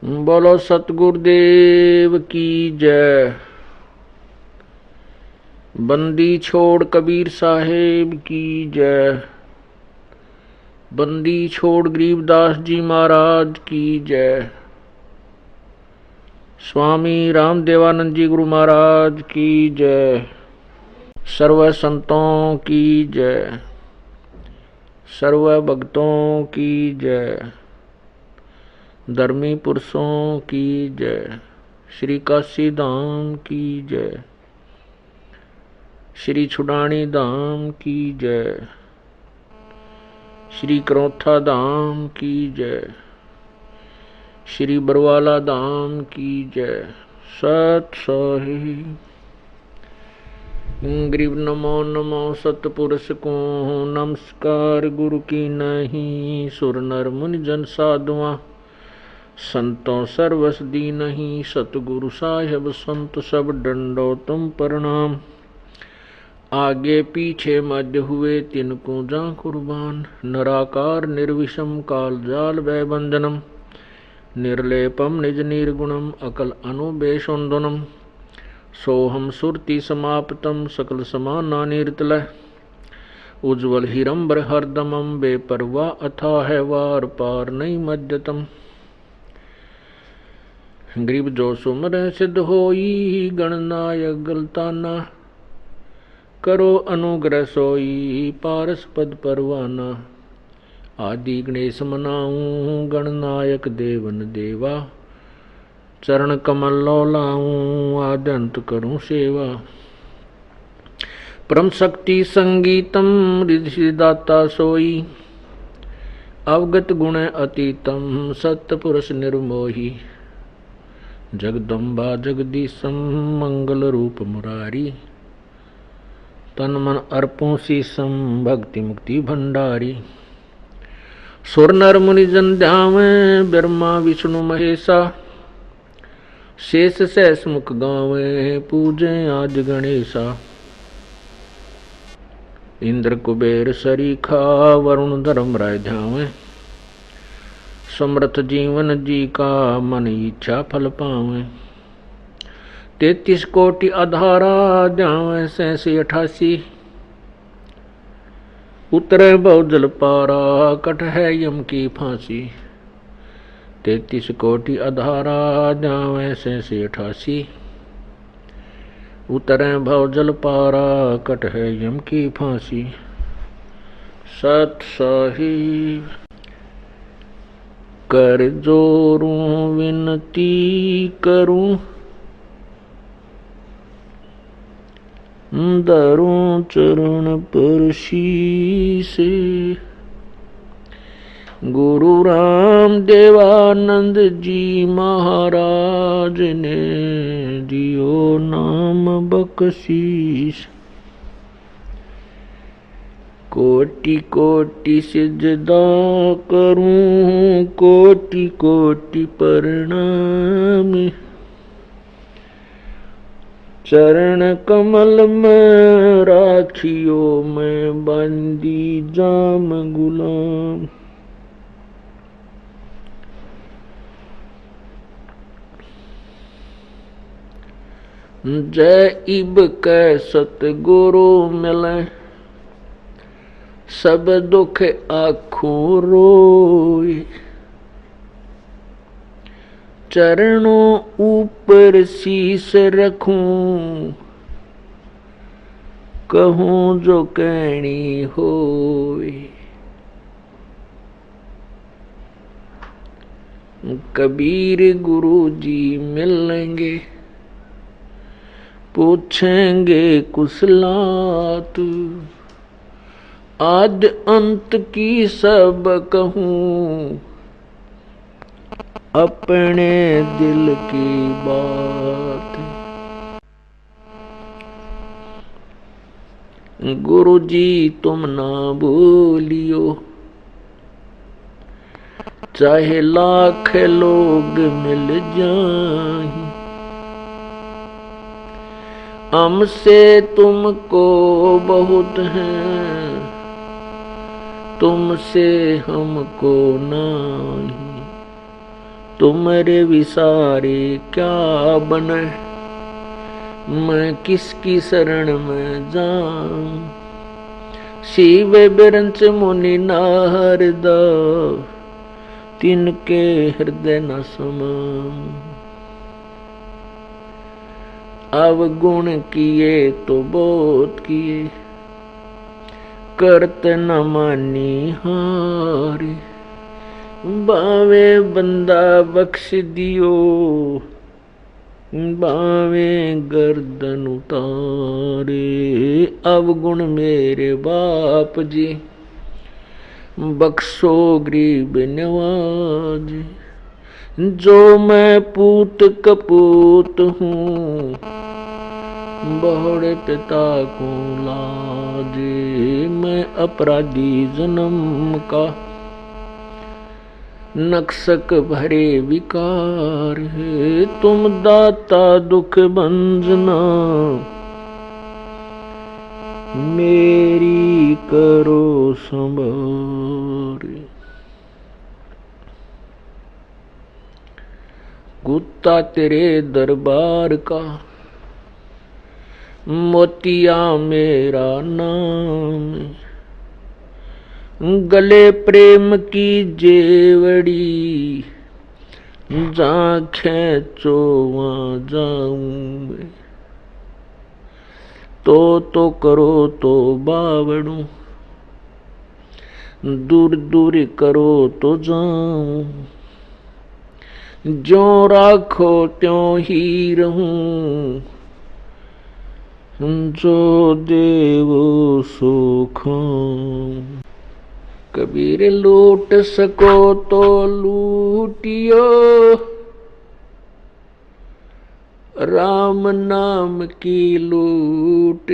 बोलो सतगुरुदेव की जय। बंदी छोड़ कबीर साहेब की जय। बंदी छोड़ गरीबदास जी महाराज की जय। स्वामी रामदेवानंद जी गुरु महाराज की जय। सर्व संतों की जय। सर्व भक्तों की जय। धर्मी पुरुषों की जय। श्री काशी धाम की जय। श्री छुडानी धाम की जय। श्री करौथा धाम की जय। श्री बरवाला धाम की जय। सत साहिब। गरीब नमो नमो सतपुरुष को नमस्कार गुरु की नहीं। सुर नर मुनि जन साधुआ संतों सर्वस दी नहीं। सतगुरु साहेब संत सब डंडो तुम प्रणाम। आगे पीछे मध्य हुए तिनको जा कुर्बान। नराकार निर्विषम काल जाल वै बंधनम। निर्लेपम निज निर्गुणम अकल अनुबेशोन्दनम। सोहम सुरति समाप्तम सकल समाना निर्तलय। उज्ज्वल हिरंबर हरदमम बेपरवा अथाह वार पार नहीं मध्यतम। गरीब जो सुमर सिद्ध होई गणनायक गलताना। करो अनुग्रह सोई पारस पद परवाना। आदि गणेश मनाऊं गणनायक देवन देवा। चरण कमल लौलाऊं आद्यंत करूं सेवा। परम शक्ति संगीतम रिद्धि दाता सोई। अवगत गुण अतीतम सत्य पुरुष निर्मोही। जगदम्बा जगदीशम मंगल रूप मुरारी। तन मन अर्पों शीसम भक्ति मुक्ति भंडारी। सुर नर मुनि जन ध्यावें ब्रह्मा विष्णु महेशा। शेष सहस मुख गावें पूजे आज गणेशा। इंद्र कुबेर सरीखा वरुण धर्म राय ध्यावें। समर्थ जीवन जी का मन इच्छा फल पावें। 33 कोटि आधारा ध्यावें 87 उतरे बहुजल पारा कट है यम की फांसी। 33 कोटि आधारा ध्यावें 87 उतरे बहुजल पारा कट है यम की फांसी। सत साहिब। कर जोरूं विनती करूं धरूं चरण पर शीस। गुरु राम देवानंद जी महाराज ने दियो नाम बख्शीश। कोटि कोटि सिजदा करूं कोटि कोटि प्रणाम। चरण कमल में राखियो मैं बंदी जाम गुलाम। जय इब कै सतगुरु मिले। सब दुख आँखों रोए। चरणों ऊपर शीस रखूं कहूं जो कहनी होए। कबीर गुरु जी मिलेंगे पूछेंगे कुशलात। आद अंत की सब कहूं अपने दिल की बात। गुरु जी तुम ना भूलियो चाहे लाख लोग मिल जाएं। हमसे तुमको बहुत है तुमसे हमको नहीं। तुम्हारे विसारे क्या बने, मैं किसकी शरण में जाऊं। शिव बिरंच मुनि नारद, तिनके हृदय न समाऊं। अवगुण किए तो बहुत किए, करत न मानी हारे। बावे बंदा बख्श दियो, बावे गर्दन उतारे। अवगुण मेरे बाप जी, बख्शो गरीब नवाज। जो मैं पूत कपूत हूँ, बहुड़े पिता को लाजे। मैं अपराधी जन्म का, नक्सक भरे विकार है। तुम दाता दुख भंजना, मेरी करो संभार। कुत्ता तेरे दरबार का, मोतिया मेरा नाम। गले प्रेम की जेवड़ी, जहाँ खेचो वहाँ जाऊं मैं। तो करो तो बावड़ू, दूर दूर करो तो जाऊं। ज्यों राखो त्यों ही रहूं, जो देव सो खाऊं। कबीर लूट सको तो लूटियो, राम नाम की लूट।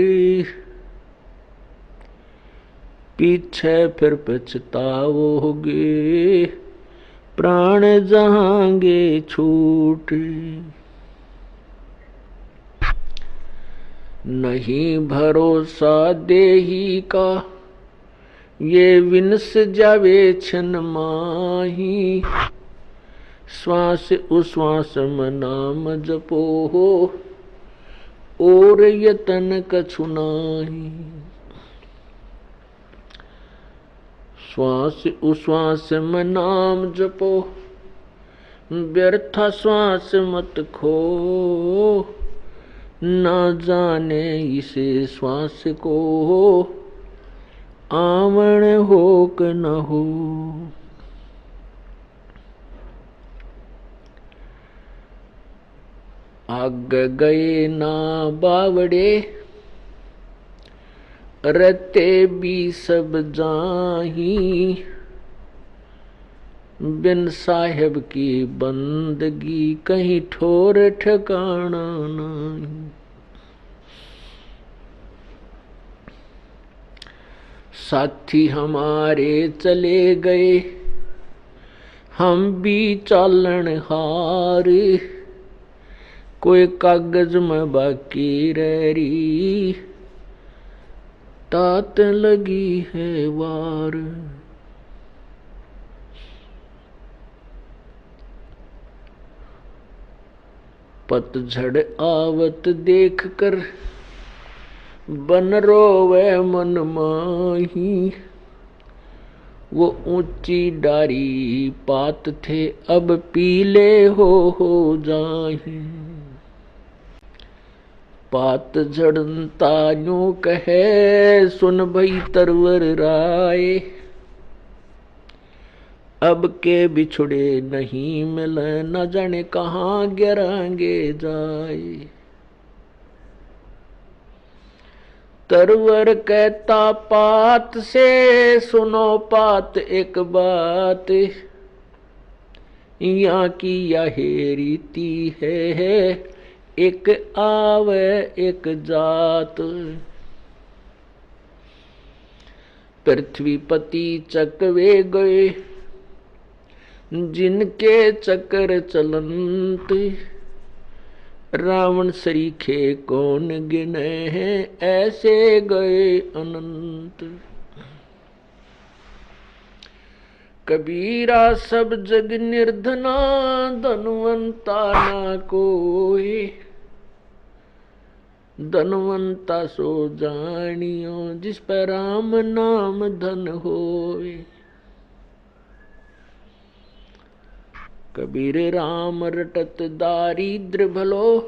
पीछे फिर पछताओगे, प्राण जाएंगे छूट। नहीं भरोसा देही का, ये विनस जावे छन माही। श्वास उश्वास में नाम जपो हो, और यतन कछु नाही। श्वास उश्वास में नाम जपो, व्यर्था श्वास मत खो। ना जाने इसे श्वास को, आवण हो कि न हो। आग गए ना बावड़े, रते भी सब जाही। बिन साहेब की बंदगी, कहीं ठोर ठिकाना नहीं। साथी हमारे चले गए, हम भी चालन हार। कोई कागज में बाकी रही, तात लगी है वार। पतझड़ आवत देख कर, बन रोवे मन माही। वो ऊंची डारी पात थे, अब पीले हो जाही। पात झड़ता यूं कहे, सुन भई तरवर राय। अब के बिछुड़े नहीं मिले, न जाने कहाँ गिरांगे जाए। तरवर कहता पात से, सुनो पात एक बात। यहाँ की यही रीति है, एक आवे एक जात। पृथ्वीपति चकवे गए, जिनके चक्कर चलंत। रावण सरीखे कौन गिने हैं, ऐसे गए अनंत। कबीरा सब जग निर्धना, धनवंता ना कोई। धनवंता सो जानियो, जिस पर राम नाम धन होए। कबीर राम रटत दारिद्र भलो,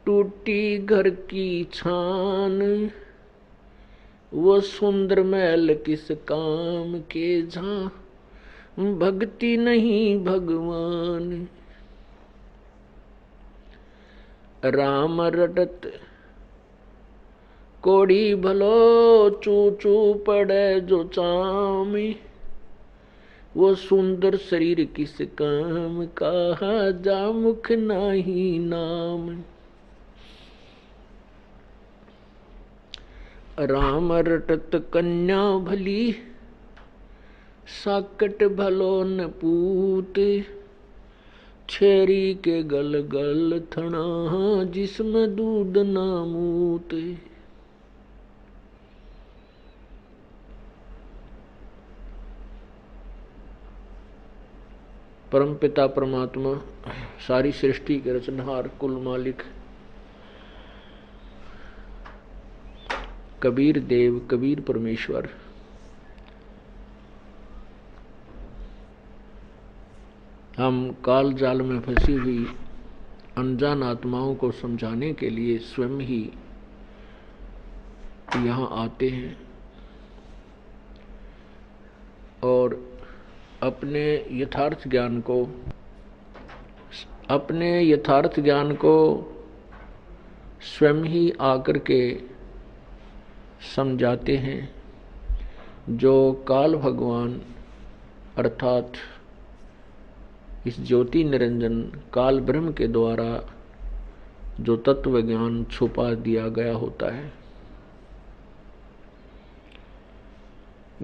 टूटी घर की छान। वो सुंदर महल किस काम के, जहां भक्ति नहीं भगवान। राम रटत कोड़ी भलो, चू चू पड़े जो चामी। वो सुंदर शरीर किस काम का, जा मुख नाही नाम। राम रटत कन्या भली, साकट भलो न पूत। छेरी के गल गल थना, जिसमें दूध ना मूत। परमपिता परमात्मा, सारी सृष्टि के रचनहार, कुल मालिक कबीर देव, कबीर परमेश्वर हम काल जाल में फंसी हुई अनजान आत्माओं को समझाने के लिए स्वयं ही यहाँ आते हैं और अपने यथार्थ ज्ञान को स्वयं ही आकर के समझाते हैं। जो काल भगवान अर्थात इस ज्योति निरंजन काल ब्रह्म के द्वारा जो तत्व ज्ञान छुपा दिया गया होता है,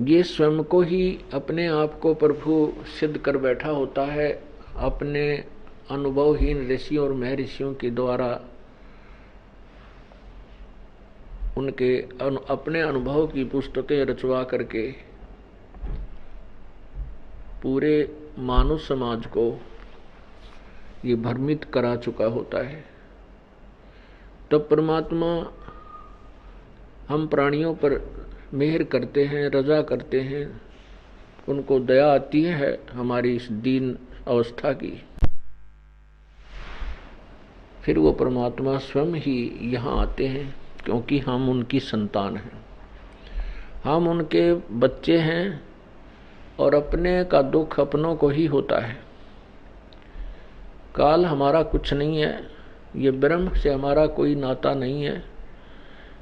ये स्वयं को ही अपने आप को प्रभु सिद्ध कर बैठा होता है। अपने अनुभवहीन ऋषियों और महर्षियों के द्वारा उनके अपने अनुभव की पुस्तकें रचवा करके पूरे मानव समाज को ये भ्रमित करा चुका होता है। तब परमात्मा हम प्राणियों पर मेहर करते हैं, रजा करते हैं, उनको दया आती है हमारी इस दीन अवस्था की। फिर वो परमात्मा स्वयं ही यहाँ आते हैं, क्योंकि हम उनकी संतान हैं, हम उनके बच्चे हैं और अपने का दुख अपनों को ही होता है। काल हमारा कुछ नहीं है, ये ब्रह्म से हमारा कोई नाता नहीं है,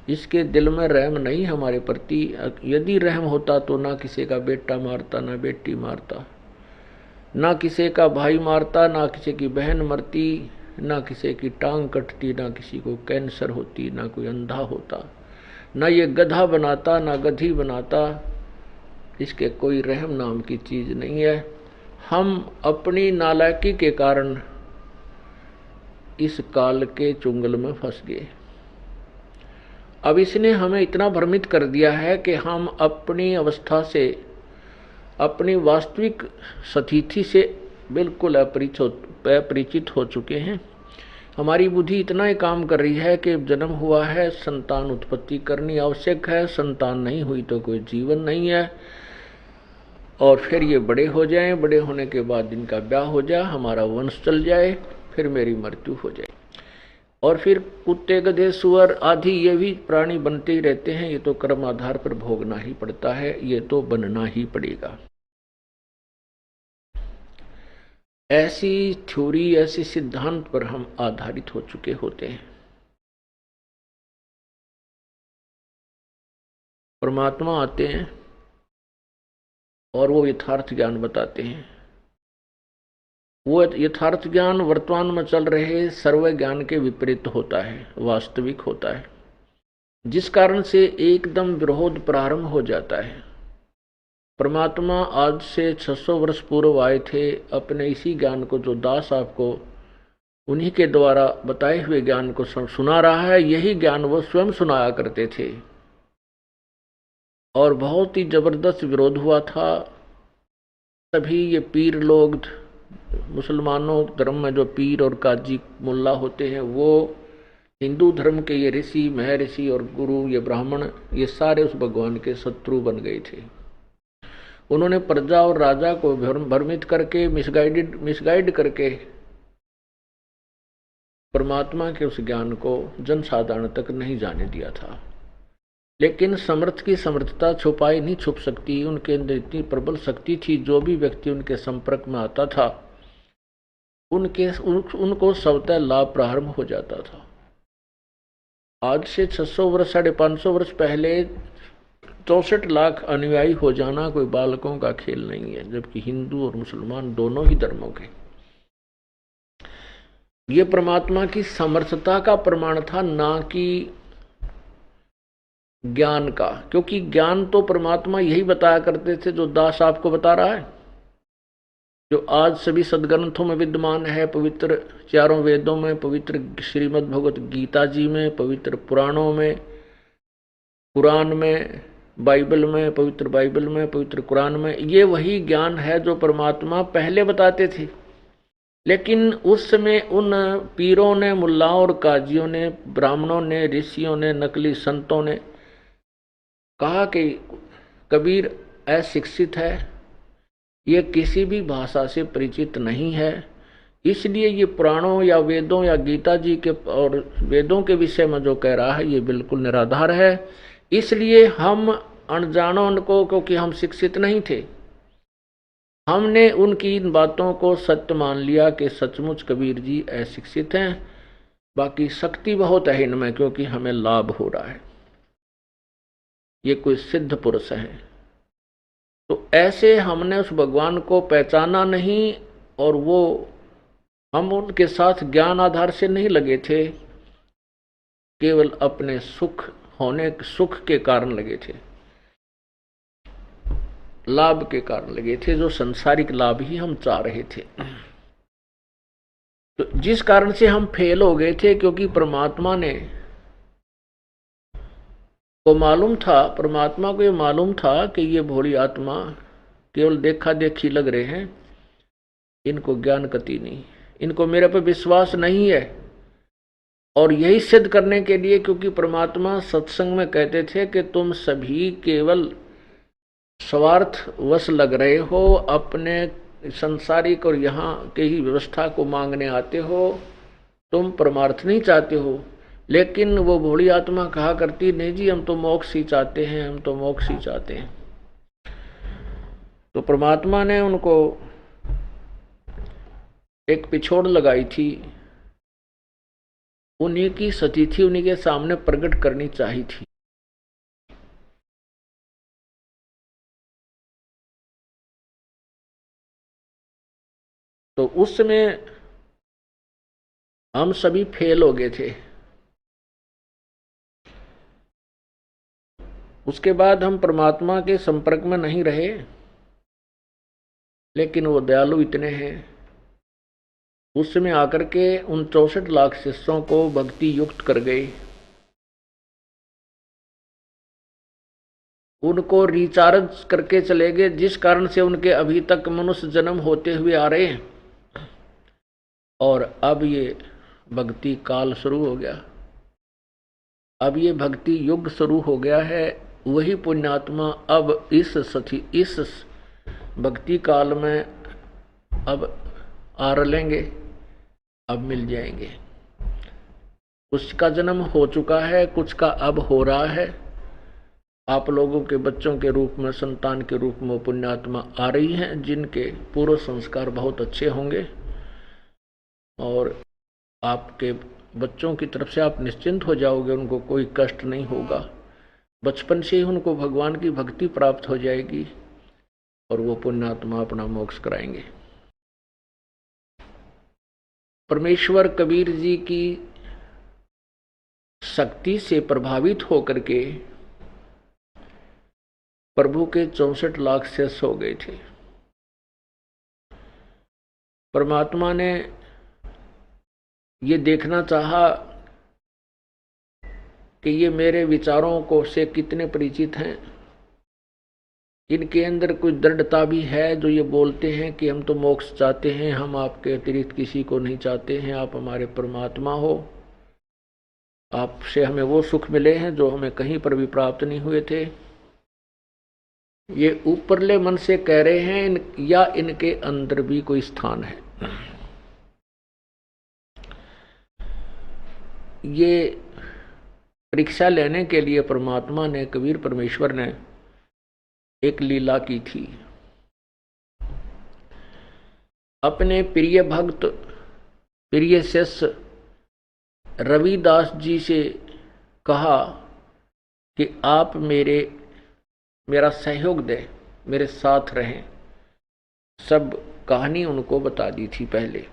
इसके दिल में रहम नहीं हमारे प्रति। यदि रहम होता तो ना किसी का बेटा मारता, ना बेटी मारता, ना किसी का भाई मारता, ना किसी की बहन मरती, ना किसी की टांग कटती, ना किसी को कैंसर होती, ना कोई अंधा होता, ना ये गधा बनाता, ना गधी बनाता। इसके कोई रहम नाम की चीज नहीं है। हम अपनी नालायकी के कारण इस काल के चुंगल में फंस गए। अब इसने हमें इतना भ्रमित कर दिया है कि हम अपनी अवस्था से, अपनी वास्तविक स्थिति से बिल्कुल अपरिचित हो चुके हैं। हमारी बुद्धि इतना ही काम कर रही है कि जन्म हुआ है, संतान उत्पत्ति करनी आवश्यक है, संतान नहीं हुई तो कोई जीवन नहीं है, और फिर ये बड़े हो जाएं, बड़े होने के बाद इनका ब्याह हो जाए, हमारा वंश चल जाए, फिर मेरी मृत्यु हो जाए। और फिर कुत्ते, गधे, सुअर आदि ये भी प्राणी बनते ही रहते हैं। ये तो कर्म आधार पर भोगना ही पड़ता है, ये तो बनना ही पड़ेगा। ऐसी थ्योरी, ऐसे सिद्धांत पर हम आधारित हो चुके होते हैं। परमात्मा आते हैं और वो यथार्थ ज्ञान बताते हैं। वो यथार्थ ज्ञान वर्तमान में चल रहे सर्व ज्ञान के विपरीत होता है, वास्तविक होता है, जिस कारण से एकदम विरोध प्रारंभ हो जाता है। परमात्मा आज से 600 वर्ष पूर्व आए थे, अपने इसी ज्ञान को, जो दास आपको उन्हीं के द्वारा बताए हुए ज्ञान को सुना रहा है, यही ज्ञान वो स्वयं सुनाया करते थे। और बहुत ही जबरदस्त विरोध हुआ था, सभी ये पीर लोग, मुसलमानों धर्म में जो पीर और काजी मुल्ला होते हैं, वो हिंदू धर्म के ये ऋषि महर्षि और गुरु, ये ब्राह्मण, ये सारे उस भगवान के शत्रु बन गए थे। उन्होंने प्रजा और राजा को भ्रमित करके, मिसगाइड करके परमात्मा के उस ज्ञान को जनसाधारण तक नहीं जाने दिया था। लेकिन समर्थ की समर्थता छुपाई नहीं छुप सकती। उनके अंदर इतनी प्रबल शक्ति थी, जो भी व्यक्ति उनके संपर्क में आता था उनको स्वतः लाभ प्रारंभ हो जाता था। आज से 600 वर्ष 550 वर्ष पहले 64 लाख अनुयायी हो जाना कोई बालकों का खेल नहीं है, जबकि हिंदू और मुसलमान दोनों ही धर्मों के। ये परमात्मा की समर्थता का प्रमाण था, ना कि ज्ञान का। क्योंकि ज्ञान तो परमात्मा यही बताया करते थे जो दास आपको बता रहा है, जो आज सभी सदग्रंथों में विद्यमान है, पवित्र चारों वेदों में, पवित्र श्रीमद् भगवत गीता जी में, पवित्र पुराणों में, कुरान में, बाइबल में, पवित्र बाइबल में, पवित्र कुरान में। ये वही ज्ञान है जो परमात्मा पहले बताते थे। लेकिन उस समय उन पीरों ने, मुल्लाओं और काजियों ने, ब्राह्मणों ने, ऋषियों ने, नकली संतों ने कहा कि कबीर अशिक्षित है, ये किसी भी भाषा से परिचित नहीं है, इसलिए ये पुराणों या वेदों या गीता जी के और वेदों के विषय में जो कह रहा है ये बिल्कुल निराधार है। इसलिए हम अनजानों को, क्योंकि हम शिक्षित नहीं थे, हमने उनकी इन बातों को सत्य मान लिया कि सचमुच कबीर जी अशिक्षित हैं, बाकी शक्ति बहुत है इनमें, क्योंकि हमें लाभ हो रहा है, ये कोई सिद्ध पुरुष है। तो ऐसे हमने उस भगवान को पहचाना नहीं, और वो हम उनके साथ ज्ञान आधार से नहीं लगे थे, केवल अपने सुख के कारण लगे थे, लाभ के कारण लगे थे, जो सांसारिक लाभ ही हम चाह रहे थे। तो जिस कारण से हम फेल हो गए थे, क्योंकि परमात्मा को ये मालूम था कि ये भोली आत्मा केवल देखा देखी लग रहे हैं, इनको ज्ञान कति नहीं, इनको मेरे पर विश्वास नहीं है। और यही सिद्ध करने के लिए, क्योंकि परमात्मा सत्संग में कहते थे कि तुम सभी केवल स्वार्थ वश लग रहे हो, अपने संसारिक और यहाँ के ही व्यवस्था को मांगने आते हो, तुम परमार्थ नहीं चाहते हो। लेकिन वो भोली आत्मा कहा करती, नहीं जी हम तो मोक्ष ही चाहते हैं, हम तो मोक्ष ही चाहते हैं। तो परमात्मा ने उनको एक पिछोड़ लगाई थी, उन्हीं की सती थी, उन्हीं के सामने प्रकट करनी चाहिए थी। तो उस समय हम सभी फेल हो गए थे। उसके बाद हम परमात्मा के संपर्क में नहीं रहे, लेकिन वो दयालु इतने हैं, उस समय आकर के उन 64 लाख शिष्यों को भक्ति युक्त कर गए, उनको रिचार्ज करके चले गए, जिस कारण से उनके अभी तक मनुष्य जन्म होते हुए आ रहे हैं। और अब ये भक्ति काल शुरू हो गया, अब ये भक्ति युग शुरू हो गया है। वही पुण्यात्मा अब इस भक्ति काल में अब आ रलेंगे, अब मिल जाएंगे। कुछ का जन्म हो चुका है, कुछ का अब हो रहा है। आप लोगों के बच्चों के रूप में, संतान के रूप में पुण्यात्मा आ रही हैं, जिनके पूर्व संस्कार बहुत अच्छे होंगे, और आपके बच्चों की तरफ से आप निश्चिंत हो जाओगे, उनको कोई कष्ट नहीं होगा। बचपन से ही उनको भगवान की भक्ति प्राप्त हो जाएगी, और वो पुण्यात्मा अपना मोक्ष कराएंगे। परमेश्वर कबीर जी की शक्ति से प्रभावित होकर के प्रभु के 64 लाख शिष्य हो गए थे। परमात्मा ने ये देखना चाहा कि ये मेरे विचारों को से कितने परिचित हैं, इनके अंदर कोई दृढ़ता भी है जो ये बोलते हैं कि हम तो मोक्ष चाहते हैं, हम आपके अतिरिक्त किसी को नहीं चाहते हैं, आप हमारे परमात्मा हो, आपसे हमें वो सुख मिले हैं जो हमें कहीं पर भी प्राप्त नहीं हुए थे। ये ऊपरले मन से कह रहे हैं या इनके अंदर भी कोई स्थान है। ये परीक्षा लेने के लिए परमात्मा ने, कबीर परमेश्वर ने एक लीला की थी। अपने प्रिय भक्त, प्रिय शिष्य रविदास जी से कहा कि आप मेरा सहयोग दें, मेरे साथ रहें। सब कहानी उनको बता दी थी पहले।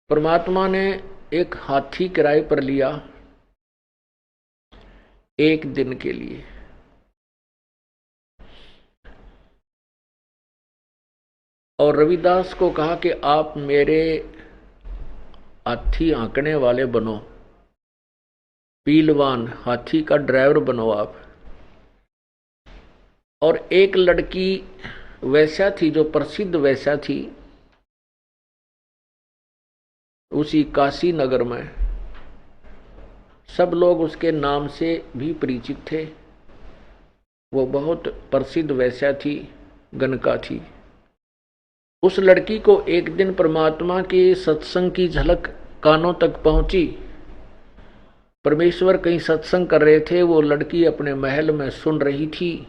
परमात्मा ने एक हाथी किराए पर लिया एक दिन के लिए। और रविदास को कहा कि आप मेरे हाथी आंकने वाले बनो, पीलवान, हाथी का ड्राइवर बनो आप। और एक लड़की वैश्या थी, जो प्रसिद्ध वैश्या थी उसी काशी नगर में, सब लोग उसके नाम से भी परिचित थे। वो बहुत प्रसिद्ध वैश्या थी, गणका थी। उस लड़की को एक दिन परमात्मा के सत्संग की झलक कानों तक पहुंची। परमेश्वर कहीं सत्संग कर रहे थे, वो लड़की अपने महल में सुन रही थी।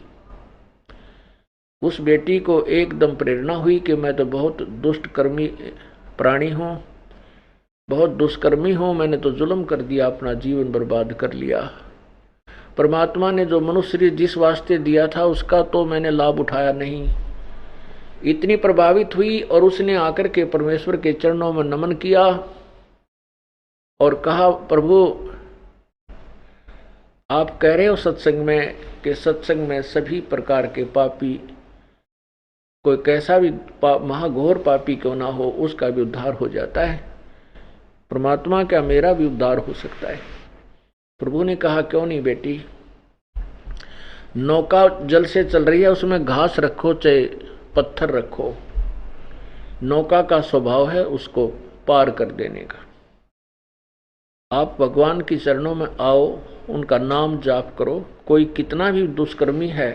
उस बेटी को एकदम प्रेरणा हुई कि मैं तो बहुत दुष्ट कर्मी प्राणी हूं, बहुत दुष्कर्मी हूं, मैंने तो जुल्म कर दिया, अपना जीवन बर्बाद कर लिया। परमात्मा ने जो मनुष्य जिस वास्ते दिया था उसका तो मैंने लाभ उठाया नहीं। इतनी प्रभावित हुई और उसने आकर के परमेश्वर के चरणों में नमन किया और कहा, प्रभु आप कह रहे हो सत्संग में कि सत्संग में सभी प्रकार के पापी, कोई कैसा भी महाघोर पापी क्यों ना हो, उसका भी उद्धार हो जाता है। परमात्मा, क्या मेरा भी उद्धार हो सकता है? प्रभु ने कहा, क्यों नहीं बेटी, नौका जल से चल रही है, उसमें घास रखो चाहे पत्थर रखो, नौका का स्वभाव है उसको पार कर देने का। आप भगवान की चरणों में आओ, उनका नाम जाप करो, कोई कितना भी दुष्कर्मी है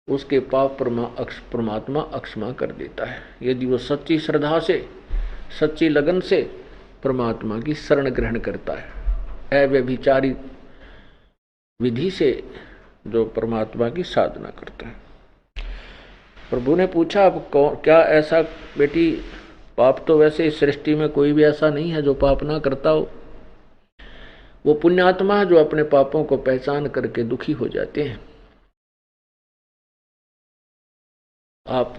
उसके पाप परमात्मा अक्षमा कर देता है, यदि वो सच्ची श्रद्धा से, सच्ची लगन से परमात्मा की शरण ग्रहण करता है, अव्यभिचारी विधि से जो परमात्मा की साधना करता है। प्रभु ने पूछा, अब क्या ऐसा बेटी, पाप तो वैसे इस सृष्टि में कोई भी ऐसा नहीं है जो पाप ना करता हो। वो पुण्यात्मा है जो अपने पापों को पहचान करके दुखी हो जाते हैं। आप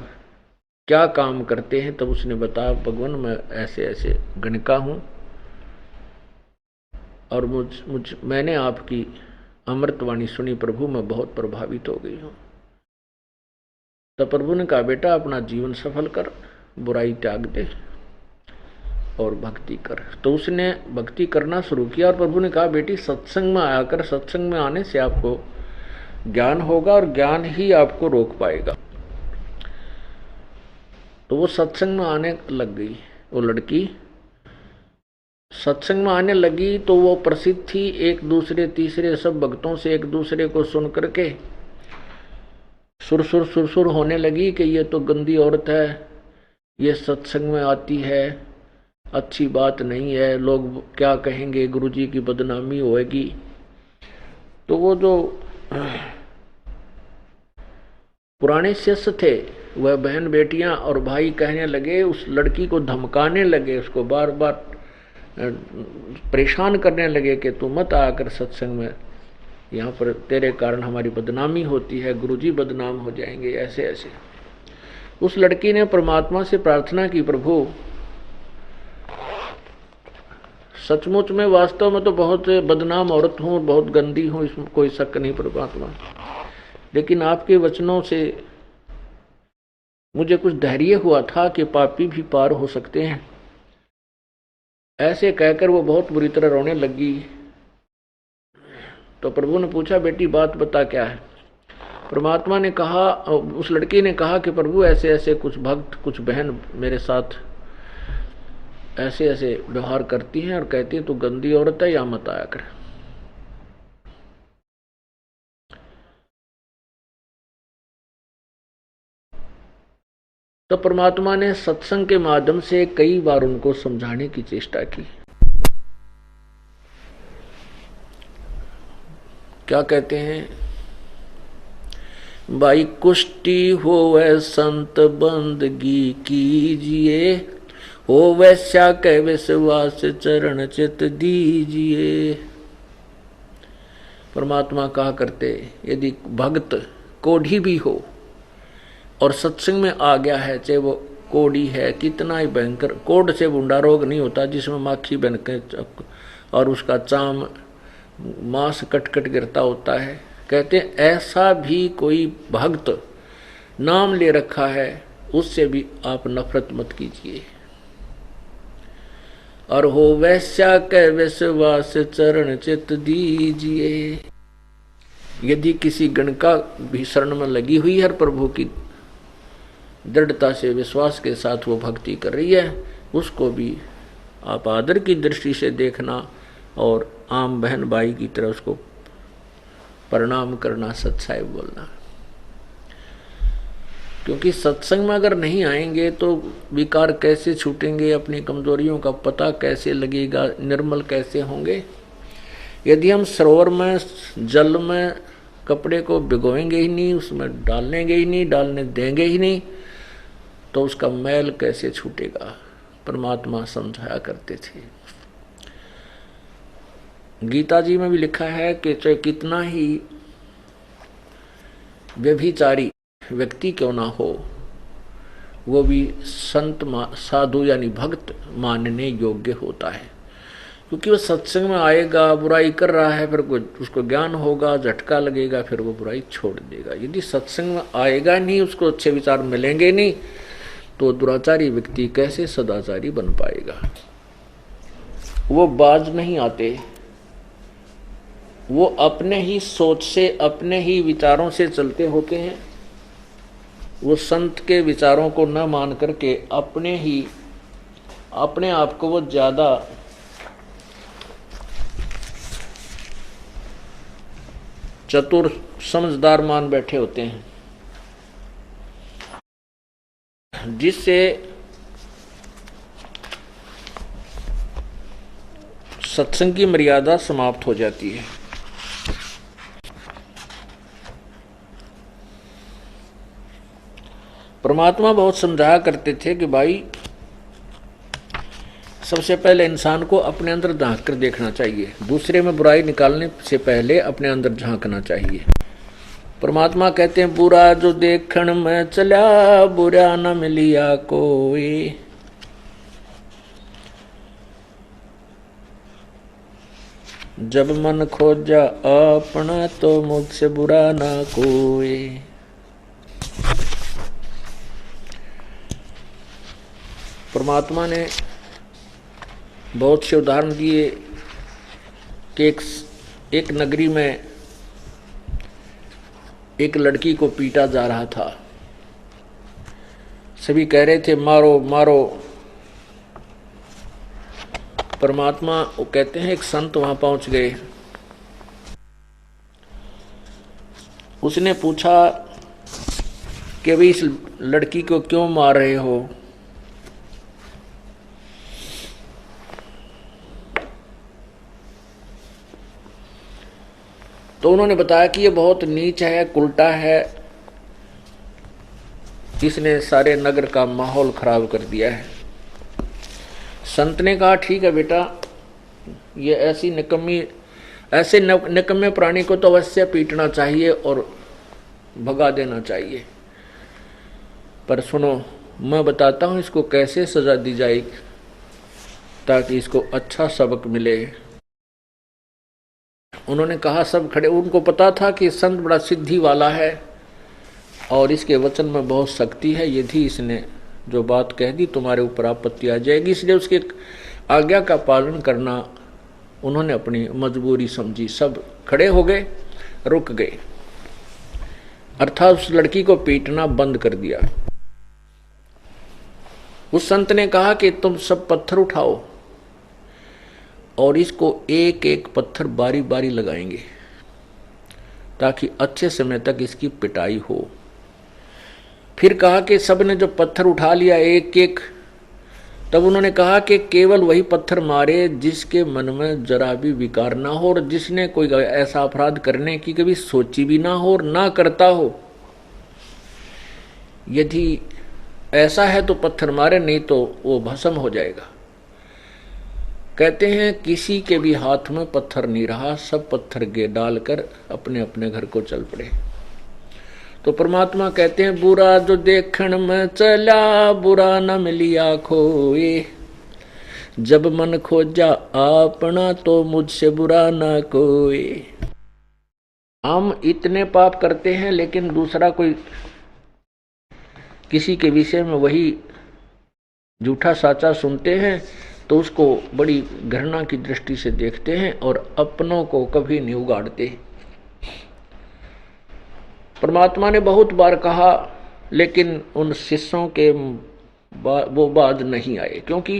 क्या काम करते हैं? तब उसने बताया, भगवान मैं ऐसे ऐसे गणिका हूं और मैंने आपकी अमृतवाणी सुनी प्रभु, मैं बहुत प्रभावित हो गई हूं। तब प्रभु ने कहा, बेटा अपना जीवन सफल कर, बुराई त्याग दे और भक्ति कर। तो उसने भक्ति करना शुरू किया और प्रभु ने कहा, बेटी सत्संग में आया कर, सत्संग में आने से आपको ज्ञान होगा और ज्ञान ही आपको रोक पाएगा। तो वो सत्संग में आने लग गई। वो लड़की सत्संग में आने लगी तो वो प्रसिद्ध थी, एक दूसरे तीसरे सब भक्तों से एक दूसरे को सुन करके सुरसुर होने लगी कि ये तो गंदी औरत है, ये सत्संग में आती है, अच्छी बात नहीं है, लोग क्या कहेंगे, गुरुजी की बदनामी होएगी। तो वो जो पुराने शिष्य थे, वह बहन बेटियां और भाई कहने लगे, उस लड़की को धमकाने लगे, उसको बार बार परेशान करने लगे कि तू मत आकर सत्संग में, यहाँ पर तेरे कारण हमारी बदनामी होती है, गुरुजी बदनाम हो जाएंगे, ऐसे ऐसे। उस लड़की ने परमात्मा से प्रार्थना की, प्रभु सचमुच में वास्तव में तो बहुत बदनाम औरत हूँ, बहुत गंदी हूँ, इसमें कोई शक नहीं परमात्मा, लेकिन आपके वचनों से मुझे कुछ धैर्य हुआ था कि पापी भी पार हो सकते हैं। ऐसे कहकर वो बहुत बुरी तरह रोने लगी। तो प्रभु ने पूछा, बेटी बात बता क्या है? परमात्मा ने कहा, उस लड़की ने कहा कि प्रभु ऐसे ऐसे कुछ भक्त कुछ बहन मेरे साथ ऐसे ऐसे व्यवहार करती हैं और कहती है तू गंदी औरत है, या मत आया कर। तो परमात्मा ने सत्संग के माध्यम से कई बार उनको समझाने की चेष्टा की। क्या कहते हैं, भाई कुष्टी हो वह संत बंदगी कीजिए, हो वैश्या के विश्वास चरण चित दीजिए। परमात्मा कहा करते, यदि भक्त कोढ़ी भी हो और सत्संग में आ गया है, चाहे वो कोढ़ी है, कितना ही भयंकर, कोढ़ से बूंदा रोग नहीं होता जिसमें माखी बन के और उसका चाम मांस कट कट गिरता होता है। कहते ऐसा भी कोई भक्त नाम ले रखा है, उससे भी आप नफरत मत कीजिए। और हो वैश्या के विश्वास चरण चित दीजिए। यदि किसी गण का भी शरण में लगी हुई है, प्रभु की दृढ़ता से विश्वास के साथ वो भक्ति कर रही है, उसको भी आप आदर की दृष्टि से देखना और आम बहन भाई की तरह उसको प्रणाम करना, सच्चाई बोलना। क्योंकि सत्संग में अगर नहीं आएंगे तो विकार कैसे छूटेंगे, अपनी कमजोरियों का पता कैसे लगेगा, निर्मल कैसे होंगे। यदि हम सरोवर में जल में कपड़े को भिगोएंगे ही नहीं, उसमें डालेंगे ही नहीं, डालने देंगे ही नहीं, तो उसका मैल कैसे छूटेगा। परमात्मा समझाया करते थे। गीता जी में भी लिखा है कि चाहे कितना ही व्यभिचारी व्यक्ति क्यों ना हो, वो भी संत साधु यानी भक्त मानने योग्य होता है। क्योंकि वो सत्संग में आएगा, बुराई कर रहा है, फिर उसको ज्ञान होगा, झटका लगेगा, फिर वो बुराई छोड़ देगा। यदि सत्संग में आएगा नहीं, उसको अच्छे विचार मिलेंगे नहीं, तो दुराचारी व्यक्ति कैसे सदाचारी बन पाएगा। वो बाज नहीं आते, वो अपने ही सोच से, अपने ही विचारों से चलते होते हैं। वो संत के विचारों को न मान करके अपने आप को वो ज्यादा चतुर समझदार मान बैठे होते हैं, जिससे सत्संग की मर्यादा समाप्त हो जाती है। परमात्मा बहुत समझाया करते थे कि भाई सबसे पहले इंसान को अपने अंदर झांक कर देखना चाहिए, दूसरे में बुराई निकालने से पहले अपने अंदर झांकना चाहिए। परमात्मा कहते हैं, बुरा जो देखण में चला, बुरा न मिलिया कोई। जब मन खोजा अपना, तो मुझसे बुरा ना कोई। परमात्मा ने बहुत से उदाहरण दिए कि एक नगरी में एक लड़की को पीटा जा रहा था। सभी कह रहे थे मारो मारो। परमात्मा वो कहते हैं, एक संत वहां पहुंच गए। उसने पूछा कि भाई इस लड़की को क्यों मार रहे हो। तो उन्होंने बताया कि ये बहुत नीच है, उल्टा है, इसने सारे नगर का माहौल खराब कर दिया है। संत ने कहा ठीक है बेटा, ये ऐसे निकम्मे प्राणी को तो अवश्य पीटना चाहिए और भगा देना चाहिए, पर सुनो मैं बताता हूं इसको कैसे सजा दी जाएगी ताकि इसको अच्छा सबक मिले। उन्होंने कहा, सब खड़े। उनको पता था कि संत बड़ा सिद्धि वाला है और इसके वचन में बहुत शक्ति है, यदि इसने जो बात कह दी तुम्हारे ऊपर आपत्ति आ जाएगी, इसलिए उसके आज्ञा का पालन करना उन्होंने अपनी मजबूरी समझी। सब खड़े हो गए, रुक गए। अर्थात उस लड़की को पीटना बंद कर दिया। उस संत ने कहा कि तुम सब पत्थर उठाओ और इसको एक एक पत्थर बारी बारी लगाएंगे ताकि अच्छे समय तक इसकी पिटाई हो। फिर कहा कि सब ने जो पत्थर उठा लिया एक एक, तब उन्होंने कहा कि केवल वही पत्थर मारे जिसके मन में जरा भी विकार ना हो और जिसने कोई ऐसा अपराध करने की कभी सोची भी ना हो और ना करता हो। यदि ऐसा है तो पत्थर मारे, नहीं तो वो भस्म हो जाएगा। कहते हैं किसी के भी हाथ में पत्थर नहीं रहा, सब पत्थर गे डालकर अपने अपने घर को चल पड़े। तो परमात्मा कहते हैं बुरा जो देखण में चला बुरा न मिलिया खोए, जब मन खोजा अपना तो मुझसे बुरा न कोई। हम इतने पाप करते हैं लेकिन दूसरा कोई किसी के विषय में वही झूठा साचा सुनते हैं तो उसको बड़ी घृणा की दृष्टि से देखते हैं और अपनों को कभी नहीं उगाड़ते। परमात्मा ने बहुत बार कहा लेकिन उन शिष्यों के वो बाज नहीं आए, क्योंकि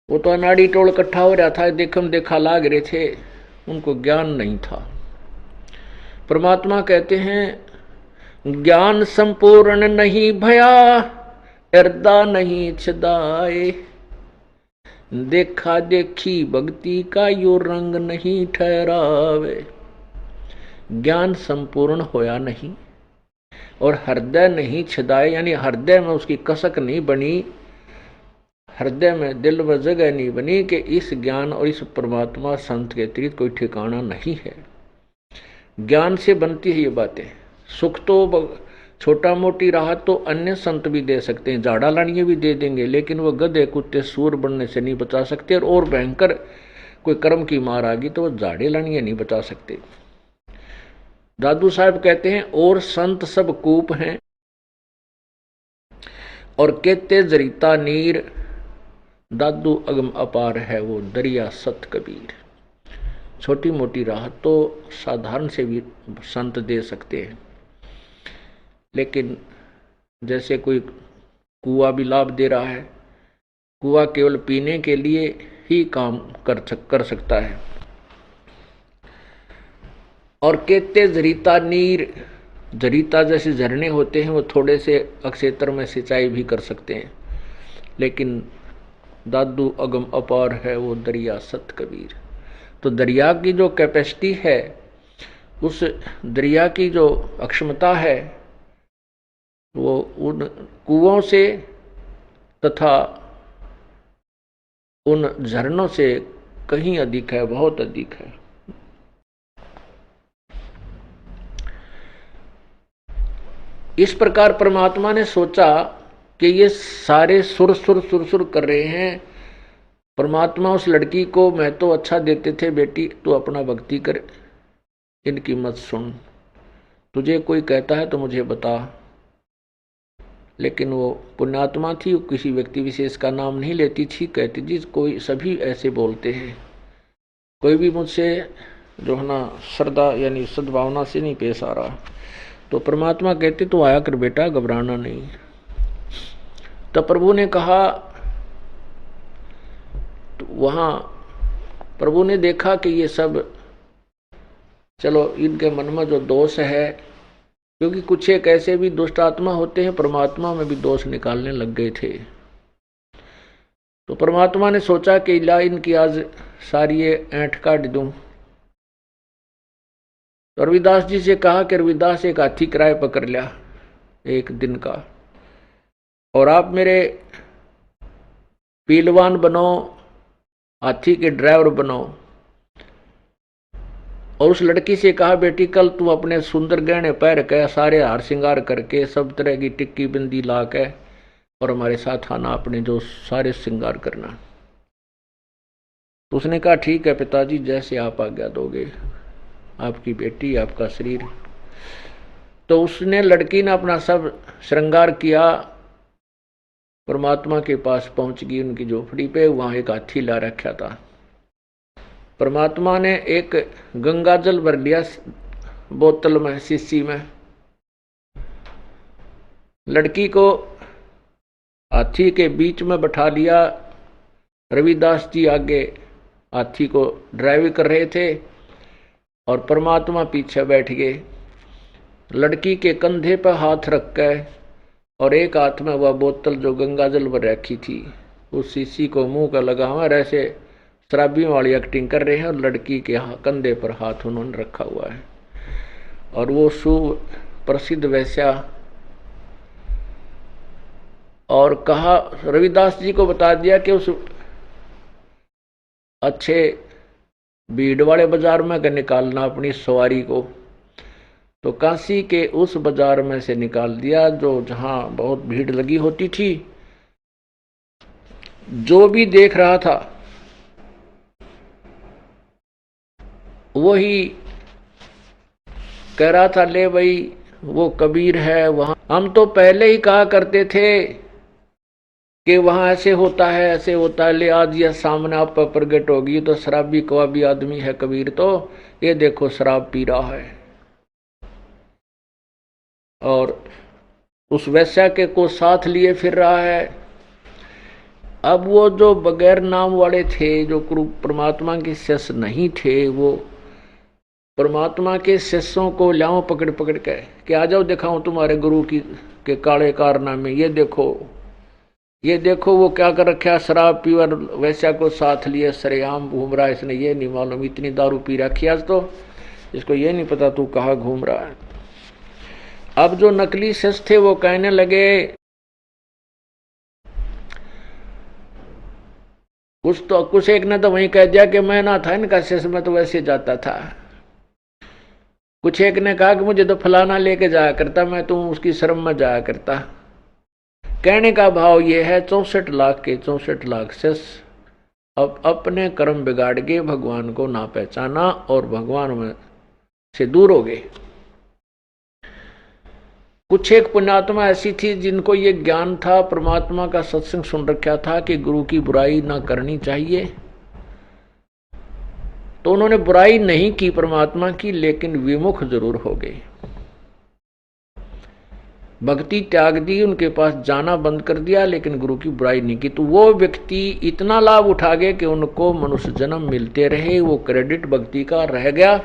वो तो अनाड़ी टोल इकट्ठा हो रहा था, देखम देखा लाग रहे थे, उनको ज्ञान नहीं था। परमात्मा कहते हैं ज्ञान संपूर्ण नहीं भया हृदय नहीं छदाए, देखा देखी भक्ति का यो रंग नहीं ठहरावे। ज्ञान संपूर्ण होया नहीं और हृदय नहीं छदाए, यानी हृदय में उसकी कसक नहीं बनी, हृदय में दिल में जगह नहीं बनी कि इस ज्ञान और इस परमात्मा संत के अतिरिक्त कोई ठिकाना नहीं है। ज्ञान से बनती है ये बातें। सुख तो छोटा मोटी राहत तो अन्य संत भी दे सकते हैं, झाड़ा लानिए भी दे देंगे, लेकिन वो गधे कुत्ते सूर बनने से नहीं बचा सकते। और भयंकर कोई कर्म की मार आ गई तो वो झाड़े लानिए नहीं बचा सकते। दादू साहब कहते हैं और संत सब कूप हैं और कहते जरीता नीर, दादू अगम अपार है वो दरिया सत कबीर। छोटी मोटी राहत तो साधारण से भी संत दे सकते हैं, लेकिन जैसे कोई कुआं भी लाभ दे रहा है, कुआं केवल पीने के लिए ही काम कर सकता है। और कहते जरीता नीर, जरीता जैसे झरने होते हैं वो थोड़े से अक्षेत्र में सिंचाई भी कर सकते हैं, लेकिन दादू अगम अपार है वो दरिया सत कबीर। तो दरिया की जो कैपेसिटी है, उस दरिया की जो अक्षमता है, वो उन कुओं से तथा उन झरनों से कहीं अधिक है, बहुत अधिक है। इस प्रकार परमात्मा ने सोचा कि ये सारे सुर कर रहे हैं। परमात्मा उस लड़की को मैं तो अच्छा देते थे, बेटी तू अपना भक्ति कर, इनकी मत सुन, तुझे कोई कहता है तो मुझे बता। लेकिन वो पुण्यात्मा थी, वो किसी व्यक्ति विशेष का नाम नहीं लेती थी, कहती थी कोई सभी ऐसे बोलते हैं, कोई भी मुझसे जो है ना श्रद्धा यानी सद्भावना से नहीं पेश आ रहा। तो परमात्मा कहते तो आया कर बेटा, घबराना नहीं। तब प्रभु ने कहा, तो वहां प्रभु ने देखा कि ये सब चलो इनके मन में जो दोष है, क्योंकि कुछ एक ऐसे भी दुष्ट आत्मा होते हैं परमात्मा में भी दोष निकालने लग गए थे। तो परमात्मा ने सोचा कि ला इनकी आज सारी ये ऐंठ काट दूं। तो रविदास जी से कहा कि रविदास एक हाथी किराए पकड़ लिया एक दिन का, और आप मेरे पीलवान बनो, हाथी के ड्राइवर बनो। और उस लड़की से कहा बेटी कल तू अपने सुंदर गहने पहन के, सारे हार श्रृंगार करके, सब तरह की टिक्की बिंदी ला के और हमारे साथ आना, अपने जो सारे श्रृंगार करना। तो उसने कहा ठीक है पिताजी, जैसे आप आज्ञा दोगे, आपकी बेटी आपका शरीर। तो उसने लड़की ने अपना सब श्रृंगार किया, परमात्मा के पास पहुंच गई उनकी झोपड़ी पे। वहां एक हाथी ला रखा था। परमात्मा ने एक गंगा जल भर लिया बोतल में, शीशी में, लड़की को हाथी के बीच में बैठा लिया। रविदास जी आगे हाथी को ड्राइव कर रहे थे और परमात्मा पीछे बैठ गए। लड़की के कंधे पर हाथ रख कर और एक हाथ में वह बोतल जो गंगा जल भर रखी थी उस शीशी को मुंह का लगा हुआ, ऐसे शराबियों वाली एक्टिंग कर रहे हैं और लड़की के कंधे पर हाथ उन्होंने रखा हुआ है। और वो सुप्रसिद्ध वैश्या और कहा, रविदास जी को बता दिया कि उस अच्छे भीड़ वाले बाजार में निकालना अपनी सवारी को। तो काशी के उस बाजार में से निकाल दिया जो जहां बहुत भीड़ लगी होती थी। जो भी देख रहा था वही कह रहा था, ले भाई वो कबीर है वहां। हम तो पहले ही कहा करते थे कि वहां ऐसे होता है ऐसे होता है, ले आज यह सामने आप पर प्रगट होगी। तो शराबी कवाबी आदमी है कबीर, तो ये देखो शराब पी रहा है और उस वैश्या के को साथ लिए फिर रहा है। अब वो जो बगैर नाम वाले थे, जो परमात्मा के शिष्य नहीं थे, वो परमात्मा के शिष्यों को लाओ पकड़ पकड़ के कि आ जाओ दिखाऊं तुम्हारे गुरु की के काले कारनामे। ये देखो वो क्या कर रखा, शराब पी और वैश्या को साथ लिए सरेआम घूम रहा है। इसने ये नहीं मालूम इतनी दारू पी रखी आज तो इसको ये नहीं पता तू कहाँ घूम रहा है। अब जो नकली शिष्य थे वो कहने लगे, कुछ एक ने तो वहीं कह दिया कि मैं ना था इनका शिष्य, मैं तो वैसे जाता था। कुछ एक ने कहा कि मुझे तो फलाना लेके जाया करता, मैं तो उसकी शर्म में जाया करता। कहने का भाव ये है 64 लाख के 64 लाख शिष्य अब अपने कर्म बिगाड़ के भगवान को ना पहचाना और भगवान में से दूर हो गए। कुछ एक पुण्यात्मा ऐसी थी जिनको ये ज्ञान था, परमात्मा का सत्संग सुन रखा था कि गुरु की बुराई ना करनी चाहिए, तो उन्होंने बुराई नहीं की परमात्मा की, लेकिन विमुख जरूर हो गए। भक्ति त्याग दी, उनके पास जाना बंद कर दिया, लेकिन गुरु की बुराई नहीं की। तो वो व्यक्ति इतना लाभ उठा गए कि उनको मनुष्य जन्म मिलते रहे, वो क्रेडिट भक्ति का रह गया।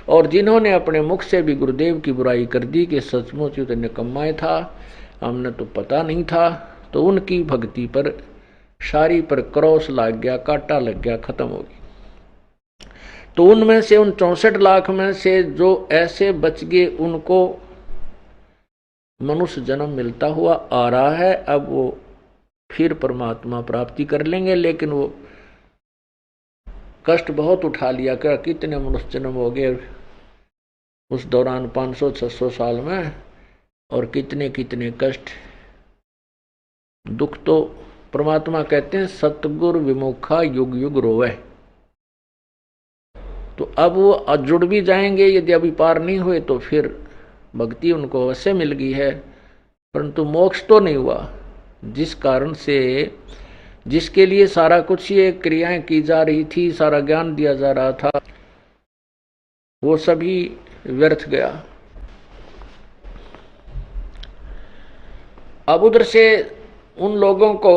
और जिन्होंने अपने मुख से भी गुरुदेव की बुराई कर दी कि सचमुच तो निकम्मा था, हमने तो पता नहीं था, तो उनकी भक्ति पर सारी पर क्रॉस लग गया, कांटा लग गया, खत्म हो गई। तो उनमें से उन 64 लाख में से जो ऐसे बच गए उनको मनुष्य जन्म मिलता हुआ आ रहा है। अब वो फिर परमात्मा प्राप्ति कर लेंगे, लेकिन वो कष्ट बहुत उठा लिया। क्या कितने मनुष्य जन्म हो गए उस दौरान 500-600 साल में, और कितने कितने कष्ट दुख। तो परमात्मा कहते हैं सतगुर विमुखा युग युग रोवे। तो अब वो जुड़ भी जाएंगे, यदि अभी पार नहीं हुए तो फिर भक्ति उनको अवश्य मिल गई है, परंतु मोक्ष तो नहीं हुआ। जिस कारण से जिसके लिए सारा कुछ ये क्रियाएं की जा रही थी, सारा ज्ञान दिया जा रहा था, वो सभी व्यर्थ गया। अब उधर से उन लोगों को,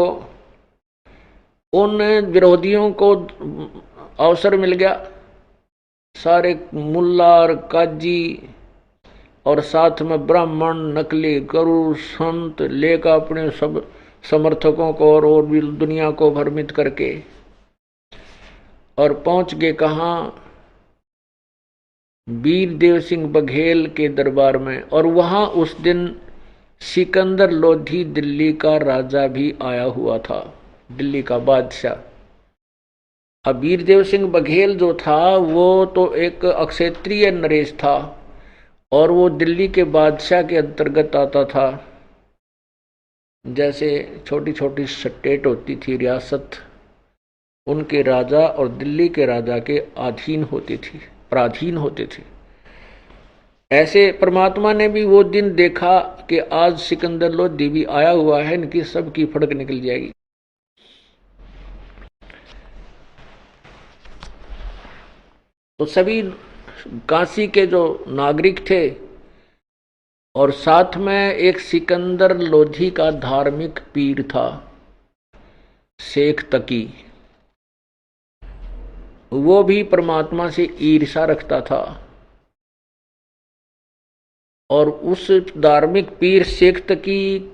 उन विरोधियों को अवसर मिल गया। सारे मुल्ला और काजी और साथ में ब्राह्मण, नकली गुरु, संत लेकर अपने सब समर्थकों को और भी दुनिया को भ्रमित करके और पहुंच गए कहाँ, वीर देव सिंह बघेल के दरबार में। और वहां उस दिन सिकंदर लोधी दिल्ली का राजा भी आया हुआ था, दिल्ली का बादशाह। अब वीर देव सिंह बघेल जो था वो तो एक क्षत्रिय नरेश था और वो दिल्ली के बादशाह के अंतर्गत आता था। जैसे छोटी छोटी स्टेट होती थी, रियासत, उनके राजा और दिल्ली के राजा के अधीन होती थी, पराधीन होते थे। ऐसे परमात्मा ने भी वो दिन देखा कि आज सिकंदर लोधी भी आया हुआ है, इनकी सबकी फड़क निकल जाएगी। तो सभी काशी के जो नागरिक थे और साथ में एक सिकंदर लोधी का धार्मिक पीर था, शेख तकी। वो भी परमात्मा से ईर्ष्या रखता था। और उस धार्मिक पीर शेख तकी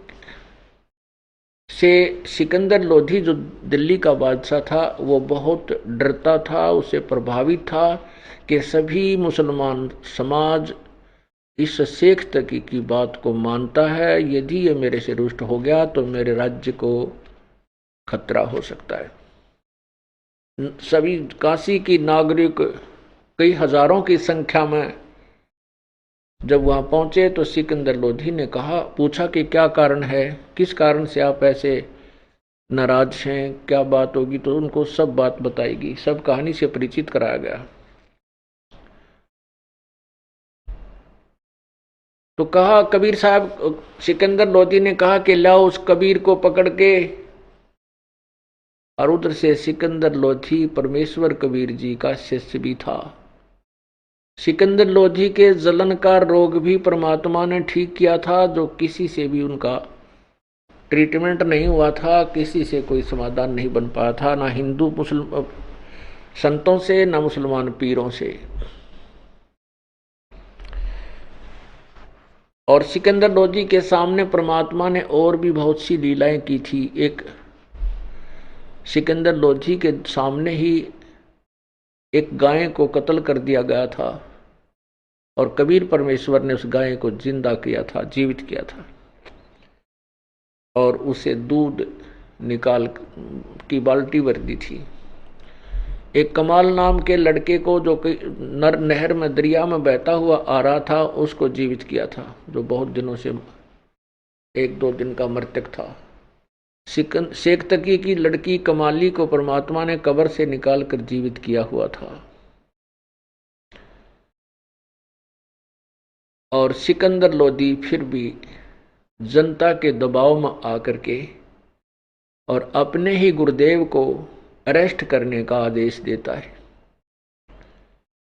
से सिकंदर लोधी जो दिल्ली का बादशाह था वो बहुत डरता था, उससे प्रभावित था कि सभी मुसलमान समाज इस शेख तकी की बात को मानता है। यदि ये मेरे से रुष्ट हो गया तो मेरे राज्य को खतरा हो सकता है। सभी काशी की नागरिक कई हजारों की संख्या में जब वहां पहुंचे तो सिकंदर लोधी ने पूछा कि क्या कारण है, किस कारण से आप ऐसे नाराज हैं, क्या बात होगी। तो उनको सब बात बताएगी, सब कहानी से परिचित कराया गया। तो कहा कबीर साहब, सिकंदर लोधी ने कहा कि लाओ उस कबीर को पकड़ के। और उधर से सिकंदर लोधी परमेश्वर कबीर जी का शिष्य भी था। सिकंदर लोधी के जलन का रोग भी परमात्मा ने ठीक किया था, जो किसी से भी उनका ट्रीटमेंट नहीं हुआ था, किसी से कोई समाधान नहीं बन पाया था, ना हिंदू मुसलमान संतों से, ना मुसलमान पीरों से। और सिकंदर लोधी के सामने परमात्मा ने और भी बहुत सी लीलाएं की थी। एक सिकंदर लोधी के सामने ही एक गाय को कत्ल कर दिया गया था और कबीर परमेश्वर ने उस गाय को जिंदा किया था, जीवित किया था, और उसे दूध निकाल की बाल्टी भर दी थी। एक कमाल नाम के लड़के को जो नहर में दरिया में बहता हुआ आ रहा था उसको जीवित किया था, जो बहुत दिनों से 1-2 दिन का मृतक था। शेख तकी की लड़की कमाली को परमात्मा ने कब्र से निकाल कर जीवित किया हुआ था। और सिकंदर लोधी फिर भी जनता के दबाव में आकर के और अपने ही गुरुदेव को अरेस्ट करने का आदेश देता है।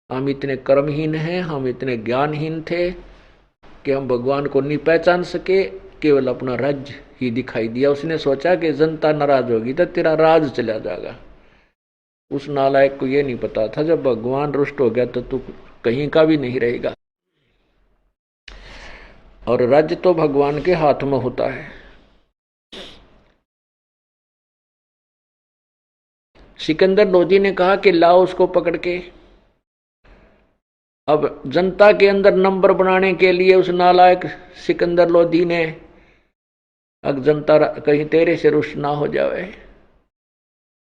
हम इतने कर्महीन हैं, हम इतने ज्ञानहीन थे कि हम भगवान को नहीं पहचान सके, केवल अपना राज्य ही दिखाई दिया। उसने सोचा कि जनता नाराज होगी तो तेरा राज चला जाएगा। उस नालायक को यह नहीं पता था जब भगवान रुष्ट हो गया तो तू कहीं का भी नहीं रहेगा, और राज्य तो भगवान के हाथ में होता है। सिकंदर लोधी ने कहा कि लाओ उसको पकड़ के। अब जनता के अंदर नंबर बनाने के लिए उस नालायक सिकंदर लोधी ने, अब जनता कहीं तेरे से रुष्ट ना हो जाए,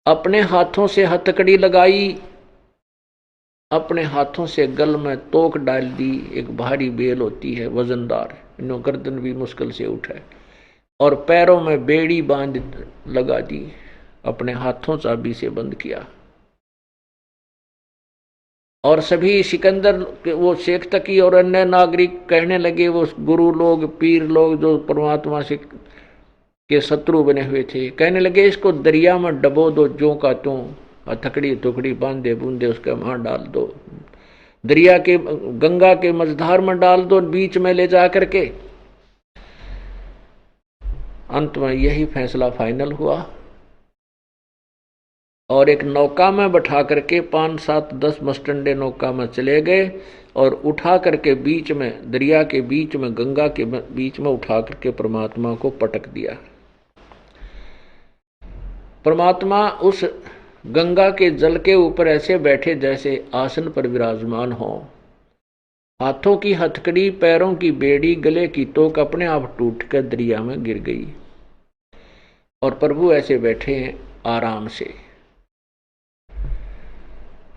अपने हाथों से हथकड़ी लगाई, अपने हाथों से गल में तोक डाल दी। एक भारी बेल होती है वजनदार, इन्हों गर्दन भी मुश्किल से उठे, और पैरों में बेड़ी बांध लगा दी, अपने हाथों चाबी से बंद किया। और सभी सिकंदर वो शेख तकी और अन्य नागरिक कहने लगे, वो गुरु लोग, पीर लोग जो परमात्मा से के शत्रु बने हुए थे, कहने लगे इसको दरिया में डबो दो, जो का त्यों, हथकड़ी टुकड़ी बांधे बूंदे उसके वहां डाल दो, दरिया के गंगा के मझधार में डाल दो, बीच में ले जा करके। अंत में यही फैसला फाइनल हुआ और एक नौका में बैठा करके 5, 7, 10 मस्टंडे नौका में चले गए और उठा करके बीच में, दरिया के बीच में, गंगा के बीच में उठा करके परमात्मा को पटक दिया। परमात्मा उस गंगा के जल के ऊपर ऐसे बैठे जैसे आसन पर विराजमान हो। हाथों की हथकड़ी, पैरों की बेड़ी, गले की तोक अपने आप टूट कर दरिया में गिर गई और प्रभु ऐसे बैठे हैं आराम से।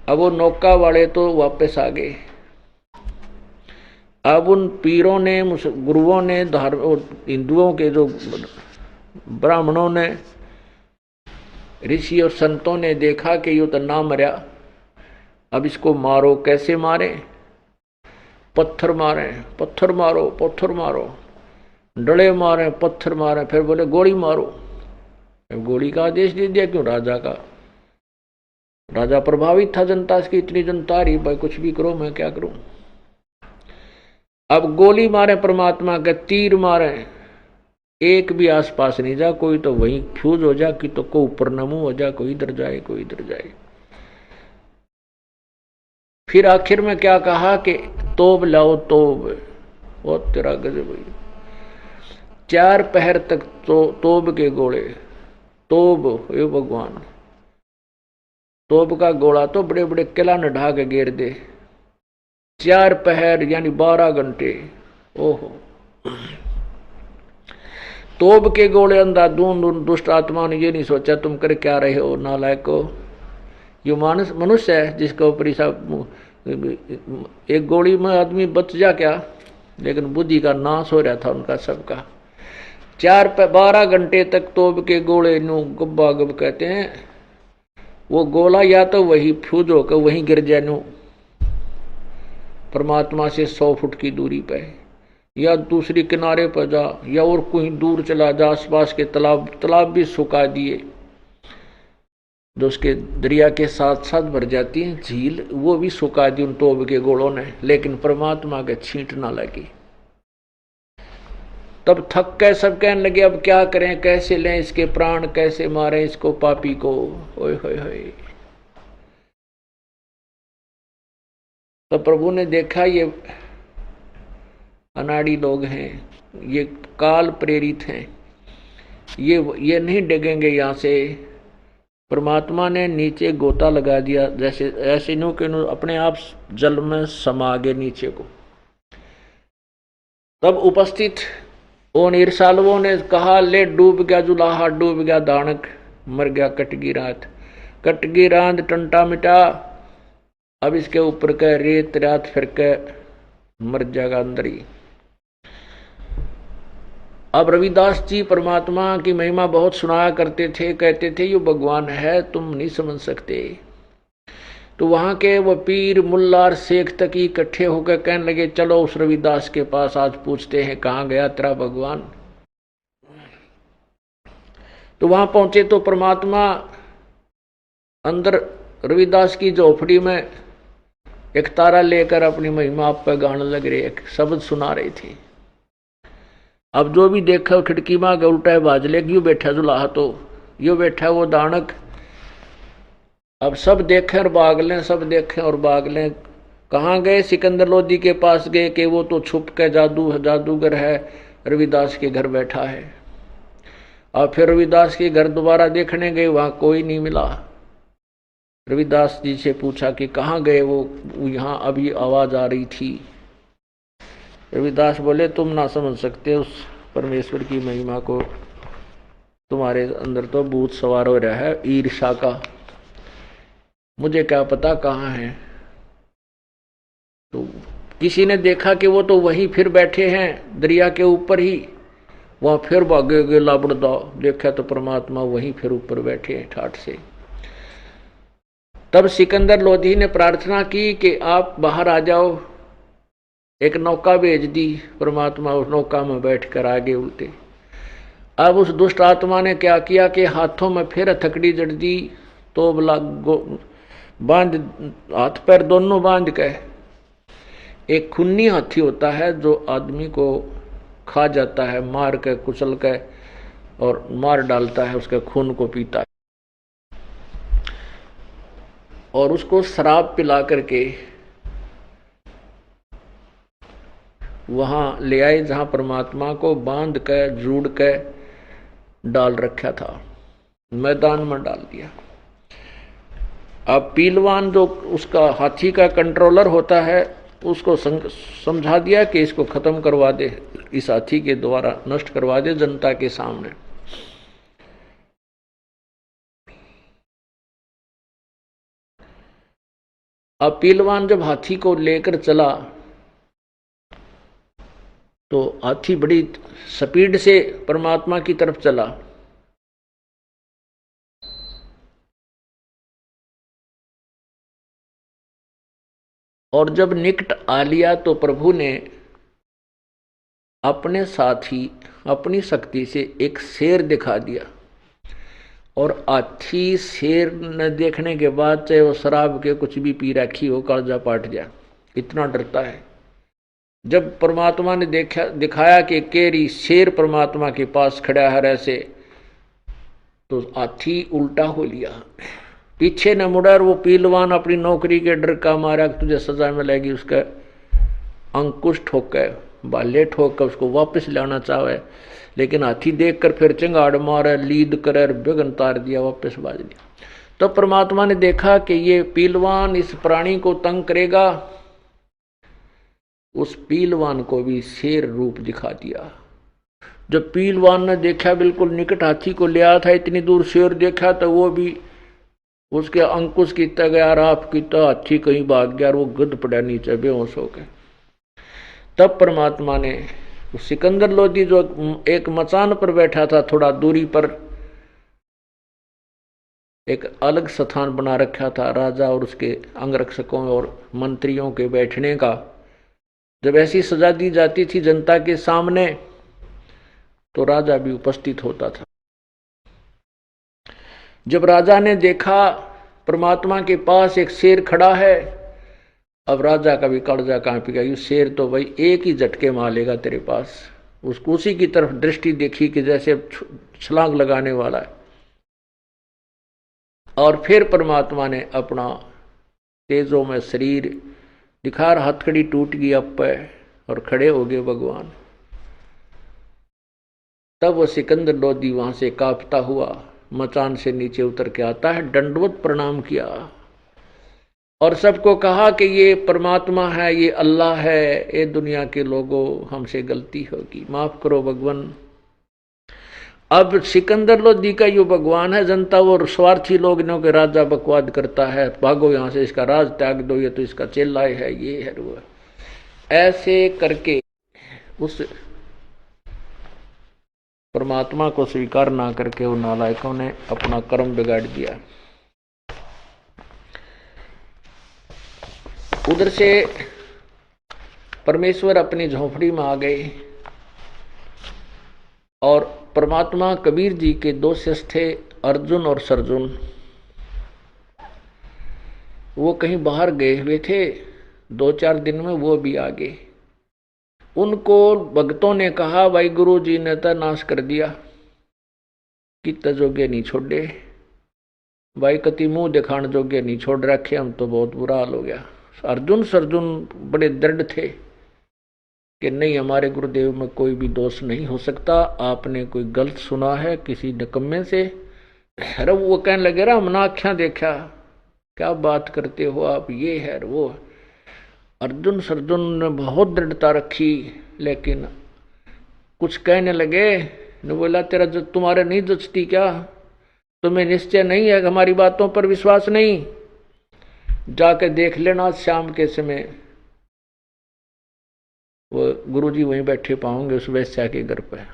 अब वो नौका वाले तो वापस आ गए। अब उन पीरों ने, गुरुओं ने, हिंदुओं के जो ब्राह्मणों ने, ऋषि और संतों ने देखा कि ये तो ना मरा, अब इसको मारो। कैसे मारे? पत्थर मारे, पत्थर मारो, पत्थर मारो, डले मारे, पत्थर मारे, फिर बोले गोली मारो। गोली का आदेश दे दिया। क्यों? राजा का। राजा प्रभावित था जनता से, इतनी जनता रही, भाई कुछ भी करो, मैं क्या करूं। अब गोली मारे परमात्मा के, तीर मारे, एक भी आसपास नहीं जा, कोई तो वहीं फ्यूज हो जा, कि तो को ऊपर नमू हो जा, कोई इधर जाए कोई इधर जाए। फिर आखिर में क्या कहा कि तोब लाओ तोब, वो तेरा गजब। 4 पहर तक तोब के गोले, तोब ये भगवान, तोब का गोला तो बड़े बड़े किला न ढा के घेर दे। 4 पहर यानी 12 घंटे। ओहो, तोब के गोले अंधाधुंध दुष्ट आत्मा ने ये नहीं सोचा तुम कर क्या रहे हो नालायक को। ये मानस मनुष्य है जिसके ऊपर एक गोली में आदमी बच जा क्या, लेकिन बुद्धि का नाश हो रहा था उनका सबका। 12 घंटे तक तोब के गोले नु गुब्बा गुब कहते हैं, वो गोला या तो वही फ्यूज होकर वहीं गिर जाए नु परमात्मा से 100 फुट की दूरी पे, या दूसरी किनारे पर जा, या और कहीं दूर चला जा, आसपास के तालाब भी सुखा दिए जो उसके दरिया के साथ साथ भर जाती हैं झील, वो भी सुखा दी उन तोब के गोलों ने, लेकिन परमात्मा के छींट ना लगी। तब थक के सब कहने लगे अब क्या करें, कैसे लें इसके प्राण, कैसे मारें इसको पापी को। ओए होए होए। तो प्रभु ने देखा ये अनाड़ी लोग हैं, ये काल प्रेरित हैं, ये नहीं डिगेंगे यहां से। परमात्मा ने नीचे गोता लगा दिया, जैसे ऐसे नो के नो अपने आप जल में समा गए नीचे को। तब उपस्थित उन ईर्षालुओं ने कहा ले डूब गया जुलाहा, डूब गया दानक, मर गया कटगी रात, कटगी रात टंटा मिटा, अब इसके ऊपर का रेत रात फिर के मर जाएगा अंदर ही। अब रविदास जी परमात्मा की महिमा बहुत सुनाया करते थे, कहते थे ये भगवान है तुम नहीं समझ सकते। तो वहां के वो पीर मुल्लार शेख तक इकट्ठे होकर कहने लगे चलो उस रविदास के पास आज पूछते हैं कहाँ गया तेरा भगवान। तो वहां पहुंचे तो परमात्मा अंदर रविदास की झोपड़ी में एक तारा लेकर अपनी महिमा आप पे गाने लग रहे, एक शब्द सुना रहे थे। अब जो भी देखा खिड़की में आगे उल्टा है बाजले, क्यों बैठा जुलाहा, तो यो बैठा वो दानक। अब सब देखें और भाग लें, सब देखें और भाग लें। कहाँ गए, सिकंदर लोधी के पास गए कि वो तो छुप के जादूगर है, रविदास के घर बैठा है। और फिर रविदास के घर दोबारा देखने गए, वहां कोई नहीं मिला। रविदास जी से पूछा कि कहाँ गए वो, यहाँ अभी आवाज आ रही थी। रविदास बोले तुम ना समझ सकते उस परमेश्वर की महिमा को, तुम्हारे अंदर तो भूत सवार हो रहा है ईर्षा का, मुझे क्या पता कहाँ है। तो किसी ने देखा कि वो तो वहीं फिर बैठे हैं दरिया के ऊपर ही, वहां फिर भागे गए लाबड़दा, देखा तो परमात्मा वहीं फिर ऊपर बैठे हैं ठाठ से। तब सिकंदर लोधी ने प्रार्थना की कि आप बाहर आ जाओ, एक नौका भेज दी, परमात्मा उस नौका में बैठकर आगे उल्टे। अब उस दुष्ट आत्मा ने क्या किया कि हाथों में फिर हथकड़ी जड़ दी, तो बांध हाथ पैर दोनों बांध के। एक खूनी हाथी होता है जो आदमी को खा जाता है, मार के कुचल के और मार डालता है, उसके खून को पीता है और उसको शराब पिला करके वहां ले आए जहां परमात्मा को बांध के जूड़ के डाल रखा था, मैदान में डाल दिया। अब पीलवान जो उसका हाथी का कंट्रोलर होता है उसको समझा दिया कि इसको खत्म करवा दे, इस हाथी के द्वारा नष्ट करवा दे जनता के सामने। अब पीलवान जब हाथी को लेकर चला तो हाथी बड़ी स्पीड से परमात्मा की तरफ चला। और जब निकट आ लिया तो प्रभु ने अपने साथ ही अपनी शक्ति से एक शेर दिखा दिया। और हाथी शेर न देखने के बाद चाहे वो शराब के कुछ भी पी रखी हो, कालजा पाट जाए, इतना डरता है। जब परमात्मा ने दिखाया कि केरी शेर परमात्मा के पास खड़ा है ऐसे, तो हाथी उल्टा हो लिया, पीछे न मुड़ा, और वो पीलवान अपनी नौकरी के डर का मारा तुझे सजा मिलेगी, उसका अंकुश ठोक के बाले ठोक कर उसको वापस लाना चाहे, लेकिन हाथी देखकर फिर चिंगाड़ मारा, लीद कर बेगन तार दिया, वापस बाज दिया। तो परमात्मा ने देखा कि ये पीलवान इस प्राणी को तंग करेगा, उस पीलवान को भी शेर रूप दिखा दिया। जब पीलवान ने देखा बिल्कुल निकट हाथी को ले आया था, इतनी दूर शेर देखा, तो वो भी उसके अंकुश की गया, राफ की, तो हाथी कहीं भाग गया और वो गिद्ध पड़ा नीचे बेहोश हो गए। तब परमात्मा ने सिकंदर लोधी जो एक मचान पर बैठा था, थोड़ा दूरी पर एक अलग स्थान बना रखा था राजा और उसके अंगरक्षकों और मंत्रियों के बैठने का। जब ऐसी सजा दी जाती थी जनता के सामने, तो राजा भी उपस्थित होता था। जब राजा ने देखा परमात्मा के पास एक शेर खड़ा है, अब राजा का भी कड़जा कांप गया, ये शेर तो भाई एक ही झटके मारेगा तेरे पास। उसको उसी की तरफ दृष्टि देखी कि जैसे छलांग लगाने वाला है। और फिर परमात्मा ने अपना तेजों में शरीर दिखा, हथकड़ी टूट गई अब पे और खड़े हो गए भगवान। तब वो सिकंदर लोधी वहां से कांपता हुआ मचान से नीचे उतर के आता है, दंडवत प्रणाम किया और सबको कहा कि ये परमात्मा है, ये अल्लाह है, ये दुनिया के लोगों हमसे गलती होगी, माफ करो भगवान। अब सिकंदर लोधी का यो भगवान है, जनता वो स्वार्थी लोग इन्हों के राजा बकवाद करता है, भागो यहां से, इसका राज त्याग दो, ये तो इसका चेला है, ये है वो। ऐसे करके उस परमात्मा को स्वीकार ना करके उन नालायकों ने अपना कर्म बिगाड़ दिया। उधर से परमेश्वर अपनी झोपड़ी में आ गए और परमात्मा कबीर जी के दो शिष्य थे, अर्जुन और सरजुन। वो कहीं बाहर गए हुए थे, 2-4 दिन में वो भी आ गए। उनको भक्तों ने कहा, भाई गुरु जी ने तो नाश कर दिया, कितना जोगे नहीं छोड़े, भाई कति मुंह दिखाने जोगे नहीं छोड़ रखे, हम तो बहुत बुरा हाल हो गया। अर्जुन सरजुन बड़े दृढ़ थे कि नहीं, हमारे गुरुदेव में कोई भी दोष नहीं हो सकता, आपने कोई गलत सुना है किसी निकम्मे से। अरे वो कहने लगे, रहा हमने आख्या देखा, क्या बात करते हो आप, ये है वो। अर्जुन सरजुन ने बहुत दृढ़ता रखी, लेकिन कुछ कहने लगे। ने बोला, तेरा जो तुम्हारे नहीं जचती क्या, तुम्हें निश्चय नहीं है, हमारी बातों पर विश्वास नहीं, जाके देख लेना शाम के समय वो गुरुजी वहीं बैठे पाओगे उस वैश्या के घर पे।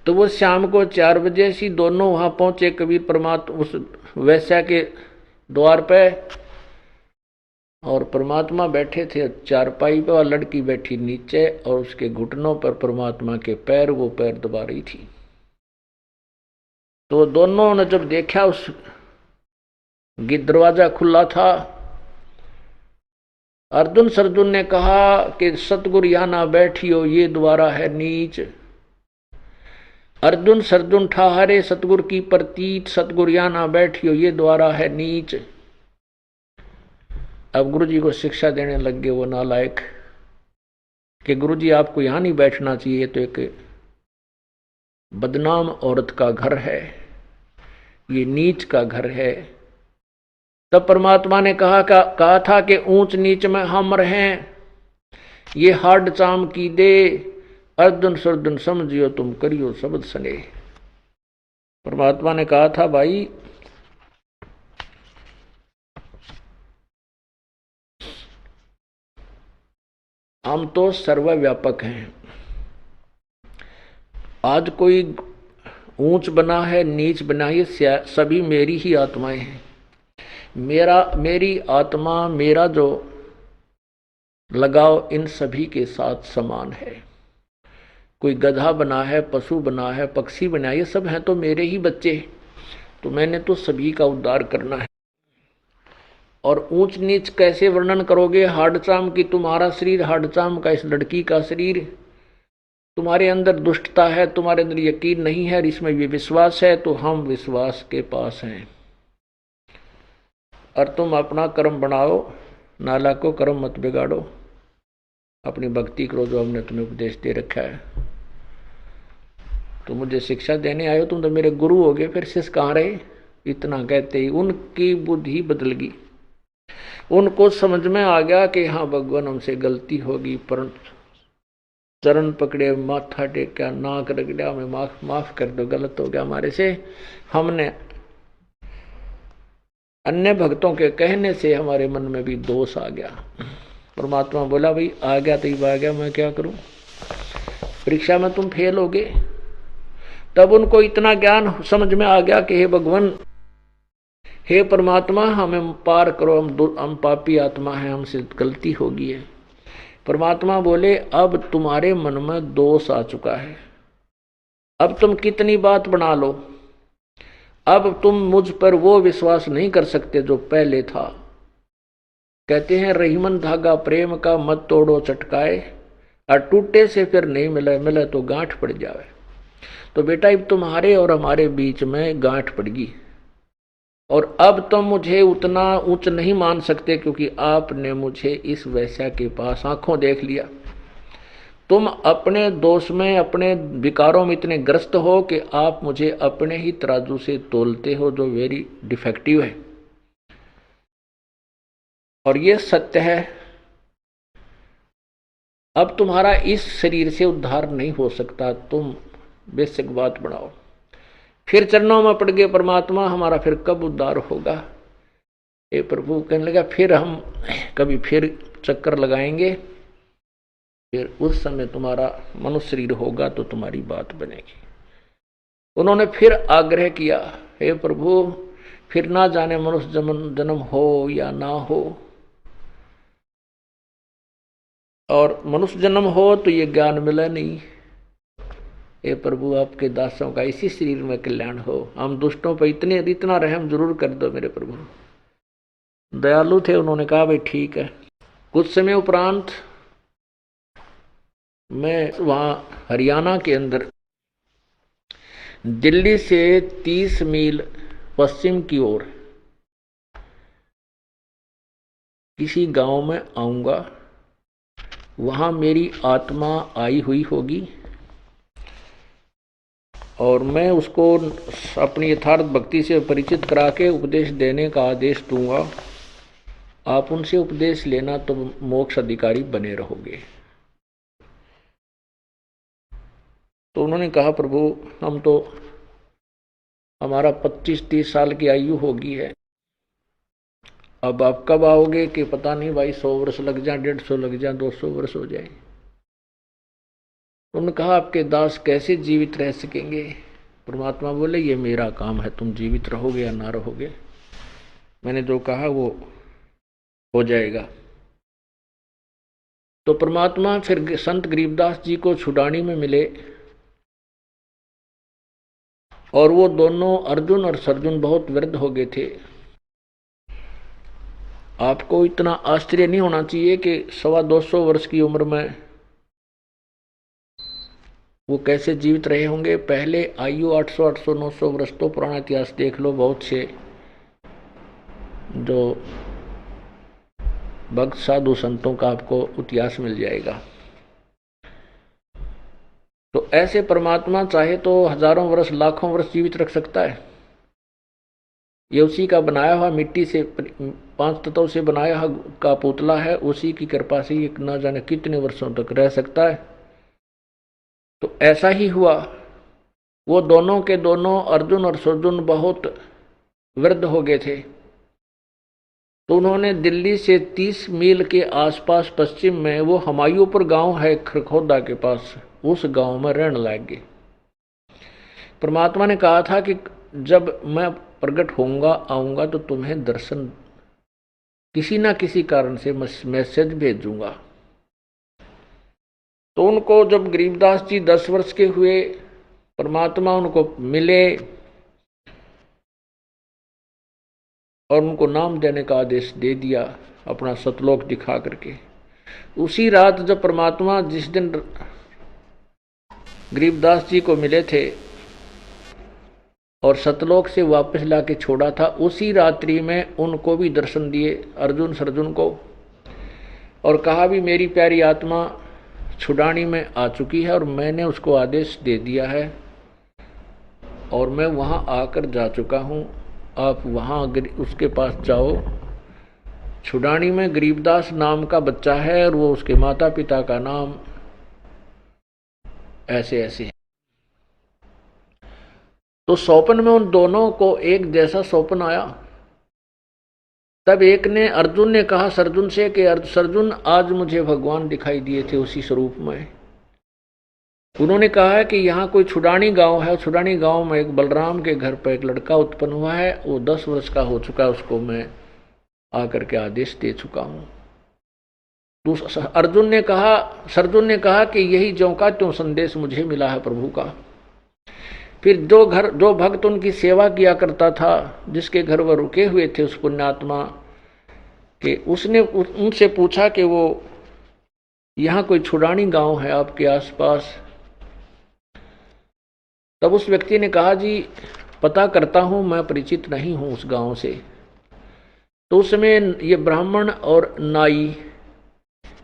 तो वो शाम को 4 बजे से दोनों वहां पहुंचे, कबीर परमात्मा उस वैश्या के द्वार पे, और परमात्मा बैठे थे चारपाई पे और लड़की बैठी नीचे, और उसके घुटनों पर परमात्मा के पैर, वो पैर दबा रही थी। तो दोनों ने जब देखा उस दरवाजा खुला था, अर्जुन सरजुन ने कहा कि सतगुरु यहां ना बैठियो, ये द्वारा है नीच। अर्जुन सरजुन ठहारे सतगुरु की प्रतीत, सतगुरु यहां ना बैठियो, ये द्वारा है नीच। अब गुरुजी को शिक्षा देने लग गए वो नालायक कि गुरुजी आपको यहां नहीं बैठना चाहिए, ये तो एक बदनाम औरत का घर है, ये नीच का घर है। तब परमात्मा ने कहा था कि ऊंच नीच में हम रहें, ये हाड चाम की दे, अर्जुन सरजुन समझियो तुम करियो शब्द सने। परमात्मा ने कहा था, भाई हम तो सर्वव्यापक हैं, आज कोई ऊंच बना है नीच बना, ये सभी मेरी ही आत्माएं हैं। मेरी आत्मा, मेरा जो लगाव इन सभी के साथ समान है। कोई गधा बना है, पशु बना है, पक्षी बना है, ये सब हैं तो मेरे ही बच्चे, तो मैंने तो सभी का उद्धार करना है। और ऊंच नीच कैसे वर्णन करोगे? हाडचाम की तुम्हारा शरीर, हाडचाम का इस लड़की का शरीर, तुम्हारे अंदर दुष्टता है, तुम्हारे अंदर यकीन नहीं है, इसमें भी विश्वास है, तो हम विश्वास के पास हैं। और तुम अपना कर्म बनाओ, नाला को कर्म मत बिगाड़ो, अपनी भक्ति करो जो हमने तुम्हें उपदेश दे रखा है। तुम मुझे शिक्षा देने आए हो, तुम तो मेरे गुरु हो गए, फिर शिष्य कहाँ रहे? इतना कहते ही उनकी बुद्धि बदल गई। उनको समझ में आ गया कि हाँ भगवान हमसे गलती होगी, पर चरण पकड़े, माथा टेका, नाक रगड़ा, हमें माफ कर दो, गलत हो गया हमारे से। हमने अन्य भक्तों के कहने से हमारे मन में भी दोष आ गया। परमात्मा बोला भाई आ गया तो आ गया, मैं क्या करूं, परीक्षा में तुम फेल हो गए। तब उनको इतना ज्ञान समझ में आ गया कि हे भगवान, हे परमात्मा, हमें पार करो, हम पापी आत्मा है, हमसे गलती हो गई है। परमात्मा बोले अब तुम्हारे मन में दोष आ चुका है, अब तुम कितनी बात बना लो, अब तुम मुझ पर वो विश्वास नहीं कर सकते जो पहले था। कहते हैं रहीमन धागा प्रेम का मत तोड़ो चटकाए, और टूटे से फिर नहीं मिले, मिले तो गांठ पड़ जावे। तो बेटा अब तुम्हारे और हमारे बीच में गांठ पड़ गई, और अब तुम मुझे उतना ऊंच नहीं मान सकते, क्योंकि आपने मुझे इस वैश्या के पास आंखों देख लिया। तुम अपने दोष में, अपने विकारों में इतने ग्रस्त हो कि आप मुझे अपने ही तराजू से तोलते हो, जो वेरी डिफेक्टिव है। और ये सत्य है। अब तुम्हारा इस शरीर से उद्धार नहीं हो सकता, तुम बेशक बात बढ़ाओ। फिर चरणों में पड़ गए परमात्मा, हमारा फिर कब उद्धार होगा? ये प्रभु कहने लगा फिर हम कभी फिर चक्कर लगाएंगे, फिर उस समय तुम्हारा मनुष्य शरीर होगा तो तुम्हारी बात बनेगी। उन्होंने फिर आग्रह किया, हे प्रभु फिर ना जाने मनुष्य जन्म हो या ना हो, और मनुष्य जन्म हो तो ये ज्ञान मिला नहीं। हे प्रभु आपके दासों का इसी शरीर में कल्याण हो, हम दुष्टों पर इतना रहम जरूर कर दो मेरे प्रभु। दयालु थे, उन्होंने कहा भाई ठीक है। कुछ समय उपरांत मैं वहां हरियाणा के अंदर दिल्ली से 30 मील पश्चिम की ओर किसी गांव में आऊंगा, वहां मेरी आत्मा आई हुई होगी, और मैं उसको अपनी यथार्थ भक्ति से परिचित करा के उपदेश देने का आदेश दूंगा। आप उनसे उपदेश लेना तो मोक्ष अधिकारी बने रहोगे। तो उन्होंने कहा प्रभु हम तो, हमारा 25-30 साल की आयु होगी है, अब आप कब आओगे कि पता नहीं भाई, 100 वर्ष लग जाए, 150 लग जाए, 200 वर्ष हो जाए। उन्होंने कहा आपके दास कैसे जीवित रह सकेंगे? परमात्मा बोले ये मेरा काम है, तुम जीवित रहोगे या ना रहोगे, मैंने जो कहा वो हो जाएगा। तो परमात्मा फिर संत गरीबदास जी को छुड़ानी में मिले, और वो दोनों अर्जुन और सर्जुन बहुत वृद्ध हो गए थे। आपको इतना आश्चर्य नहीं होना चाहिए कि 225 वर्ष की उम्र में वो कैसे जीवित रहे होंगे। पहले आयु 800, 900 वर्ष, तो पुराना इतिहास देख लो, बहुत से जो भक्त साधु संतों का आपको इतिहास मिल जाएगा। तो ऐसे परमात्मा चाहे तो हजारों वर्ष, लाखों वर्ष जीवित रख सकता है। ये उसी का बनाया हुआ, मिट्टी से 5 तत्वों से बनाया हुआ का पुतला है, उसी की कृपा से ये न जाने कितने वर्षों तक रह सकता है। तो ऐसा ही हुआ, वो दोनों के दोनों अर्जुन और सर्जुन बहुत वृद्ध हो गए थे। तो उन्होंने दिल्ली से 30 मील के आसपास पश्चिम में, वो हमायूपुर गांव है खरखोदा के पास, उस गांव में रहने लग गए। परमात्मा ने कहा था कि जब मैं प्रकट होऊंगा, आऊंगा तो तुम्हें दर्शन किसी ना किसी कारण से मैसेज भेजूंगा। तो उनको जब गरीबदास जी 10 वर्ष के हुए, परमात्मा उनको मिले, और उनको नाम देने का आदेश दे दिया अपना सतलोक दिखा करके। उसी रात जब परमात्मा जिस दिन गरीबदास जी को मिले थे और सतलोक से वापस लाके छोड़ा था, उसी रात्रि में उनको भी दर्शन दिए अर्जुन सर्जुन को, और कहा भी मेरी प्यारी आत्मा छुड़ानी में आ चुकी है और मैंने उसको आदेश दे दिया है और मैं वहाँ आकर जा चुका हूँ, आप वहाँ उसके पास जाओ। छुड़ानी में गरीबदास नाम का बच्चा है और वो उसके माता पिता का नाम ऐसे ऐसे है। तो स्वप्न में उन दोनों को एक जैसा स्वप्न आया। तब एक ने अर्जुन ने कहा सर्जुन से कि सर्जुन आज मुझे भगवान दिखाई दिए थे उसी स्वरूप में। उन्होंने कहा है कि यहाँ कोई छुड़ानी गांव है, छुड़ानी गांव में एक बलराम के घर पर एक लड़का उत्पन्न हुआ है, वो 10 वर्ष का हो चुका है, उसको मैं आकर के आदेश दे चुका हूँ। तो सर्जुन ने कहा कि यही ज्यों का त्यों संदेश मुझे मिला है प्रभु का। फिर जो भक्त उनकी सेवा किया करता था, जिसके घर वह रुके हुए थे उस पुण्यात्मा के, उसने उनसे पूछा कि वो यहाँ कोई छुड़ानी गांव है आपके आसपास। तब उस व्यक्ति ने कहा जी पता करता हूं, मैं परिचित नहीं हूं उस गांव से। तो उस समय ये ब्राह्मण और नाई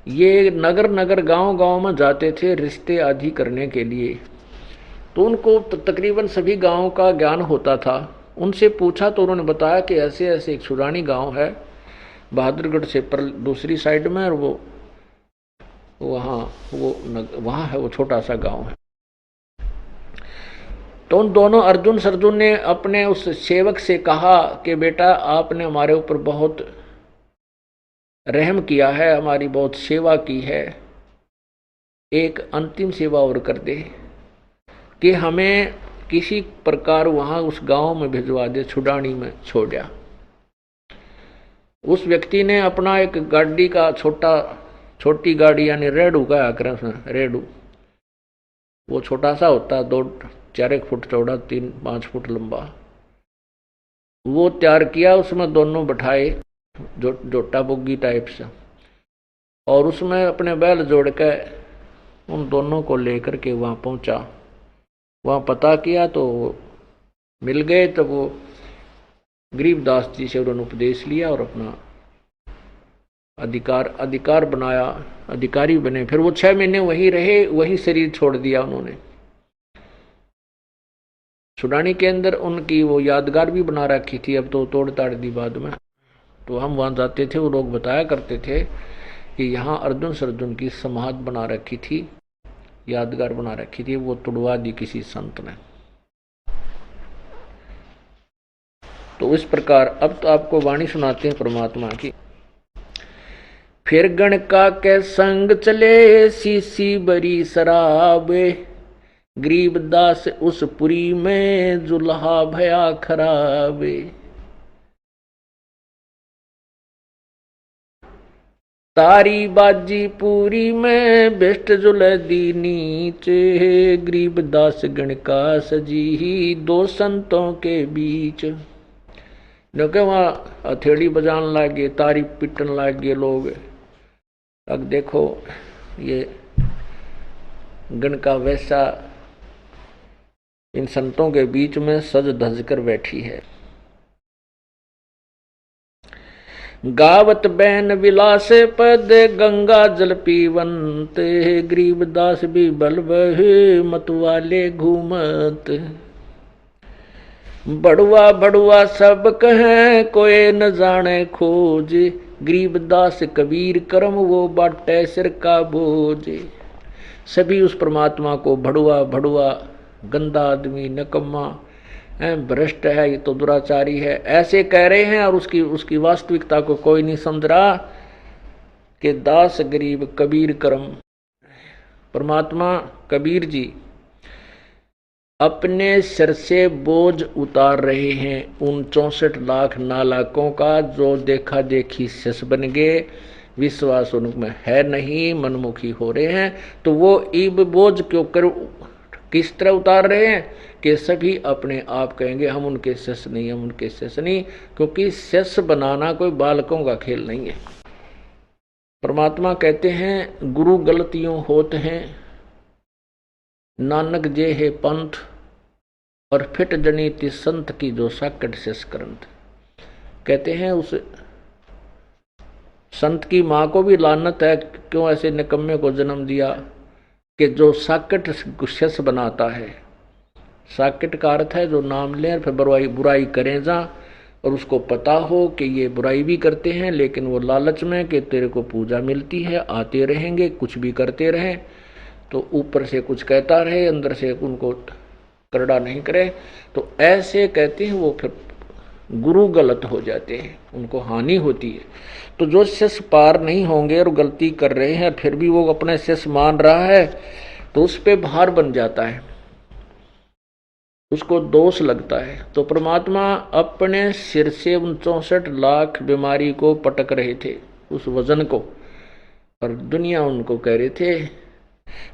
ये नगर नगर गांव गांव में जाते थे रिश्ते आदि करने के लिए। तो उनको तकरीबन सभी गांव का ज्ञान होता था। उनसे पूछा तो उन्होंने बताया कि ऐसे ऐसे एक छुड़ानी गांव है बहादुरगढ़ से पर दूसरी साइड में, और वो वहाँ है, वो छोटा सा गांव है। तो उन दोनों अर्जुन सर्जुन ने अपने उस सेवक से कहा कि बेटा आपने हमारे ऊपर बहुत रहम किया है, हमारी बहुत सेवा की है, एक अंतिम सेवा और कर दे कि हमें किसी प्रकार वहां उस गांव में भिजवा दे, छुड़ानी में छोड़ा। उस व्यक्ति ने अपना एक गाड़ी का छोटी गाड़ी यानी रेडू का आकर रेडू, वो छोटा सा होता है 2-4 फुट चौड़ा 3-5 फुट लंबा, वो तैयार किया। उसमें दोनों बैठाए जोटा बुग्गी टाइप से, और उसमें अपने बैल जोड़ के उन दोनों को लेकर के वहाँ पहुँचा। वहाँ पता किया तो मिल गए। तब वो गरीबदास जी से उन्होंने उपदेश लिया और अपना अधिकार बनाया, अधिकारी बने। फिर वो 6 महीने वहीं रहे, वहीं शरीर छोड़ दिया उन्होंने। छुड़ानी के अंदर उनकी वो यादगार भी बना रखी थी, अब तो तोड़ ताड़ दी बाद में। तो हम वहाँ जाते थे, वो लोग बताया करते थे कि यहाँ अर्जुन सर्जुन की समाधि बना रखी थी, यादगार बना रखी थी, वो तुड़वा दी किसी संत ने। तो इस प्रकार अब तो आपको वाणी सुनाते हैं परमात्मा की। फिर गणका के संग चले सीसी बरी शराबे, गरीबदास उस पुरी में जुल्हा भया खराबे। तारी बाजी पूरी में बेस्ट जुलदी नीचे, गरीबदास गणका सजी 2 संतों के बीच। क्योंकि वहाँ हथेली बजान लगे, तारी पिटन लगे लोग। अब देखो ये गणका वैसा इन संतों के बीच में सज धज कर बैठी है। गावत बैन विलास पद गंगा जल पीवंत, गरीबदास भी बल बहे मतवाले घूमत। बड़ुआ बड़ुआ सब कहें कोई न जाने खोज, गरीबदास कबीर करम वो बाटे सिर का बोझ। सभी उस परमात्मा को बड़ुआ बड़ुआ, गंदा आदमी, नकम्मा, भ्रष्ट है, ये तो दुराचारी है, ऐसे कह रहे हैं। और उसकी वास्तविकता को कोई नहीं समझ रहा कि दास गरीब कबीर करम। परमात्मा कबीर जी अपने सिर से बोझ उतार रहे हैं उन 64 लाख नालाकों का, जो देखा देखी शिष्य बन गए, विश्वास उनमें है नहीं, मनमुखी हो रहे हैं। तो वो इब बोझ क्यों कर किस तरह उतार रहे हैं कि सभी अपने आप कहेंगे हम उनके शिष्य नहीं, हम उनके शिष्य नहीं, क्योंकि शिष्य बनाना कोई बालकों का खेल नहीं है। परमात्मा कहते हैं गुरु गलतियों होत हैं, नानक जे है पंथ, और फिट जनीति संत की जो साकट शिष्य करंत। कहते हैं उस संत की माँ को भी लानत है, क्यों ऐसे निकम्मे को जन्म दिया कि जो साकट शिष्य बनाता है। साकट का अर्थ है जो नाम लें फिर बुराई करें जा, और उसको पता हो कि ये बुराई भी करते हैं, लेकिन वो लालच में कि तेरे को पूजा मिलती है, आते रहेंगे, कुछ भी करते रहें, तो ऊपर से कुछ कहता रहे, अंदर से उनको करड़ा नहीं करे, तो ऐसे कहते हैं वो फिर गुरु गलत हो जाते हैं, उनको हानि होती है। तो जो शिष्य पार नहीं होंगे और गलती कर रहे हैं फिर भी वो अपने शिष्य मान रहा है, तो उस पे भार बन जाता है, उसको दोष लगता है। तो परमात्मा अपने सिर से 64 लाख बीमारी को पटक रहे थे, उस वजन को, और दुनिया उनको कह रहे थे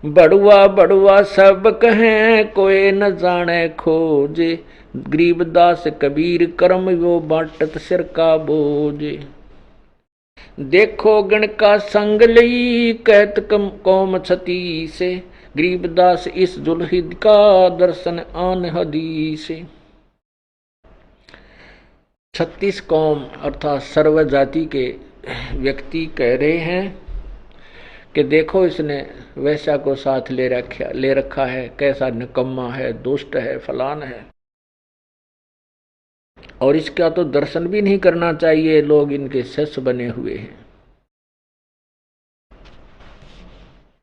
बड़ुआ बड़ुआ सब कहें कोई न जाने खोज, गरीबदास कबीर कर्म वो बाटत सिर का बोझ। देखो गण का संग लई कहत कौम छती से, गरीबदास इस जुल्हिद का दर्शन आन हदीस। 36 कौम अर्थात सर्व जाति के व्यक्ति कह रहे हैं कि देखो इसने वैश्या को साथ ले रखा है, कैसा निकम्मा है, दुष्ट है, फलान है, और इसका तो दर्शन भी नहीं करना चाहिए, लोग इनके शिष्य बने हुए हैं।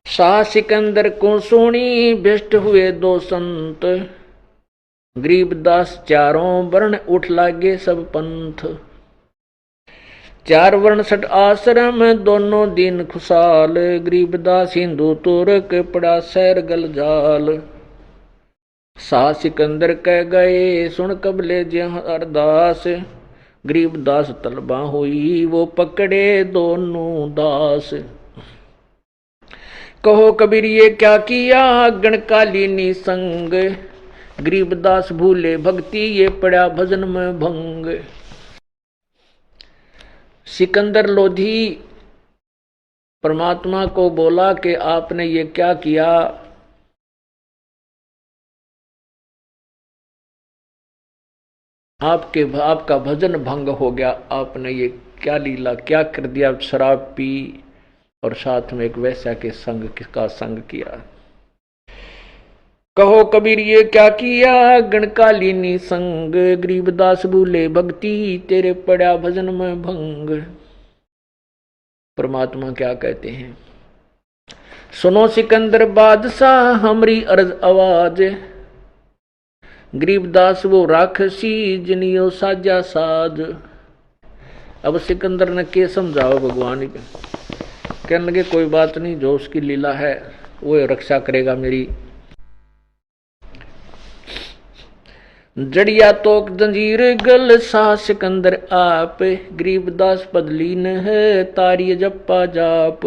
शाह सिकंदर को सुनी भ्रष्ट हुए 2 संत, गरीबदास चारों वर्ण उठ लागे सब पंथ। 4 वर्ण 6 आश्रम दोनों दिन खुशाल, गरीबदास हिंदू तुर्क पड़ा सैर गल जाल। शाह सिकंदर कह गए सुन कबले जहाँ अरदास, गरीबदास तलबा हुई वो पकड़े दोनों दास। कहो कबीर ये क्या किया गणकालीनी संग, गरीबदास भूले भक्ति ये पड़ा भजन में भंग। सिकंदर लोधी परमात्मा को बोला कि आपने ये क्या किया, आपका भजन भंग हो गया, आपने ये क्या लीला क्या कर दिया, शराब पी और साथ में एक वैश्या के संग का संग किया। कहो कबीर ये क्या किया गणकालीनी संग, गरीबदास भूले भक्ति तेरे पड़ा भजन में भंग। परमात्मा क्या कहते हैं, सुनो सिकंदर बादशाह हमरी अर्ज आवाज, गरीबदास वो राक्षसी जिनियो साजा साज। अब सिकंदर ने क्या समझाओ भगवान के, कहने लगे कोई बात नहीं, जो उसकी लीला है वो रक्षा करेगा मेरी। जड़िया तोक जंजीर गल शाह सिकंदर आप, गरीबदास बदलीन है तारी जप्पा जाप।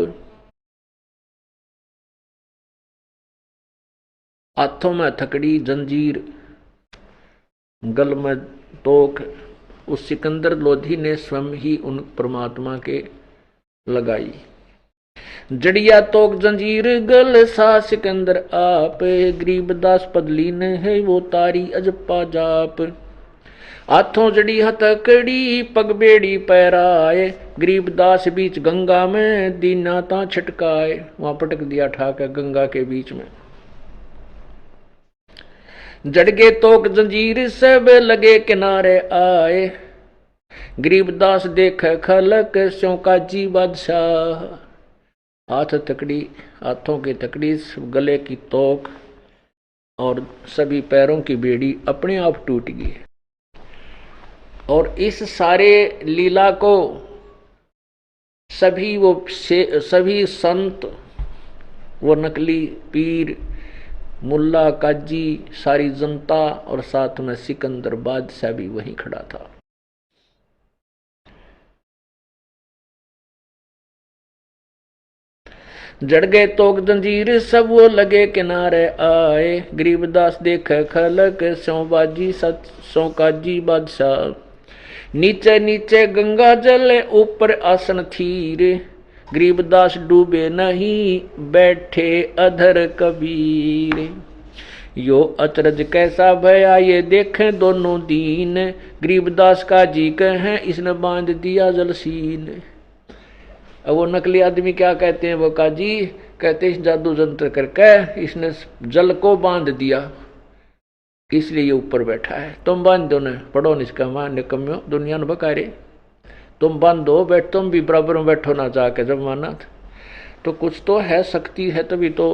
हाथों में थकड़ी जंजीर, गल में तोक, उस सिकंदर लोधी ने स्वयं ही उन परमात्मा के लगाई। जड़िया तोक जंजीर गल शाह सिकंदर आप, गरीबदास पदलीन है वो तारी अजप्पा जाप। हाथों जड़ी हथकड़ी पग बेड़ी पैराए, गरीबदास बीच गंगा में दीना ता छटकाए। वहां पटक दिया ठाकर गंगा के बीच में। जड़गे तोक जंजीर सब लगे किनारे आए, गरीबदास देख खलक स्यों काजी बादशाह। हाथ तकड़ी, हाथों की तकड़ी, गले की तोक और सभी पैरों की बेड़ी अपने आप टूट गई। और इस सारे लीला को सभी संत, वो नकली पीर, मुल्ला काजी, सारी जनता और साथ में सिकंदर बादशाह भी वहीं खड़ा था। जड़ गए तोक जंजीर सब वो लगे किनारे आए। गरीबदास देखे खलक सौ बाजी सत सौ काजी बादशाह। नीचे नीचे गंगा जल ऊपर आसन थीर। गरीबदास डूबे नहीं बैठे अधर कबीर। यो अचरज कैसा भया ये देखें दोनों दीन। गरीबदास का जी कहें इसने बांध दिया जलसीन। अब वो नकली आदमी क्या कहते हैं, वो काजी कहते इस जादू जंत्र करके इसने जल को बांध दिया, इसलिए ये ऊपर बैठा है। तुम बांध दो न, पढ़ो निष्का मान निकम्यो दुनिया न बकारे। तुम बांधो बैठ, तुम भी बराबर में बैठो ना जाके जब माना। तो कुछ तो है, शक्ति है तभी तो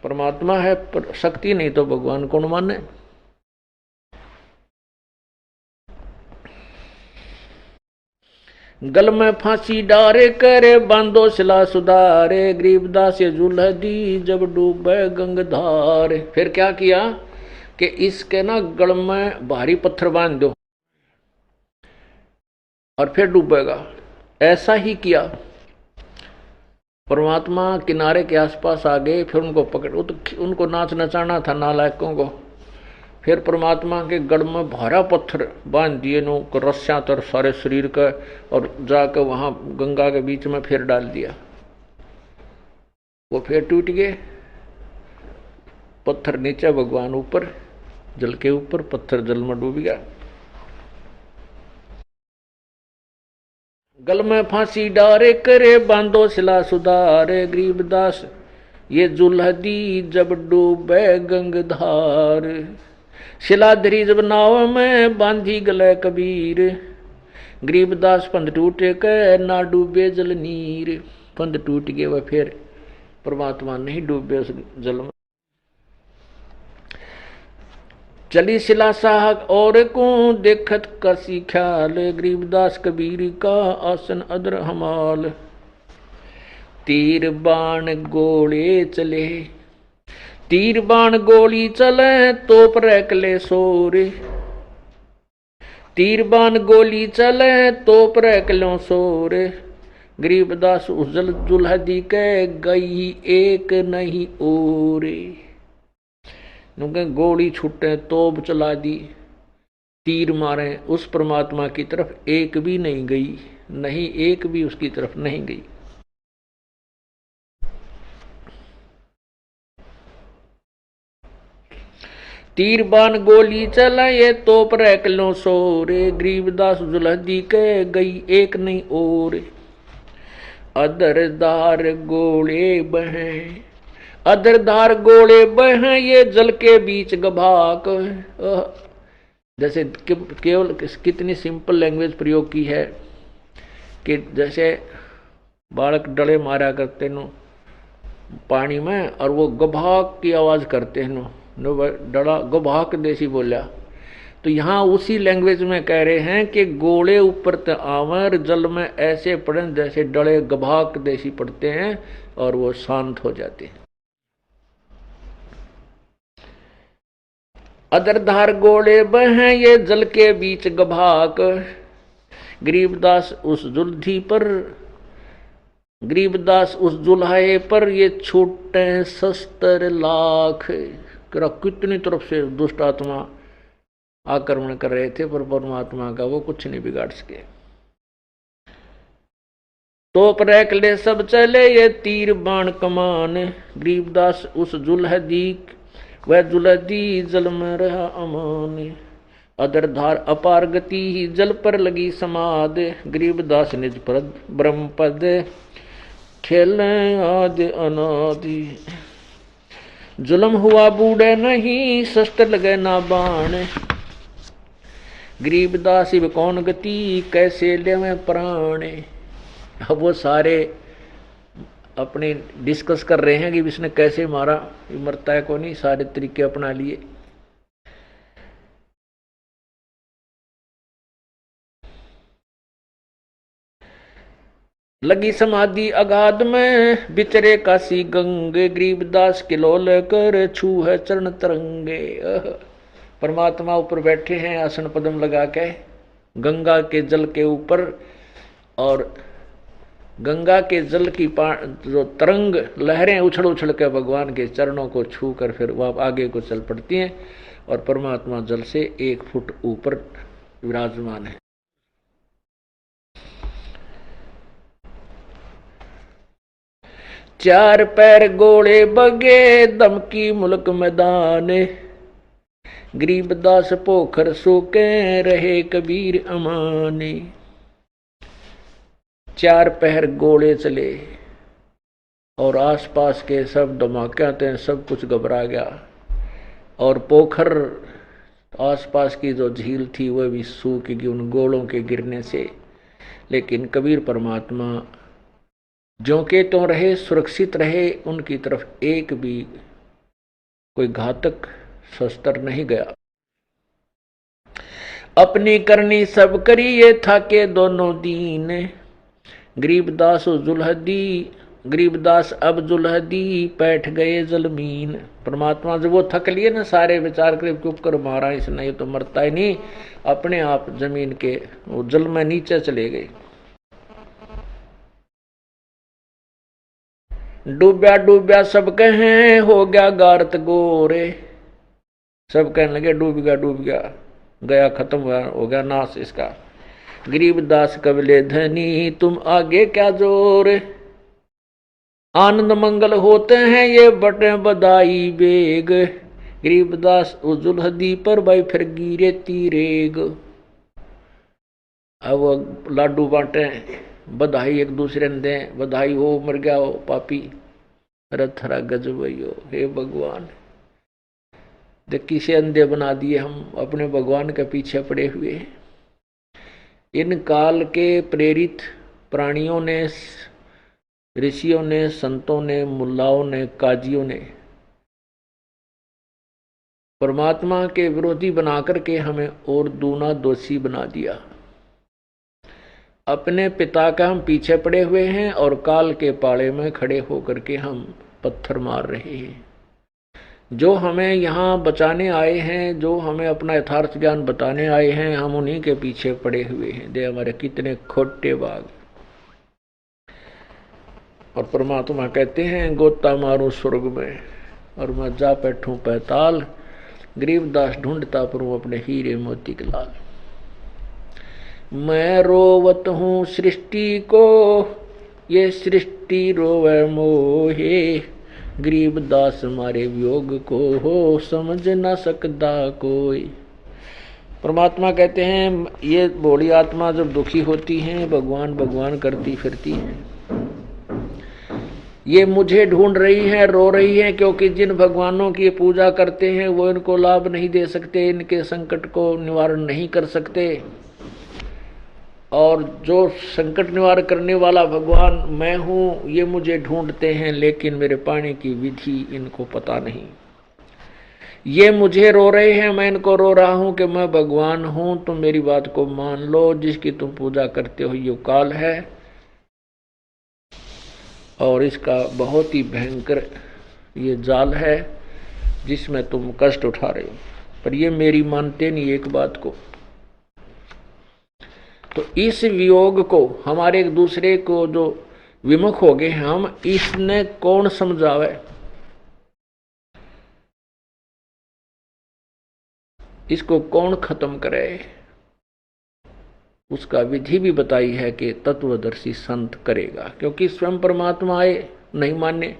परमात्मा है, पर शक्ति नहीं तो भगवान कौन माने। गल में फांसी डारे करे बांधो सिला सुधारे। गरीबदास ये जुल्ह दी जब डूबे गंगधार। फिर क्या किया कि इसके ना गल में भारी पत्थर बांध दो और फिर डूबेगा। ऐसा ही किया। परमात्मा किनारे के आसपास आ गए, फिर उनको पकड़, उनको नाच नचाना था नालायकों को। फिर परमात्मा के गढ़ में भारा पत्थर बांध दिए नो रस्सा तर सारे शरीर का, और जाकर वहां गंगा के बीच में फिर डाल दिया। वो फिर टूट गए। पत्थर नीचे, भगवान ऊपर, जल के ऊपर, पत्थर जल में डूब गया। गल में फांसी डारे करे बांधो सिला सुधारे। गरीबदास ये जुल्ह दी जब डूबे गंगधार। शिलाधरी जब नाव में बांधी गले कबीर। गरीबदास पंध टूटे के ना डूबे जल नीर। पंध टूट गए वह, फिर परमात्मा नहीं डूबे उस जल में। चली शिला साहक और को देखत कसी ख्याल। गरीबदास कबीर का आसन अदर हमाल। तीर बाण गोले चले, तीर बाण गोली चले तोप रैकले सोरे। तीर बाण गोली चले तोप रैकलो सोरे। गरीबदास उस जल जुल्ह दी के गई एक नहीं ओरे। गोली छूटे, तोप चला दी, तीर मारे, उस परमात्मा की तरफ एक भी नहीं गई, नहीं एक भी उसकी तरफ नहीं गई। तीर बाण गोली चला ये तोप रैकलो सोरे। गरीबदास जुल्हदी के गई एक नहीं और। अदरदार गोले बहे, अदरदार गोले बहे ये जल के बीच गभाक। जैसे केवल कितनी सिंपल लैंग्वेज प्रयोग की है कि जैसे बालक डले मारा करते नो पानी में और वो गभाक की आवाज करते हैं नो डला गभाक देसी बोला। तो यहाँ उसी लैंग्वेज में कह रहे हैं कि गोले ऊपर त आवर जल में ऐसे पड़े जैसे डले गभाक देसी पड़ते हैं और वो शांत हो जाते हैं। अदरधार गोले बहें ये जल के बीच गभाक। गरीबदास उस जुल्धी पर, गरीबदास उस जुल्हाए पर ये छूटे शस्त्र लाख। कितनी तरफ से दुष्ट आत्मा आक्रमण कर रहे थे पर परमात्मा का वो कुछ नहीं बिगाड़ सके। तोप रैकले सब चले ये तीर बाण कमान। गरीबदास उस जुल्हदी वह जुल्हदी जल में रहा अमान। अदरधार अपार गति ही जल पर लगी समाद। गरीबदास निज पद ब्रह्म पद खेले आदि अनादि। जुल्म हुआ बूढ़े नहीं शस्त्र लगे ना बाण। गरीबदास इब कौन गति कैसे लेवे प्राण। अब वो सारे अपने डिस्कस कर रहे हैं कि इसने कैसे मारा, मरता है को नहीं, सारे तरीके अपना लिए। लगी समाधि अगाध में बिचरे काशी गंगे। गरीबदास किलोल कर छू है चरण तरंगे। परमात्मा ऊपर बैठे हैं आसन पद्म लगा के गंगा के जल के ऊपर और गंगा के जल की जो तरंग लहरें उछल उछल के भगवान के चरणों को छू कर फिर वह आगे को चल पड़ती हैं और परमात्मा जल से 1 फुट ऊपर विराजमान है। चार पैर गोले बगे दम की मुल्क मैदान, गरीबदास पोखर सूके रहे कबीर अमाने। 4 पहर गोले चले और आसपास के सब धमाके आते हैं, सब कुछ घबरा गया और पोखर आसपास की जो झील थी वह भी सूख गई उन गोलों के गिरने से। लेकिन कबीर परमात्मा ज्यों के त्यों रहे, सुरक्षित रहे, उनकी तरफ एक भी कोई घातक शस्त्र नहीं गया। अपनी करनी सब करी ये था के दोनों दीन, गरीबदास जुल्हदी, गरीबदास अब जुल्हदी बैठ गए जलमीन। परमात्मा जब वो थक लिए ना, सारे विचार कर चुप कर मारा इसने, ये तो मरता ही नहीं, अपने आप जमीन के वो जल में नीचे चले गए। डूब्या डूब्या सब कहें हो गया गारत गोरे, सब कहने लगे डूब गया गया, खत्म हो गया नाश इसका। गरीबदास कबले धनी तुम आगे क्या जोर, आनंद मंगल होते हैं ये बटे बधाई बेग, गरीबदास जुल्हदी पर भाई फिर गिरे तीरेग। अब लाडू बांटे, बधाई एक दूसरे ने दें, बधाई हो मर गया हो पापी, रथरा गजब हो। हे भगवान, देखी से अंधे बना दिए हम, अपने भगवान के पीछे पड़े हुए। इन काल के प्रेरित प्राणियों ने, ऋषियों ने, संतों ने, मुल्लाओं ने, काजियों ने परमात्मा के विरोधी बनाकर के हमें और दूना दोषी बना दिया। अपने पिता का हम पीछे पड़े हुए हैं और काल के पाले में खड़े होकर के हम पत्थर मार रहे हैं। जो हमें यहाँ बचाने आए हैं, जो हमें अपना यथार्थ ज्ञान बताने आए हैं, हम उन्हीं के पीछे पड़े हुए हैं। दे हमारे कितने खोटे बाग। और परमात्मा कहते हैं गोता मारूं स्वर्ग में और मैं जा बैठूं पैताल, गरीबदास ढूंढता परूं अपने हीरे मोती के लाल। मैं रोवत हूँ सृष्टि को, ये सृष्टि रोवे मोहे, गरीबदास मारे वियोग को हो समझ न सकता कोई। परमात्मा कहते हैं ये भोली आत्मा जब दुखी होती है, भगवान भगवान करती फिरती है, ये मुझे ढूंढ रही है, रो रही है, क्योंकि जिन भगवानों की पूजा करते हैं वो इनको लाभ नहीं दे सकते, इनके संकट को निवारण नहीं कर सकते। और जो संकट निवारण करने वाला भगवान मैं हूँ, ये मुझे ढूंढते हैं, लेकिन मेरे पाने की विधि इनको पता नहीं। ये मुझे रो रहे हैं, मैं इनको रो रहा हूँ कि मैं भगवान हूँ, तुम मेरी बात को मान लो, जिसकी तुम पूजा करते हो ये काल है और इसका बहुत ही भयंकर ये जाल है जिसमें तुम कष्ट उठा रहे हो। पर ये मेरी मानते नहीं एक बात को। तो इस वियोग को, हमारे एक दूसरे को जो विमुख हो गए हम, इसने कौन समझावे? इसको कौन खत्म करे? उसका विधि भी बताई है कि तत्वदर्शी संत करेगा, क्योंकि स्वयं परमात्मा आए नहीं माने।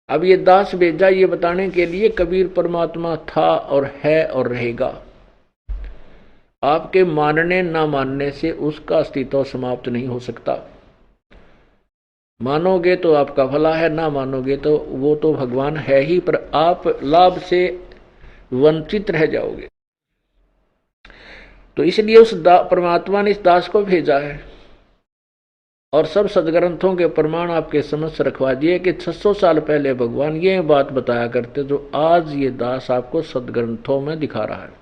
अब ये दास भेजा ये बताने के लिए कबीर परमात्मा था और है और रहेगा। आपके मानने ना मानने से उसका अस्तित्व समाप्त नहीं हो सकता। मानोगे तो आपका भला है, ना मानोगे तो वो तो भगवान है ही, पर आप लाभ से वंचित रह जाओगे। तो इसलिए उस परमात्मा ने इस दास को भेजा है और सब सदग्रंथों के प्रमाण आपके समझ रखवा दिए कि 600 साल पहले भगवान ये बात बताया करते जो आज ये दास आपको सदग्रंथों में दिखा रहा है।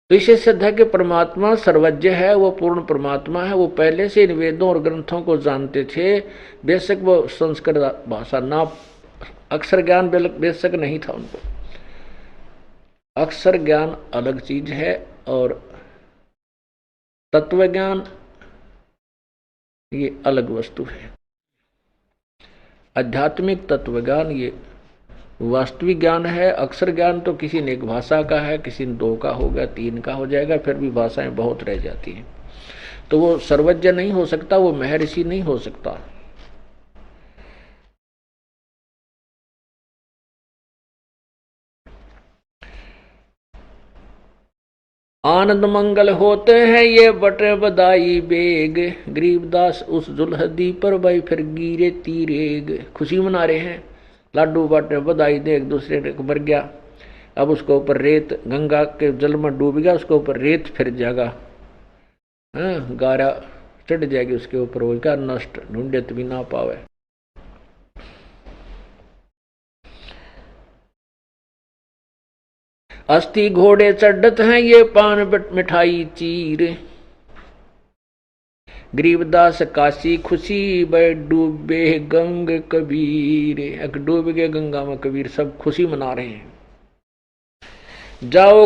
तो इसे सिद्ध है कि परमात्मा सर्वज्ञ है, वो पूर्ण परमात्मा है। वो पहले से इन वेदों और ग्रंथों को जानते थे। बेशक वो संस्कृत भाषा ना, अक्षर ज्ञान बेशक नहीं था उनको। अक्षर ज्ञान अलग चीज है और तत्व ज्ञान ये अलग वस्तु है। आध्यात्मिक तत्व ज्ञान ये वास्तविक ज्ञान है। अक्षर ज्ञान तो किसी ने एक भाषा का है, किसी ने 2 का हो गया, 3 का हो जाएगा, फिर भी भाषाएं बहुत रह जाती हैं। तो वो सर्वज्ञ नहीं हो सकता, वो महर्षि नहीं हो सकता। आनंद मंगल होते हैं ये बटे बधाई बेग, गरीबदास उस जुलहदी पर भाई फिर गिरे तीरेग। खुशी मना रहे हैं, लाडू बाटे बधाई दे, एक दूसरे को मर गया। अब उसके ऊपर रेत, गंगा के जल में डूब गया, उसके ऊपर रेत फिर जाएगा, गारा चढ़ जाएगी उसके ऊपर, वो क्या नष्ट ढूंढे तो भी ना पावे। अस्थि घोड़े चढ़त हैं ये पान मिठाई चीर, गरीबदास काशी खुशी बै डूबे गंग कबीर। एक डूब गए गंगा में कबीर, सब खुशी मना रहे हैं। जाओ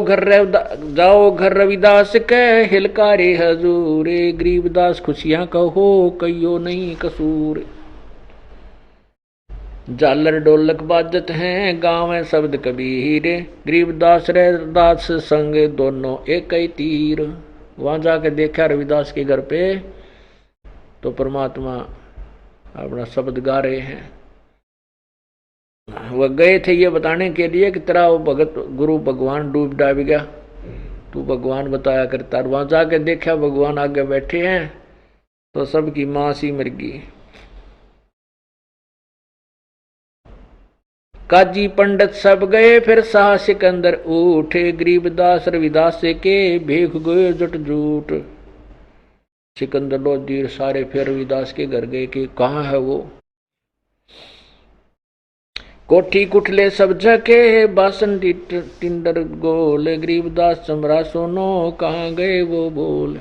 घर रविदास के हिलकारे हजूर, गरीबदास खुशियां कहो कहियो नहीं कसूर। झालर ढोलक बाजत हैं गाँव में शब्द कबीर, गरीबदास रविदास संग दोनों एक ही तीर। वहां जाके देखा रविदास के घर पे तो परमात्मा अपना शब्द गा रहे हैं। वह गए थे ये बताने के लिए कि तेरा वो भगत गुरु भगवान डूब डाब गया, तू भगवान बताया करता। वहां जाके देखा भगवान आगे बैठे हैं तो सबकी मां सी मर गई। काजी पंडित सब गए फिर शाह सिकंदर उठे, गरीबदास रविदास के भेख गए जट जूट। सिकंदर लोधीर सारे फिर रविदास के घर गए कि कहाँ है वो। कोठी कुठले सब झके बासन टिंडर गोल, गरीबदास चमरा सोनो कहाँ गए वो बोल।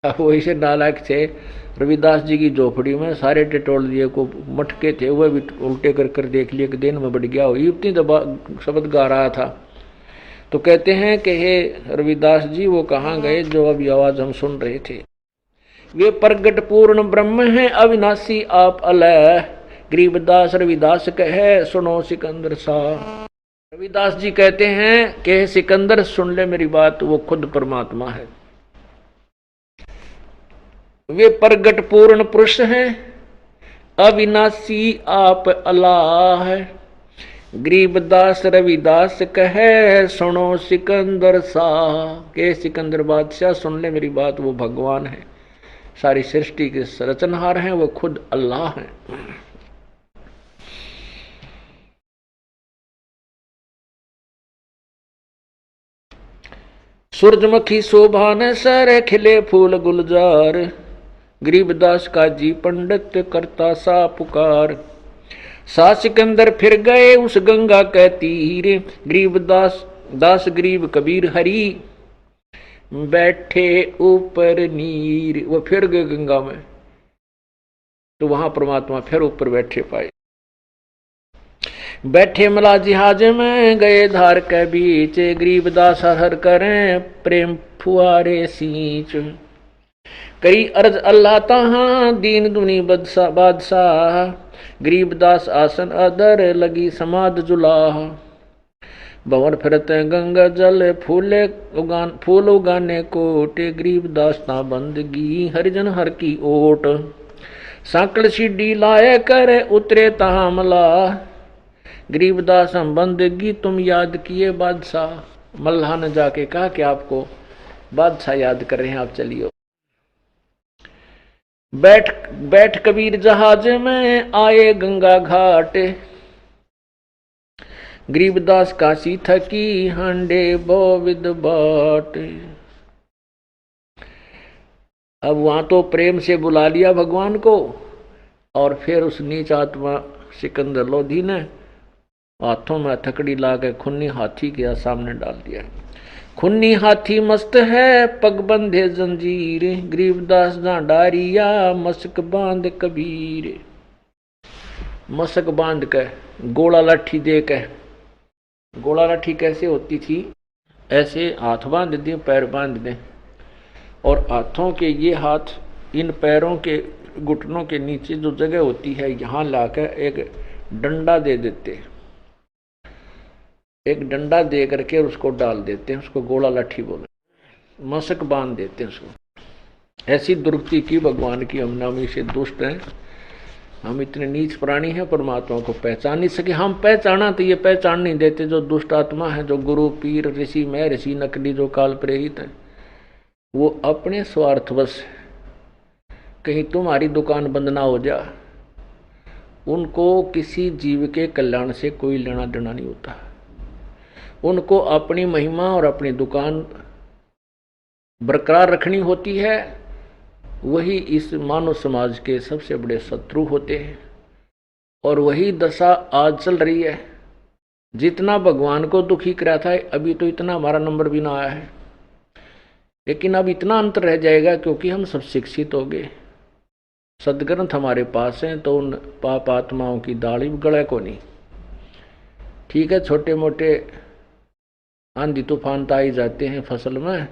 वो ऐसे नालायक थे, रविदास जी की झोपड़ी में सारे टिटोल दिए को मटके थे, वह भी उल्टे कर देख लिए कि दिन में बढ़ गया हो, इतनी दबा शब्द गा रहा था। तो कहते हैं कि हे रविदास जी वो कहाँ गए जो अभी आवाज हम सुन रहे थे। वे प्रगट पूर्ण ब्रह्म हैं अविनाशी आप अलह, गरीबदास रविदास कहे सुनो सिकंदर सा। रविदास जी कहते हैं कि सिकंदर सुन ले मेरी बात, वो खुद परमात्मा है। वे प्रगट पूर्ण पुरुष हैं अविनाशी आप अल्लाह है, गरीबदास रविदास कहे सुनो सिकंदर शाह। के सिकंदर बादशाह सुन ले मेरी बात, वो भगवान है, सारी सृष्टि के रचनहार हैं, वो खुद अल्लाह हैं। सूरजमुखी शोभा न सर खिले फूल गुलजार, गरीबदास का जी पंडित करता सा पुकार। सा सिकंदर फिर गए उस गंगा के तीर, गरीबदास गरीब कबीर हरी बैठे ऊपर नीर। वो फिर गए गंगा में तो वहां परमात्मा फिर ऊपर बैठे पाए। बैठे मला जिहाज में गए धार के बीच, गरीबदास हर करें प्रेम फुआरे सींच। करी अर्ज अल्लाह तहां दीन दुनी बादशाह, गरीबदास आसन अदर लगी समाध जुलाह। भवन फिरते गंगा जल फूल उगाने कोटे, गरीबदास ता बंदगी हरिजन हर की ओट। सांकल सीढ़ी लाए करे उतरे तहां मला, गरीबदास हम बंदगी तुम याद किए बादशाह। मल्लाह ने जाके कहा कि आपको बादशाह याद कर रहे हैं, आप चलिए। बैठ कबीर जहाज में आए गंगा घाट, गरीबदास काशी थकी हांडे बोविद बाट। अब वहां तो प्रेम से बुला लिया भगवान को, और फिर उस नीच आत्मा सिकंदर लोधी ने हाथों में हथकड़ी लाके खुन्नी हाथी के सामने डाल दिया। खुन्नी हाथी मस्त है पग बंधे जंजीर, गरीबदास ना डारिया मस्क बांध कबीर। मस्क बांध के गोला लाठी दे के, गोला लाठी कैसे होती थी, ऐसे हाथ बांध दे पैर बांध दे, और हाथों के ये हाथ इन पैरों के घुटनों के नीचे जो जगह होती है यहाँ लाकर एक डंडा दे देते हैं, एक डंडा दे करके उसको डाल देते हैं, उसको गोला लाठी बोले, मशक बांध देते हैं उसको। ऐसी दुर्गति की भगवान की, हम नामी से दुष्ट हैं, हम इतने नीच प्राणी हैं, परमात्मा को पहचान नहीं सके। हम पहचाना तो ये पहचान नहीं देते जो दुष्ट आत्मा है, जो गुरु पीर ऋषि मैं ऋषि नकली जो काल प्रेरित है, वो अपने स्वार्थवश कहीं तुम्हारी दुकान बंद ना हो जा, उनको किसी जीव के कल्याण से कोई लेना देना नहीं होता। उनको अपनी महिमा और अपनी दुकान बरकरार रखनी होती है। वही इस मानव समाज के सबसे बड़े शत्रु होते हैं और वही दशा आज चल रही है। जितना भगवान को दुखी करा था, अभी तो इतना हमारा नंबर भी ना आया है, लेकिन अब इतना अंतर रह जाएगा क्योंकि हम सब शिक्षित हो गए, सदग्रंथ हमारे पास हैं, तो उन पाप आत्माओं की दाढ़ी गले को नहीं। ठीक है, छोटे मोटे आंधी तूफान तो आ ही जाते हैं फसल में,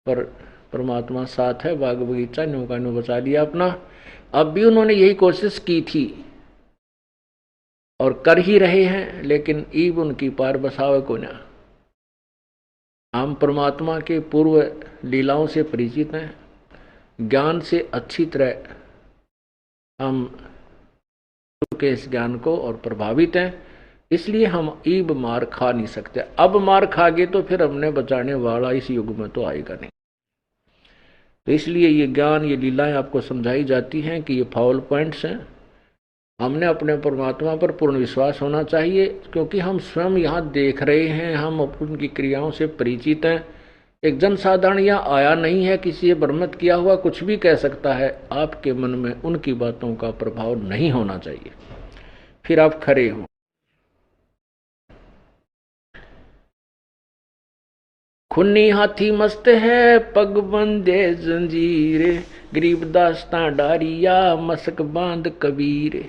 पर परमात्मा साथ है, बाग बगीचा न्यू का न्यू बचा लिया अपना। अब भी उन्होंने यही कोशिश की थी और कर ही रहे हैं, लेकिन ईब उनकी पार बसावे को ना। हम परमात्मा के पूर्व लीलाओं से परिचित हैं, ज्ञान से अच्छी तरह हम के इस ज्ञान को और प्रभावित हैं, इसलिए हम ईब मार खा नहीं सकते। अब मार खा गए तो फिर हमने बचाने वाला इस युग में तो आएगा नहीं। तो इसलिए ये ज्ञान, ये लीलाएं आपको समझाई जाती हैं कि ये फाउल पॉइंट्स हैं। हमने अपने परमात्मा पर पूर्ण विश्वास होना चाहिए, क्योंकि हम स्वयं यहाँ देख रहे हैं, हम उनकी क्रियाओं से परिचित हैं। एक जनसाधारण यहाँ आया नहीं है, किसी भ्रमित किया हुआ कुछ भी कह सकता है, आपके मन में उनकी बातों का प्रभाव नहीं होना चाहिए, फिर आप खरे हो। खुन्नी हाथी मस्त है, पग बंदे जंजीरे, गरीबदास ता डारिया, मसक बांध कबीरे।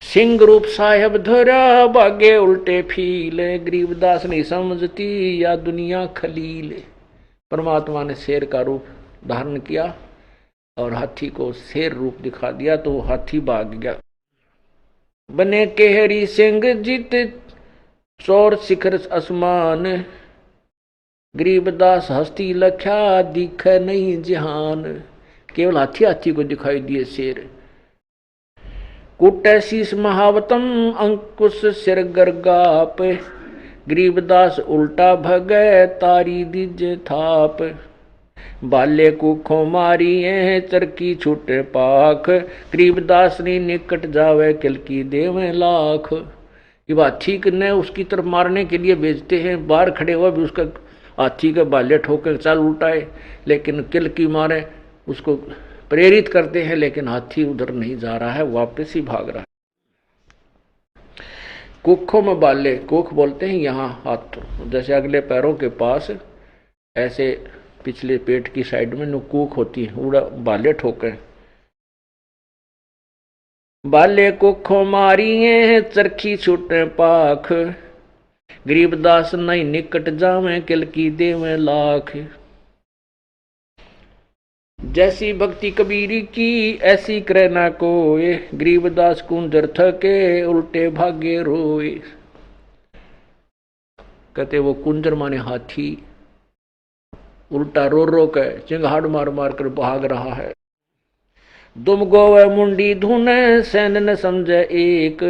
सिंह रूप साहेब धरा, बागे उल्टे फीले, गरीबदास नहीं समझती या दुनिया खलीले। परमात्मा ने शेर का रूप धारण किया और हाथी को शेर रूप दिखा दिया, तो वो हाथी भाग गया। बने केहरी सिंह जीत चौर शिखर आसमान, गरीबदास हस्ती लख्या दिख नहीं जहान। केवल हाथी हाथी को दिखाई दिए शेर। कुटे शीस महावतम अंकुश सिर गरगाप, गरीबदास उल्टा भगे तारी दीजे थाप। बाले कुखों मारी चरकी छूटे पाख, गरीबदास ने निकट जावे किलकी देवे लाख। ये हाथी ने उसकी तरफ मारने के लिए भेजते हैं, बाहर खड़े हुआ भी उसका हाथी के बाले ठोकर चाल उल्टाए, लेकिन किल की मारे उसको प्रेरित करते हैं, लेकिन हाथी उधर नहीं जा रहा है, वापस ही भाग रहा है। कुखों में बाले, कुख बोलते हैं यहाँ हाथ, जैसे अगले पैरों के पास ऐसे पिछले पेट की साइड में नुकूक होती है, उड़ा बाले ठोके। बाले कुखों मारी चरखी छूटे पाख, गरीबदास नहीं निकट जावे किल की देवे लाख। जैसी भक्ति कबीरी की ऐसी करे ना कोय, गरीबदास कुंजर थके उल्टे भागे रोए। कहते वो कुंजर माने हाथी उल्टा रो रो के चिंगाड़ मार मार कर भाग रहा है। दुम गोवे मुंडी धुने सैन न समझे एक,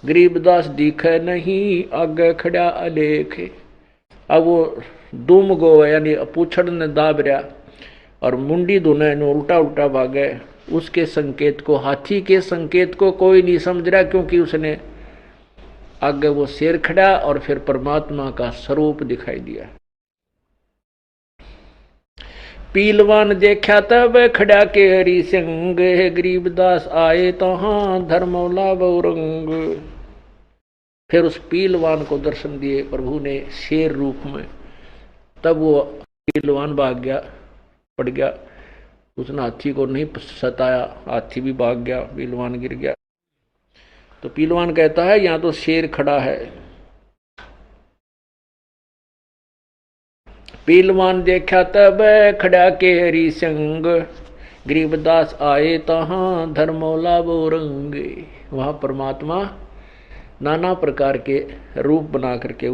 गरीबदास दिखे नहीं आगे खड़ा अलेख। अब वो दुम गोवे यानी पूछड़ ने दाब रहा और मुंडी धुने उल्टा उल्टा भागे, उसके संकेत को, हाथी के संकेत को कोई नहीं समझ रहा, क्योंकि उसने आगे वो शेर खड़ा और फिर परमात्मा का स्वरूप दिखाई दिया। पीलवान देखा तब खड़ा के हरि सिंह, गरीबदास आए तो हाँ धर्मौला बहुरंग। फिर उस पीलवान को दर्शन दिए प्रभु ने शेर रूप में, तब वो पीलवान भाग गया, पड़ गया, उसने हाथी को नहीं सताया, हाथी भी भाग गया, पीलवान गिर गया। तो पीलवान कहता है यहाँ तो शेर खड़ा है, पीलवान देखा तब खड़ा के हरि संग, गरीबदास आए तहाँ धर्मौला वो रंग। वहाँ परमात्मा नाना प्रकार के रूप बना करके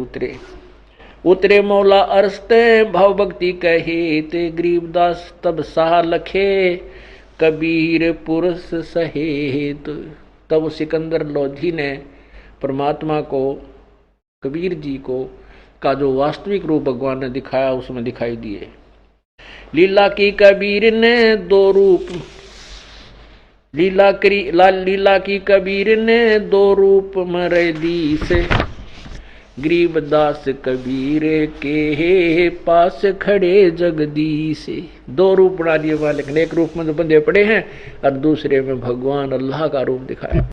उतरे मौला अरसते भाव भक्ति कहित, गरीबदास तब साह लखे कबीर पुरुष सहेत। तब सिकंदर लोधी ने परमात्मा को, कबीर जी को का जो वास्तविक रूप भगवान ने दिखाया उसमें दिखाई दिए। लीला की कबीर ने दो रूप, लीला की कबीर ने दो रूप मरे दी से, गरीबदास कबीर के पास खड़े जगदीश। दो रूप बना दिए मालिक ने, एक रूप में तो बंदे पड़े हैं और दूसरे में भगवान अल्लाह का रूप दिखाया।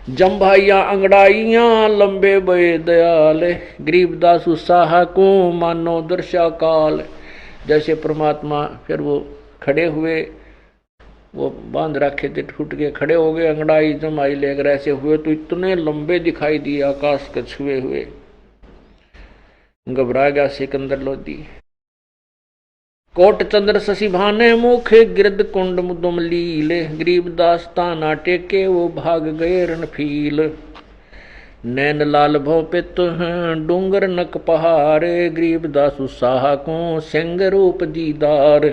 जम्भाइया अंगड़ाइया लंबे बे दयाल, गरीबदास उत्साह को मानो दर्शा काल। जैसे परमात्मा फिर वो खड़े हुए, वो बांध रखे थे, टूट के खड़े हो गए, अंगड़ाई जमाई लेकर ऐसे हुए तो इतने लंबे दिखाई दिए आकाश के छुए हुए। घबरा गया सिकंदर लोधी। कोट चंद्र शशि भाने मुख गिरद कुंड मुदुम लील, गरीबदास ताना टेके वो भाग गए रणफील। नैन लाल भव पित डूंगर नक पहाड़, गरीबदास उत्साह को सिंह रूप दीदार।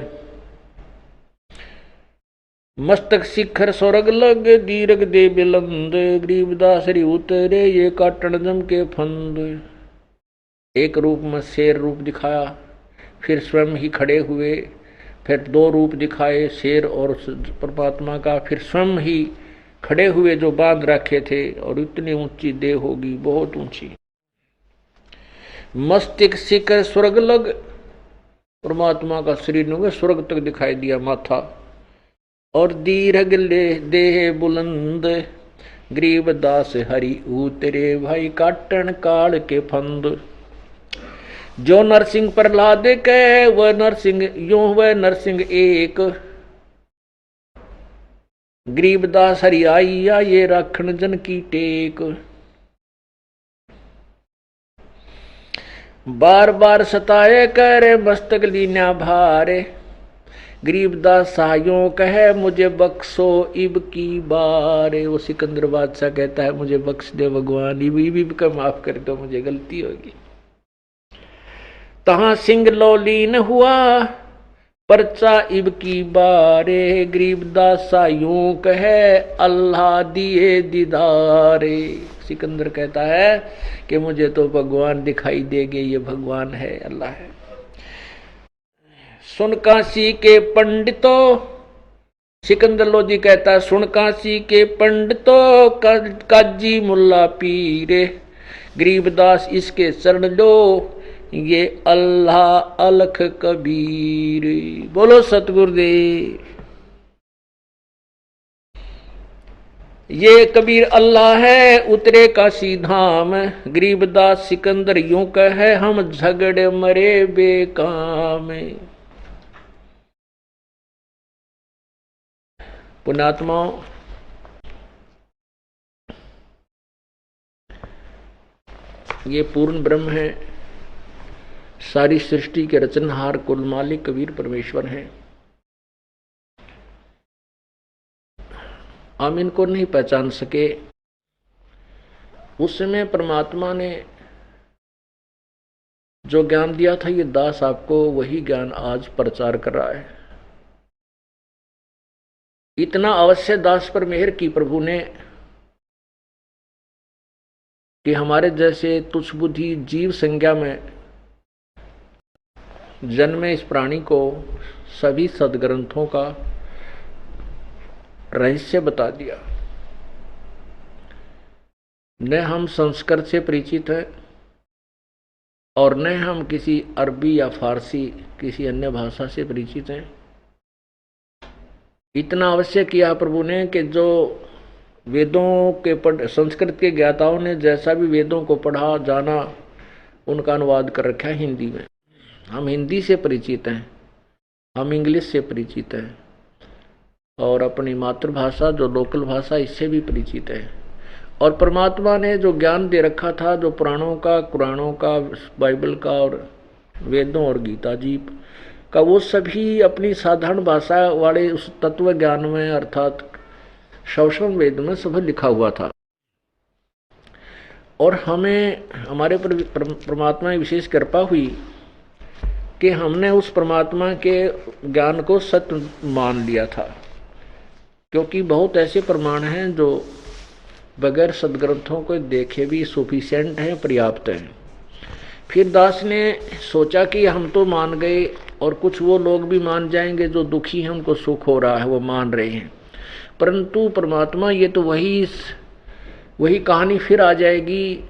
मस्तक शिखर स्वर्ग लग दीर्घ दे बिलंद, गरीबदास री उतरे ये काटन जम के फंद। एक रूप में शेर रूप दिखाया, फिर स्वयं ही खड़े हुए, फिर दो रूप दिखाए शेर और परमात्मा का, फिर स्वयं ही खड़े हुए जो बांध रखे थे। और इतनी ऊंची देह होगी, बहुत ऊंची। मस्तिष्क शिखर स्वर्ग लग, परमात्मा का शरीर ने स्वर्ग तक दिखाई दिया माथा। और दीर्घ देह बुलंद, गरीबदास हरि उतरे भाई काटन काल के फंद। जो नरसिंह प्रहलाद के वह नरसिंह यो वह नरसिंह एक, गरीबदास हरि आइया ये राखण जन की टेक। बार बार सताए करे मस्तक लीना भारे, गरीबदास सायों कहे मुझे बख्शो इब की बारे। वो सिकंदर बादशाह कहता है मुझे बख्श दे भगवान, इब का माफ कर दो, मुझे गलती होगी। तहां सिंह लोलीन हुआ परचा इब की बारे, गरीबदास यूं कहे अल्लाह दिए दीदारे। सिकंदर कहता है कि मुझे तो भगवान दिखाई देंगे, ये भगवान है, अल्लाह है। सुन काशी के पंडितों, सिकंदर लोधी कहता है सुन काशी के पंडितों काजी मुल्ला पीरे, गरीबदास इसके शरण लो ये अल्लाह अलख कबीर। बोलो सतगुरुदेव। ये कबीर अल्लाह है उतरे काशी धाम, गरीबदास सिकंदर यूं कहे हम झगड़े मरे बेकाम। पुण्यात्माओं, ये पूर्ण ब्रह्म है, सारी सृष्टि के रचनहार कुल मालिक कबीर परमेश्वर हैं। हम इनको नहीं पहचान सके। उस समय परमात्मा ने जो ज्ञान दिया था ये दास आपको वही ज्ञान आज प्रचार कर रहा है। इतना अवश्य दास पर मेहर की प्रभु ने कि हमारे जैसे तुच्छ बुद्धि जीव संज्ञा में जन्मे इस प्राणी को सभी सदग्रंथों का रहस्य बता दिया। न हम संस्कृत से परिचित हैं और न हम किसी अरबी या फारसी किसी अन्य भाषा से परिचित हैं। इतना अवश्य किया प्रभु ने कि जो वेदों के संस्कृत के ज्ञाताओं ने जैसा भी वेदों को पढ़ा जाना, उनका अनुवाद कर रखा है हिंदी में। हम हिंदी से परिचित हैं, हम इंग्लिश से परिचित हैं और अपनी मातृभाषा जो लोकल भाषा इससे भी परिचित है। और परमात्मा ने जो ज्ञान दे रखा था, जो पुराणों का, कुरानों का, बाइबल का और वेदों और गीता जी का, वो सभी अपनी साधारण भाषा वाले उस तत्व ज्ञान में अर्थात शवशम वेद में सब लिखा हुआ था। और हमें हमारे परमात्मा की विशेष कृपा हुई कि हमने उस परमात्मा के ज्ञान को सत्य मान लिया था, क्योंकि बहुत ऐसे प्रमाण हैं जो बगैर सदग्रंथों को देखे भी सफिशिएंट हैं, पर्याप्त हैं। फिर दास ने सोचा कि हम तो मान गए और कुछ वो लोग भी मान जाएंगे जो दुखी हैं, उनको सुख हो रहा है, वो मान रहे हैं, परंतु परमात्मा ये तो वही कहानी फिर आ जाएगी,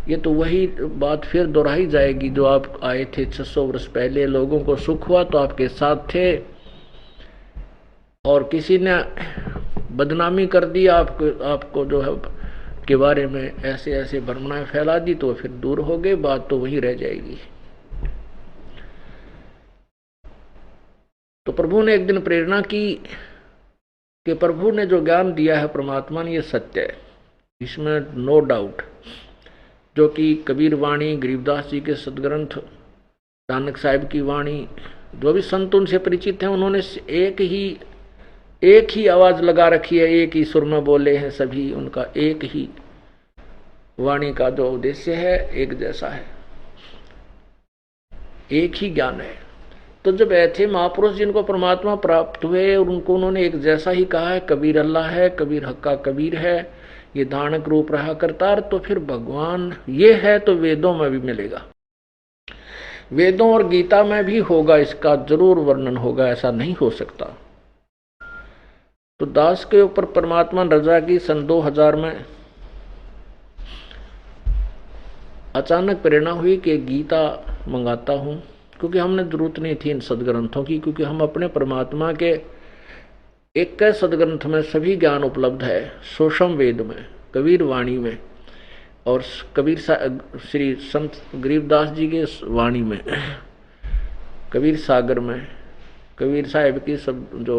ये तो वही बात फिर दोहराई जाएगी। जो आप आए थे 600 वर्ष पहले, लोगों को सुख हुआ तो आपके साथ थे, और किसी ने बदनामी कर दी आपको जो है के बारे में ऐसे ऐसे भ्रमणाएं फैला दी, तो फिर दूर हो गए, बात तो वही रह जाएगी। तो प्रभु ने एक दिन प्रेरणा की कि प्रभु ने जो ज्ञान दिया है परमात्मा ने, ये सत्य है, इसमें नो डाउट। जो कि कबीर वाणी, गरीबदास जी के सदग्रंथ, नानक साहिब की वाणी, जो भी संत उनसे परिचित हैं, उन्होंने एक ही आवाज लगा रखी है, एक ही सुर में बोले हैं सभी, उनका एक ही वाणी का जो उद्देश्य है एक जैसा है, एक ही ज्ञान है। तो जब ऐसे महापुरुष जिनको परमात्मा प्राप्त हुए और उनको उन्होंने एक जैसा ही कहा है, कबीर अल्लाह है, कबीर हक्का कबीर है, ये धारणक रूप रहा करतार, तो फिर भगवान ये है तो वेदों में भी मिलेगा, वेदों और गीता में भी होगा, इसका जरूर वर्णन होगा, ऐसा नहीं हो सकता। तो दास के ऊपर परमात्मा ने रजा की। सन 2000 में अचानक प्रेरणा हुई कि गीता मंगाता हूं, क्योंकि हमने जरूरत नहीं थी इन सदग्रंथों की, क्योंकि हम अपने परमात्मा के एक सदग्रंथ में सभी ज्ञान उपलब्ध है, शोषम वेद में, कबीर वाणी में, और कबीर श्री संत गरीबदास जी के वाणी में, कबीर सागर में, कबीर साहिब की सब जो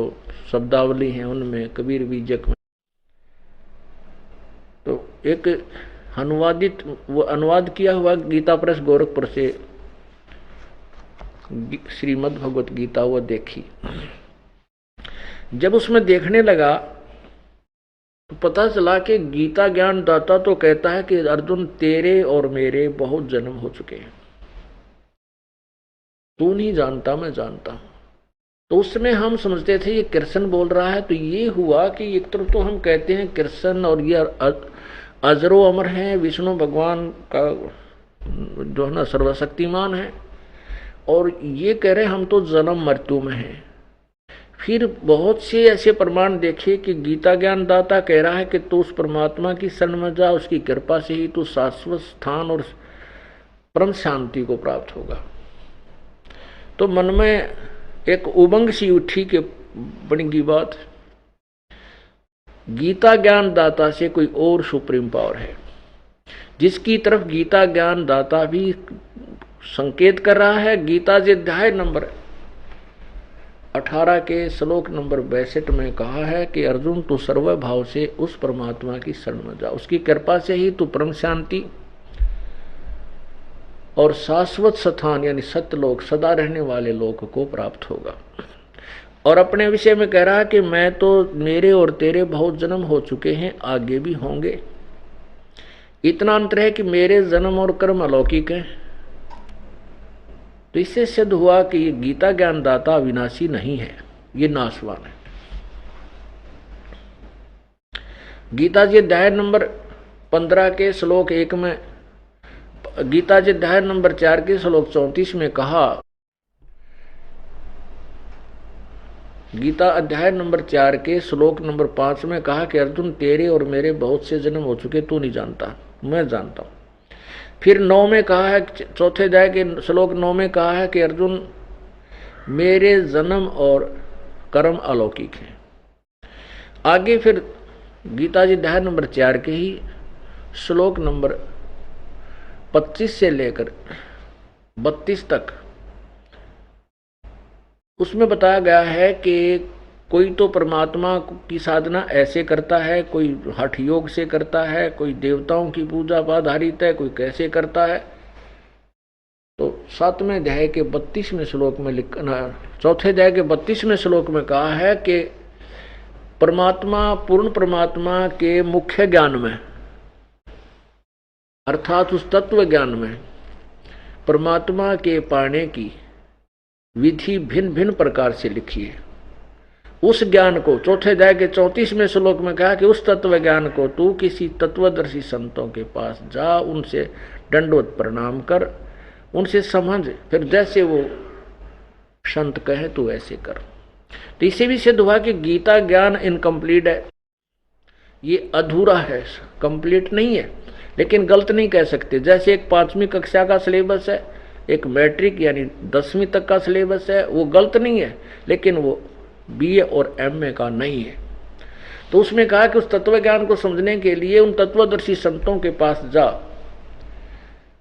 शब्दावली हैं उनमें, कबीर बीजक में। तो एक अनुवादित, वो अनुवाद किया हुआ गीता प्रेस गोरखपुर से श्रीमद् भगवत गीता वो देखी। जब उसमें देखने लगा तो पता चला कि गीता ज्ञान दाता तो कहता है कि अर्जुन तेरे और मेरे बहुत जन्म हो चुके हैं, तू नहीं जानता मैं जानता हूं। तो उस समय हम समझते थे ये कृष्ण बोल रहा है। तो ये हुआ कि एक तरफ तो हम कहते हैं कृष्ण और ये अजरो अमर है, विष्णु भगवान का जो है ना सर्वशक्तिमान है, और ये कह रहे हम तो जन्म मृत्यु में हैं। फिर बहुत से ऐसे प्रमाण देखे कि गीता ज्ञान दाता कह रहा है कि तू उस परमात्मा की शरण में जा, उसकी कृपा से ही तू शाश्वत स्थान और परम शांति को प्राप्त होगा। तो मन में एक उमंग सी उठी कि बनेगी बात, गीता ज्ञान दाता से कोई और सुप्रीम पावर है, जिसकी तरफ गीता ज्ञान दाता भी संकेत कर रहा है। गीता जी अध्याय नंबर 18 के श्लोक नंबर 62 में कहा है कि अर्जुन तू सर्वभाव से उस परमात्मा की शरण में जा, उसकी कृपा से ही तू परम शांति और शाश्वत स्थान यानी सत्यलोक, सदा रहने वाले लोक को प्राप्त होगा। और अपने विषय में कह रहा है कि मैं तो, मेरे और तेरे बहुत जन्म हो चुके हैं, आगे भी होंगे। इतना अंतर है कि मेरे जन्म और कर्म अलौकिक हैं। तो इससे सिद्ध हुआ कि ये गीता ज्ञान दाता अविनाशी नहीं है, ये नाशवान है। गीता जी अध्याय नंबर 15 के श्लोक 1 में, गीता जी अध्याय नंबर 4 के श्लोक 34 में कहा, गीता अध्याय नंबर 4 के श्लोक नंबर 5 में कहा कि अर्जुन तेरे और मेरे बहुत से जन्म हो चुके, तू नहीं जानता मैं जानता हूं। फिर 9 में कहा है, चौथे अध्याय के श्लोक 9 में कहा है कि अर्जुन मेरे जन्म और कर्म अलौकिक हैं। आगे फिर गीता जी अध्याय नंबर 4 के ही श्लोक नंबर 25 से लेकर 32 तक उसमें बताया गया है कि कोई तो परमात्मा की साधना ऐसे करता है, कोई हठ योग से करता है, कोई देवताओं की पूजा पर आधारित है, कोई कैसे करता है। तो 7वें अध्याय के 32वें श्लोक में लिखना, 4थे अध्याय के 32वें श्लोक में कहा है कि परमात्मा, पूर्ण परमात्मा के मुख्य ज्ञान में, अर्थात उस तत्व ज्ञान में परमात्मा के पाने की विधि भिन्न भिन्न प्रकार से लिखी है। उस ज्ञान को 4थे अध्याय के 34वें श्लोक में कहा कि उस तत्व ज्ञान को तू किसी तत्वदर्शी संतों के पास जा, उनसे दंडवत प्रणाम कर, उनसे समझ, फिर जैसे वो संत कहे तू ऐसे कर। तो इसे भी सिद्ध हुआ कि गीता ज्ञान इनकम्प्लीट है, ये अधूरा है, कंप्लीट नहीं है। लेकिन गलत नहीं कह सकते। जैसे एक 5वीं कक्षा का सिलेबस है, एक मैट्रिक यानी 10वीं तक का सिलेबस है, वो गलत नहीं है, लेकिन वो बीए और एमए का नहीं है। तो उसमें कहा कि उस तत्व ज्ञान को समझने के लिए उन तत्वदर्शी संतों के पास जा,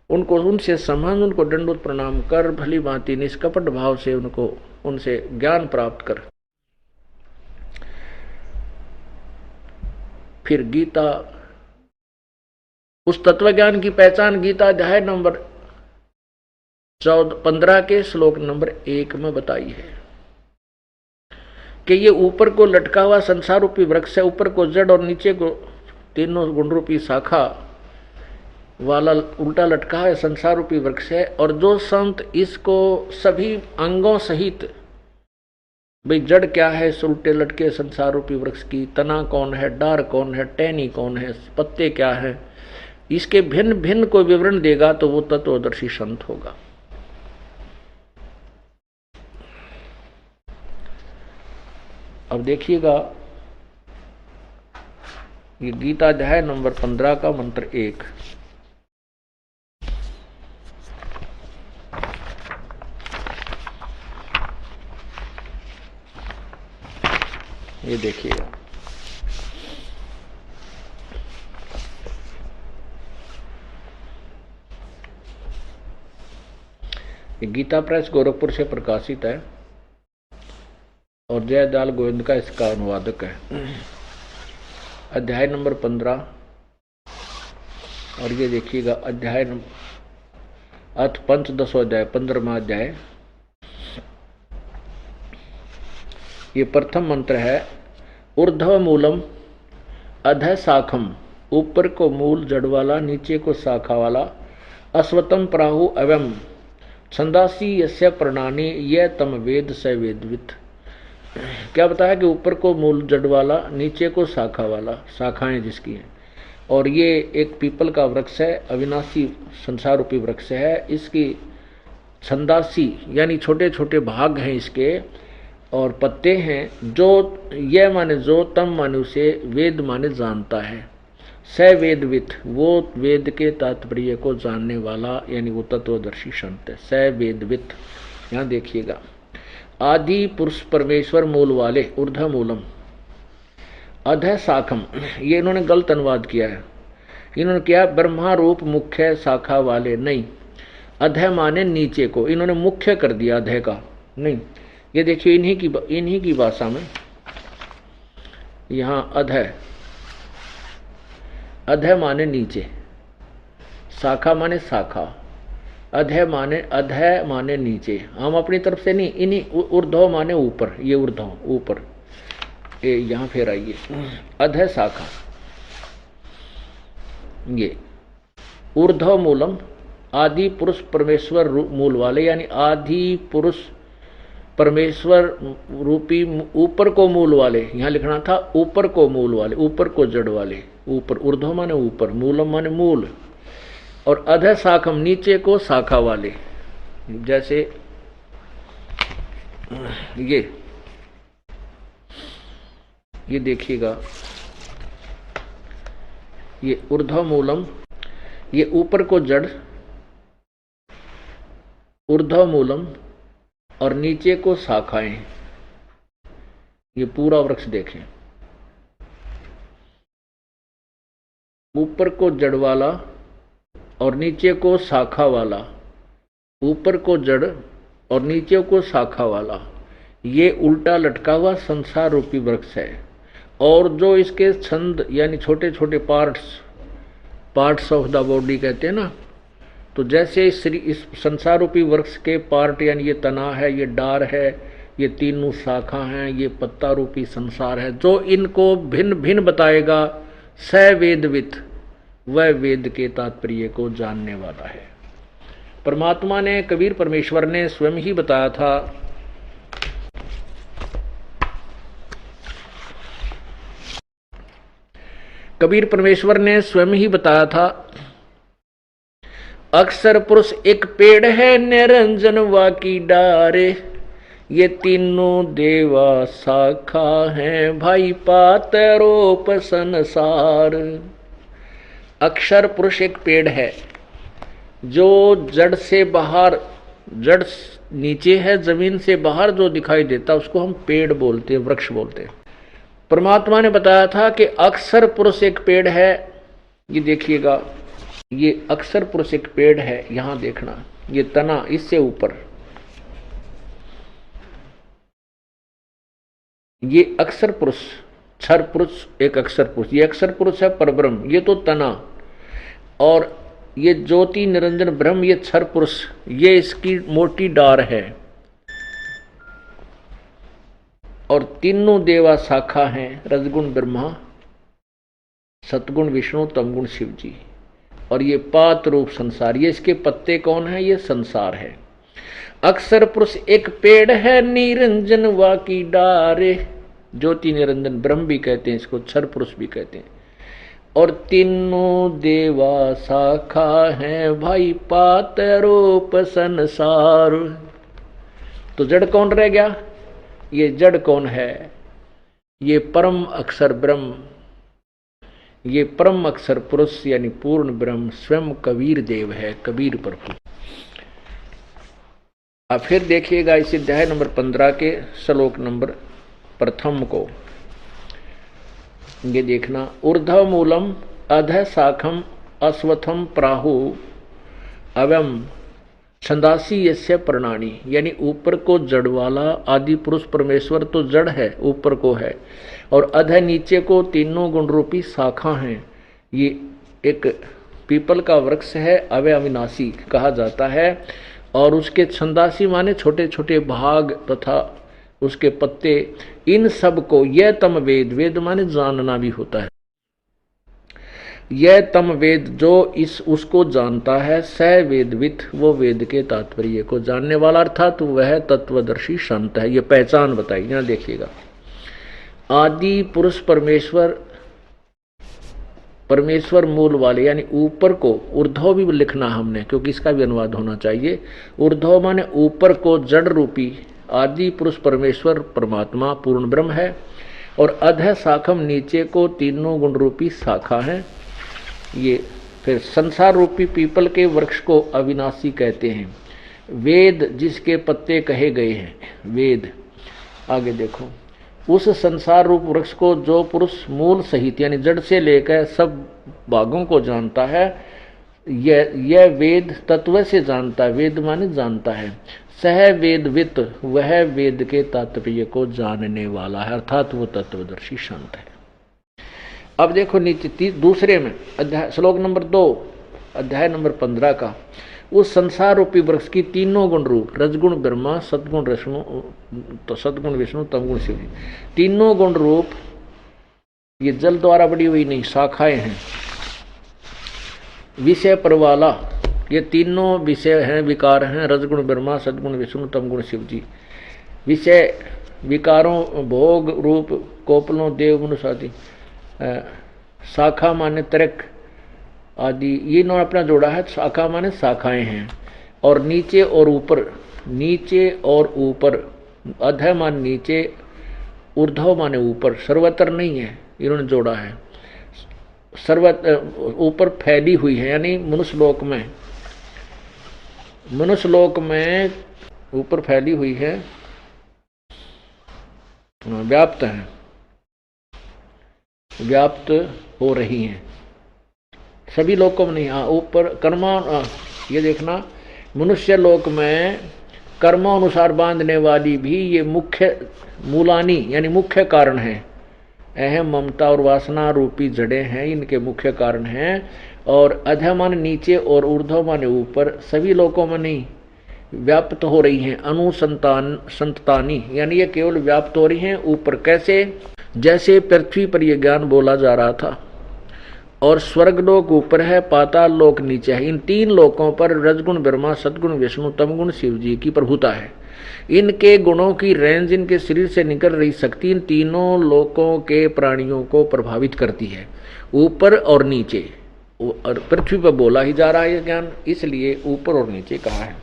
उनको उनसे समझ, उनको दंडवत प्रणाम कर, भली भांति निष्कपट भाव से उनको उनसे ज्ञान प्राप्त कर। फिर गीता, उस तत्व ज्ञान की पहचान गीता अध्याय नंबर 15 के श्लोक नंबर 1 में बताई है कि ये ऊपर को लटका हुआ संसार रूपी वृक्ष है, ऊपर को जड़ और नीचे को तीनों गुण रूपी शाखा वाला उल्टा लटका है संसार रूपी वृक्ष है। और जो संत इसको सभी अंगों सहित, भाई जड़ क्या है इस उल्टे लटके संसार रूपी वृक्ष की, तना कौन है, डार कौन है, टहनी कौन है, पत्ते क्या है, इसके भिन्न भिन्न कोई विवरण देगा तो वो तत्वदर्शी संत होगा। अब देखिएगा, ये गीता अध्याय नंबर 15 का मंत्र 1। ये देखिएगा, ये गीता प्रेस गोरखपुर से प्रकाशित है और जयदयाल गोविंद का इसका अनुवादक है। अध्याय नंबर 15 और ये देखिएगा अध्याय अथ पंचदशो अध्याय 15वां अध्याय। ये प्रथम मंत्र है, ऊर्ध्व मूलम अधः शाखम, ऊपर को मूल जड़ वाला, नीचे को शाखा वाला, अश्वतम प्राहु अवम छंदासी यस्य प्रणानी यह तम वेद स वेदवित। क्या बताया कि ऊपर को मूल जड़ वाला, नीचे को शाखा वाला, शाखाएं जिसकी हैं, और ये एक पीपल का वृक्ष है, अविनाशी संसार रूपी वृक्ष है। इसकी छंदासी यानी छोटे छोटे भाग हैं इसके, और पत्ते हैं। जो यह माने जो, तम माने उसे, वेद माने जानता है, स वेदवित वो वेद के तात्पर्य को जानने वाला, यानी वो तत्वदर्शी संत है, स वेदवित। यहाँ देखिएगा, आदि पुरुष परमेश्वर मूल वाले, ऊर्ध्व मूलम अधः शाखम, ये इन्होंने गलत अनुवाद किया है। इन्होंने किया ब्रह्मा रूप मुख्य शाखा वाले, नहीं, अधः माने नीचे को, इन्होंने मुख्य कर दिया अधः का, नहीं। ये देखिए इन्हीं की भाषा में यहाँ अधः, अधः माने नीचे, शाखा माने शाखा, अधः माने नीचे। हम अपनी तरफ से नहीं, इन्हीं ऊर्ध्व माने ऊपर, ये ऊर्ध्व ऊपर, ये यहाँ फिर आइए, अधः शाखा, ये ऊर्ध्व मूलम आदि पुरुष परमेश्वर मूल वाले, यानी आदि पुरुष परमेश्वर रूपी ऊपर को मूल वाले, यहाँ लिखना था ऊपर को मूल वाले, ऊपर को जड़ वाले, ऊपर, ऊर्ध्व माने ऊपर, मूलम माने मूल, और अधः शाखम नीचे को शाखा वाले। जैसे ये देखिएगा, ये ऊर्ध्व मूलम, ये ऊपर को जड़, ऊर्ध्व मूलम, और नीचे को शाखाएं। ये पूरा वृक्ष देखें, ऊपर को जड़ वाला और नीचे को शाखा वाला, ऊपर को जड़ और नीचे को शाखा वाला, ये उल्टा लटका हुआ संसार रूपी वृक्ष है। और जो इसके छंद यानी छोटे छोटे पार्ट्स ऑफ द बॉडी कहते हैं ना, तो जैसे इस संसार रूपी वृक्ष के पार्ट, यानी ये तना है, ये डार है, ये तीनों शाखा हैं, ये पत्ता रूपी संसार है, जो इनको भिन्न भिन्न बताएगा स वेदवित, वह वेद के तात्पर्य को जानने वाला है। परमात्मा ने, कबीर परमेश्वर ने स्वयं ही बताया था, कबीर परमेश्वर ने स्वयं ही बताया था, अक्षर पुरुष एक पेड़ है, निरंजन वाकी डारे, ये तीनों देवा शाखा हैं, भाई पातरोप संसार। अक्षर पुरुष एक पेड़ है जो जड़ से बाहर, जड़ नीचे है, जमीन से बाहर जो दिखाई देता उसको हम पेड़ बोलते हैं, वृक्ष बोलते हैं। परमात्मा ने बताया था कि अक्षर पुरुष एक पेड़ है। ये देखिएगा, ये अक्षर पुरुष एक पेड़ है, यहां देखना, ये तना इससे ऊपर, ये अक्षर पुरुष, क्षर पुरुष एक अक्षर पुरुष, ये अक्षर पुरुष है परब्रह्म, ये तो तना, और ये ज्योति निरंजन ब्रह्म, ये क्षर पुरुष, ये इसकी मोटी डार है, और तीनों देवा शाखा हैं, रजगुण ब्रह्मा, सतगुण विष्णु, तमगुण शिव जी, और ये पात रूप संसार, ये इसके पत्ते कौन है, ये संसार है। अक्षर पुरुष एक पेड़ है, निरंजन वाकी डारे, ज्योति निरंजन ब्रह्म भी कहते हैं इसको, क्षर पुरुष भी कहते हैं, और तीनों देवा शाखा हैं, भाई पात रूप संसार। तो जड़ कौन रह गया, ये जड़ कौन है, ये परम अक्षर ब्रह्म, ये परम अक्षर पुरुष यानी पूर्ण ब्रह्म स्वयं कबीर देव है, कबीर प्रभु। अब फिर देखिएगा इस अध्याय नंबर 15 के श्लोक नंबर प्रथम को, ये देखना, ऊर्ध्व मूलम अधः शाखम अश्वत्थम प्राहु अवम छंदासी यस्य प्रणानी, यानी ऊपर को जड़ वाला आदि पुरुष परमेश्वर तो जड़ है, ऊपर को है, और अधः नीचे को तीनों गुण रूपी शाखा हैं। ये एक पीपल का वृक्ष है, अवय अविनाशी कहा जाता है, और उसके छंदासी माने छोटे छोटे भाग तथा उसके पत्ते, इन सब को यह तम वेद, वेद माने जानना भी होता है, यह तम वेद जो इस उसको जानता है, स वेदवित, वो वेद के तात्पर्य को जानने वाला, अर्थात वह तत्वदर्शी संत है। ये पहचान बताई, यहां देखिएगा, आदि पुरुष परमेश्वर, परमेश्वर मूल वाले, यानी ऊपर को, ऊर्ध्व भी लिखना हमने क्योंकि इसका भी अनुवाद होना चाहिए, ऊर्ध्व माने ऊपर को जड़ रूपी आदि पुरुष परमेश्वर परमात्मा पूर्ण ब्रह्म है, और अधः शाखम नीचे को तीनों गुण रूपी शाखा है। ये फिर संसार रूपी पीपल के वृक्ष को अविनाशी कहते हैं, वेद जिसके पत्ते कहे गए हैं, वेद। आगे देखो, उस संसार रूप वृक्ष को जो पुरुष मूल सहित यानी जड़ से लेकर सब भागों को जानता है, यह वेद तत्व से जानता है, वेद माने जानता है, सह वेदवित, वह वेद के तात्पर्य को जानने वाला है, अर्थात वो तत्वदर्शी संत है। अब देखो नीचे दूसरे में अध्याय श्लोक नंबर 2 अध्याय नंबर 15 का, उस संसार रूपी वृक्ष की तीनों गुण रूप, रजगुण ब्रह्मा, सतगुण विष्णु, तो सतगुण विष्णु, तमगुण शिव, तीनों गुण रूप, ये जल द्वारा बड़ी हुई नहीं, शाखाएं हैं, विषय पर वाला, ये तीनों विषय हैं, विकार हैं, रजगुण ब्रह्मा, सतगुण विष्णु, तमगुण शिव जी। विषय विकारों, भोग रूप, कोपलों, देव मनुष्य आदि, शाखा माने तर्क आदि, ये इन्होंने अपना जोड़ा है, शाखा माने शाखाएं हैं, और नीचे और ऊपर, नीचे और ऊपर, अधः मान नीचे, ऊर्ध्व माने ऊपर, सर्वत्र नहीं है, इन्होंने जोड़ा है, सर्वत्र ऊपर फैली हुई है, यानी मनुष्यलोक में, मनुष्यलोक में ऊपर फैली हुई है, व्याप्त है, व्याप्त हो रही हैं, सभी लोकों में नहीं, हाँ ऊपर कर्मा, ये देखना, मनुष्य लोक में कर्मानुसार बांधने वाली भी ये मुख्य मूलानी यानी मुख्य कारण है, अहम ममता और वासना रूपी जड़ें हैं, इनके मुख्य कारण हैं, और अधः माने नीचे और ऊर्ध्व माने ऊपर, सभी लोकों में नहीं व्याप्त हो रही हैं। अनुसंतान संतानी यानी ये केवल व्याप्त हो रही हैं ऊपर। कैसे? जैसे पृथ्वी पर यह ज्ञान बोला जा रहा था, और स्वर्गलोक ऊपर है, पाताल लोक नीचे है। इन तीन लोकों पर रजगुण ब्रह्मा, सदगुण विष्णु, तमगुण शिव जी की प्रभुता है। इनके गुणों की रेंज इनके शरीर से निकल रही शक्ति इन तीनों लोकों के प्राणियों को प्रभावित करती है, ऊपर और नीचे। और पृथ्वी पर बोला ही जा रहा है ये ज्ञान, इसलिए ऊपर और नीचे कहा है।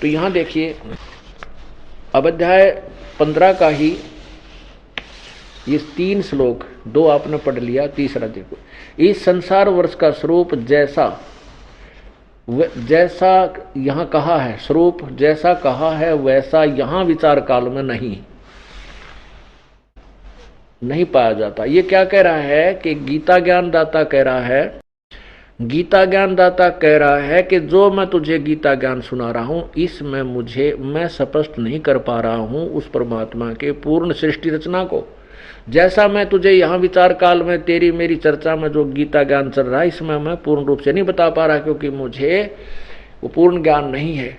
तो यहाँ देखिए अब अध्याय 15 का ही ये 3 श्लोक, 2 आपने पढ़ लिया, तीसरा देखो। इस संसार वर्ष का स्वरूप जैसा यहाँ कहा है, स्वरूप जैसा कहा है वैसा यहाँ विचार काल में नहीं पाया जाता। ये क्या कह रहा है कि गीता ज्ञान दाता कह रहा है, गीता ज्ञान दाता कह रहा है कि जो मैं तुझे गीता ज्ञान सुना रहा हूं इसमें मैं स्पष्ट नहीं कर पा रहा हूं उस परमात्मा के पूर्ण सृष्टि रचना को। जैसा मैं तुझे यहाँ विचार काल में तेरी मेरी चर्चा में जो गीता ज्ञान चल रहा है इसमें मैं पूर्ण रूप से नहीं बता पा रहा, क्योंकि मुझे वो पूर्ण ज्ञान नहीं है।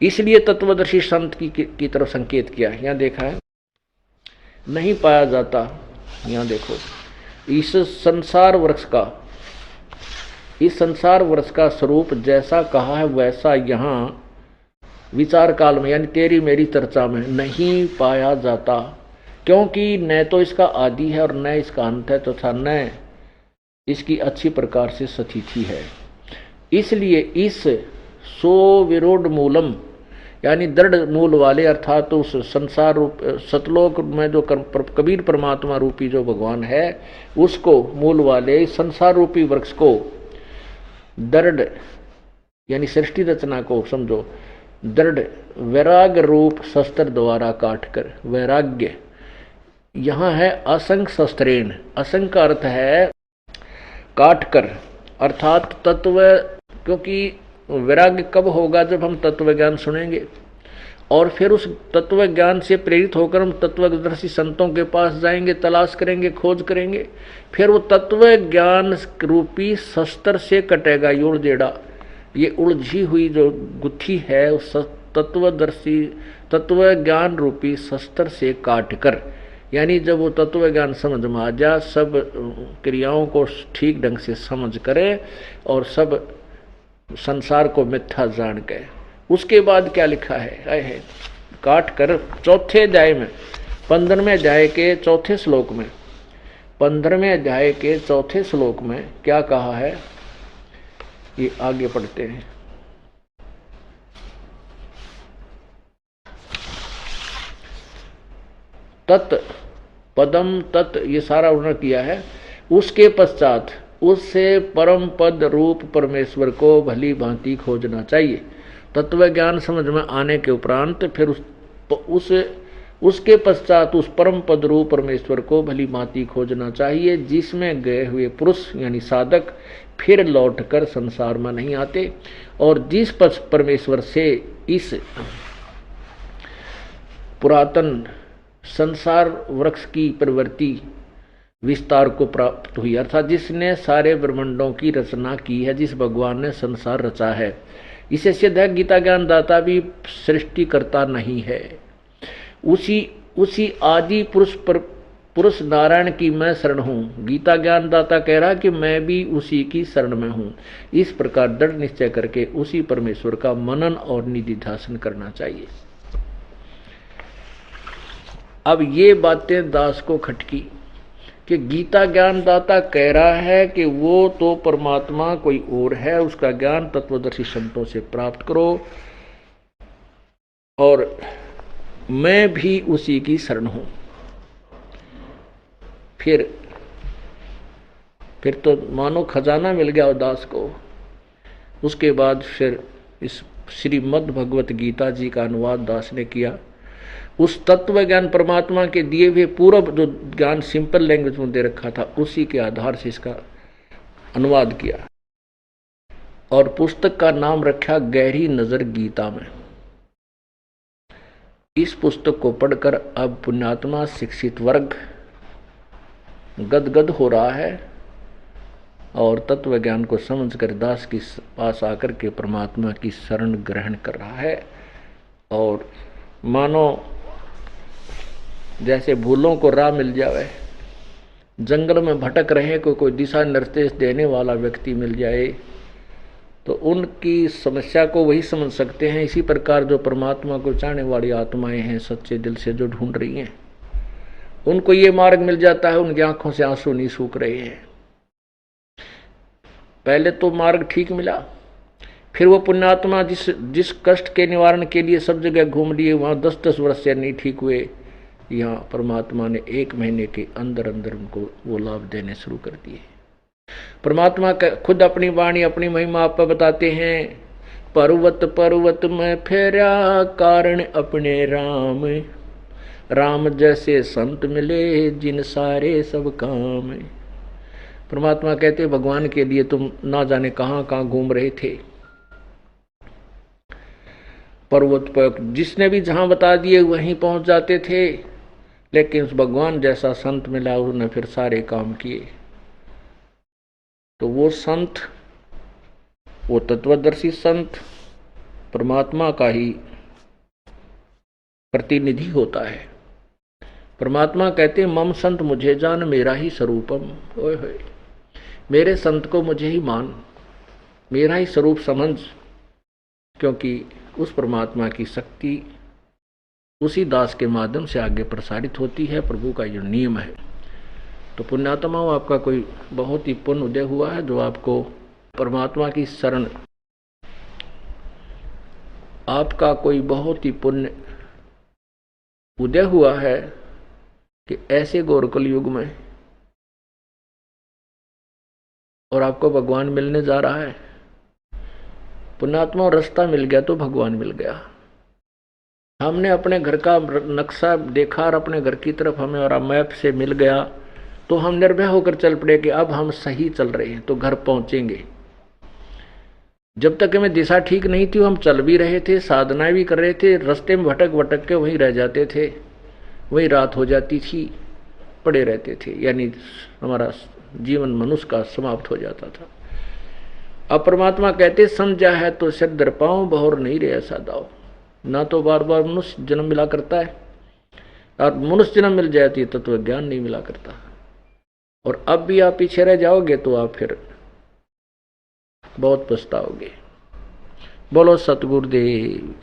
इसलिए तत्वदर्शी संत की तरफ संकेत किया। यहाँ देखा है नहीं पाया जाता। यहाँ देखो इस संसार वृक्ष का स्वरूप जैसा कहा है वैसा यहाँ विचार काल में यानी तेरी मेरी चर्चा में नहीं पाया जाता, क्योंकि न तो इसका आदि है और न इसका अंत है, तथा न इसकी अच्छी प्रकार से स्थिति है। इसलिए इस विरोध मूलम यानी दृढ़ मूल वाले अर्थात तो उस संसार रूप सतलोक में जो कबीर परमात्मा रूपी जो भगवान है उसको मूल वाले संसार रूपी वृक्ष को दृढ़ यानी सृष्टि रचना को समझो दृढ़ वैराग्य रूप शस्त्र द्वारा काटकर, वैराग्य यहाँ है असंग शस्त्रेण, असंग का अर्थ है काटकर अर्थात तत्व, क्योंकि वैराग्य कब होगा जब हम तत्व ज्ञान सुनेंगे और फिर उस तत्व ज्ञान से प्रेरित होकर हम तत्वदर्शी संतों के पास जाएंगे, तलाश करेंगे, खोज करेंगे, फिर वो तत्व ज्ञान रूपी शस्त्र से कटेगा ये उलझेड़ा, ये उलझी हुई जो गुत्थी है उस तत्वदर्शी तत्व ज्ञान रूपी शस्त्र से काटकर, यानी जब वो तत्व ज्ञान समझ में आ जा, सब क्रियाओं को ठीक ढंग से समझ करे और सब संसार को मिथ्या जान के, उसके बाद क्या लिखा है काट कर चौथे अध्याय में 15वें अध्याय के चौथे श्लोक में 15वें अध्याय के चौथे श्लोक में क्या कहा है ये आगे पढ़ते हैं। तत् पदम तत् ये सारा उन्होंने किया है। उसके पश्चात उससे परम पद रूप परमेश्वर को भली भांति खोजना चाहिए। तत्व ज्ञान समझ में आने के उपरांत फिर उसके पश्चात उस परम पद रूप परमेश्वर को भली भांति खोजना चाहिए, जिसमें गए हुए पुरुष यानी साधक फिर लौटकर संसार में नहीं आते और जिस परमेश्वर से इस पुरातन संसार वृक्ष की प्रवृत्ति विस्तार को प्राप्त हुई, अर्थात जिसने सारे ब्रह्मांडों की रचना की है, जिस भगवान ने संसार रचा है। इसे सिद्ध है गीता ज्ञान दाता भी सृष्टि करता नहीं है, उसी आदि पुरुष नारायण की मैं शरण हूँ। गीता ज्ञान दाता कह रहा कि मैं भी उसी की शरण में हूँ। इस प्रकार दृढ़ निश्चय करके उसी परमेश्वर का मनन और निधिध्यासन करना चाहिए। अब ये बातें दास को खटकी कि गीता ज्ञान दाता कह रहा है कि वो तो परमात्मा कोई और है, उसका ज्ञान तत्वदर्शी संतों से प्राप्त करो और मैं भी उसी की शरण हूं। फिर तो मानो खजाना मिल गया दास को। उसके बाद फिर इस श्रीमद् भगवत गीता जी का अनुवाद दास ने किया। उस तत्व ज्ञान परमात्मा के दिए हुए पूर्व जो ज्ञान सिंपल लैंग्वेज में दे रखा था उसी के आधार से इसका अनुवाद किया और पुस्तक का नाम रखा गहरी नजर गीता में। इस पुस्तक को पढ़कर अब पुण्यात्मा शिक्षित वर्ग गदगद हो रहा है और तत्व ज्ञान को समझकर दास के पास आकर के परमात्मा की शरण ग्रहण कर रहा है। और मानो जैसे भूलों को राह मिल जावे, जंगल में भटक रहे को कोई दिशा निर्देश देने वाला व्यक्ति मिल जाए तो उनकी समस्या को वही समझ सकते हैं। इसी प्रकार जो परमात्मा को चाहने वाली आत्माएं हैं, सच्चे दिल से जो ढूंढ रही हैं, उनको ये मार्ग मिल जाता है, उनकी आंखों से आंसू नहीं सूख रहे हैं। पहले तो मार्ग ठीक मिला, फिर वो पुण्यात्मा जिस कष्ट के निवारण के लिए सब जगह घूम लिए, वहां 10-10 वर्ष से नहीं ठीक हुए, यहाँ परमात्मा ने 1 महीने के अंदर अंदर उनको वो लाभ देने शुरू कर दिए। परमात्मा खुद अपनी वाणी अपनी महिमा आप बताते हैं, पर्वत पर्वत में फेरा कारण अपने राम, राम जैसे संत मिले जिन सारे सब काम। परमात्मा कहते भगवान के लिए तुम ना जाने कहां कहां घूम रहे थे, पर्वत पर जिसने भी जहां बता दिए वहीं पहुंच जाते थे, लेकिन उस भगवान जैसा संत मिला, उसने फिर सारे काम किए। तो वो संत, वो तत्वदर्शी संत परमात्मा का ही प्रतिनिधि होता है। परमात्मा कहते मम संत मुझे जान मेरा ही स्वरूपम, ओए होए, मेरे संत को मुझे ही मान, मेरा ही स्वरूप समझ, क्योंकि उस परमात्मा की शक्ति उसी दास के माध्यम से आगे प्रसारित होती है। प्रभु का जो नियम है। तो पुण्यात्माओं, आपका कोई बहुत ही पुण्य उदय हुआ है जो आपको परमात्मा की शरण, आपका कोई बहुत ही पुण्य उदय हुआ है कि ऐसे गोरकल युग में और आपको भगवान मिलने जा रहा है। पुण्यात्मा, रास्ता मिल गया तो भगवान मिल गया। हमने अपने घर का नक्शा देखा और अपने घर की तरफ हमें और मैप से मिल गया तो हम निर्भय होकर चल पड़े कि अब हम सही चल रहे हैं तो घर पहुंचेंगे। जब तक हमें दिशा ठीक नहीं थी, हम चल भी रहे थे, साधनाएं भी कर रहे थे, रास्ते में भटक भटक के वहीं रह जाते थे, वहीं रात हो जाती थी, पड़े रहते थे, यानी हमारा जीवन मनुष्य का समाप्त हो जाता था। अब परमात्मा कहते समझा है तो सिर दर पाऊं, बहुर नहीं रहे ऐसा दाव। ना तो बार बार मनुष्य जन्म मिला करता है, और मनुष्य जन्म मिल जाती है तत्व ज्ञान नहीं मिला करता। और अब भी आप पीछे रह जाओगे तो आप फिर बहुत पछताओगे। बोलो सतगुरुदेव।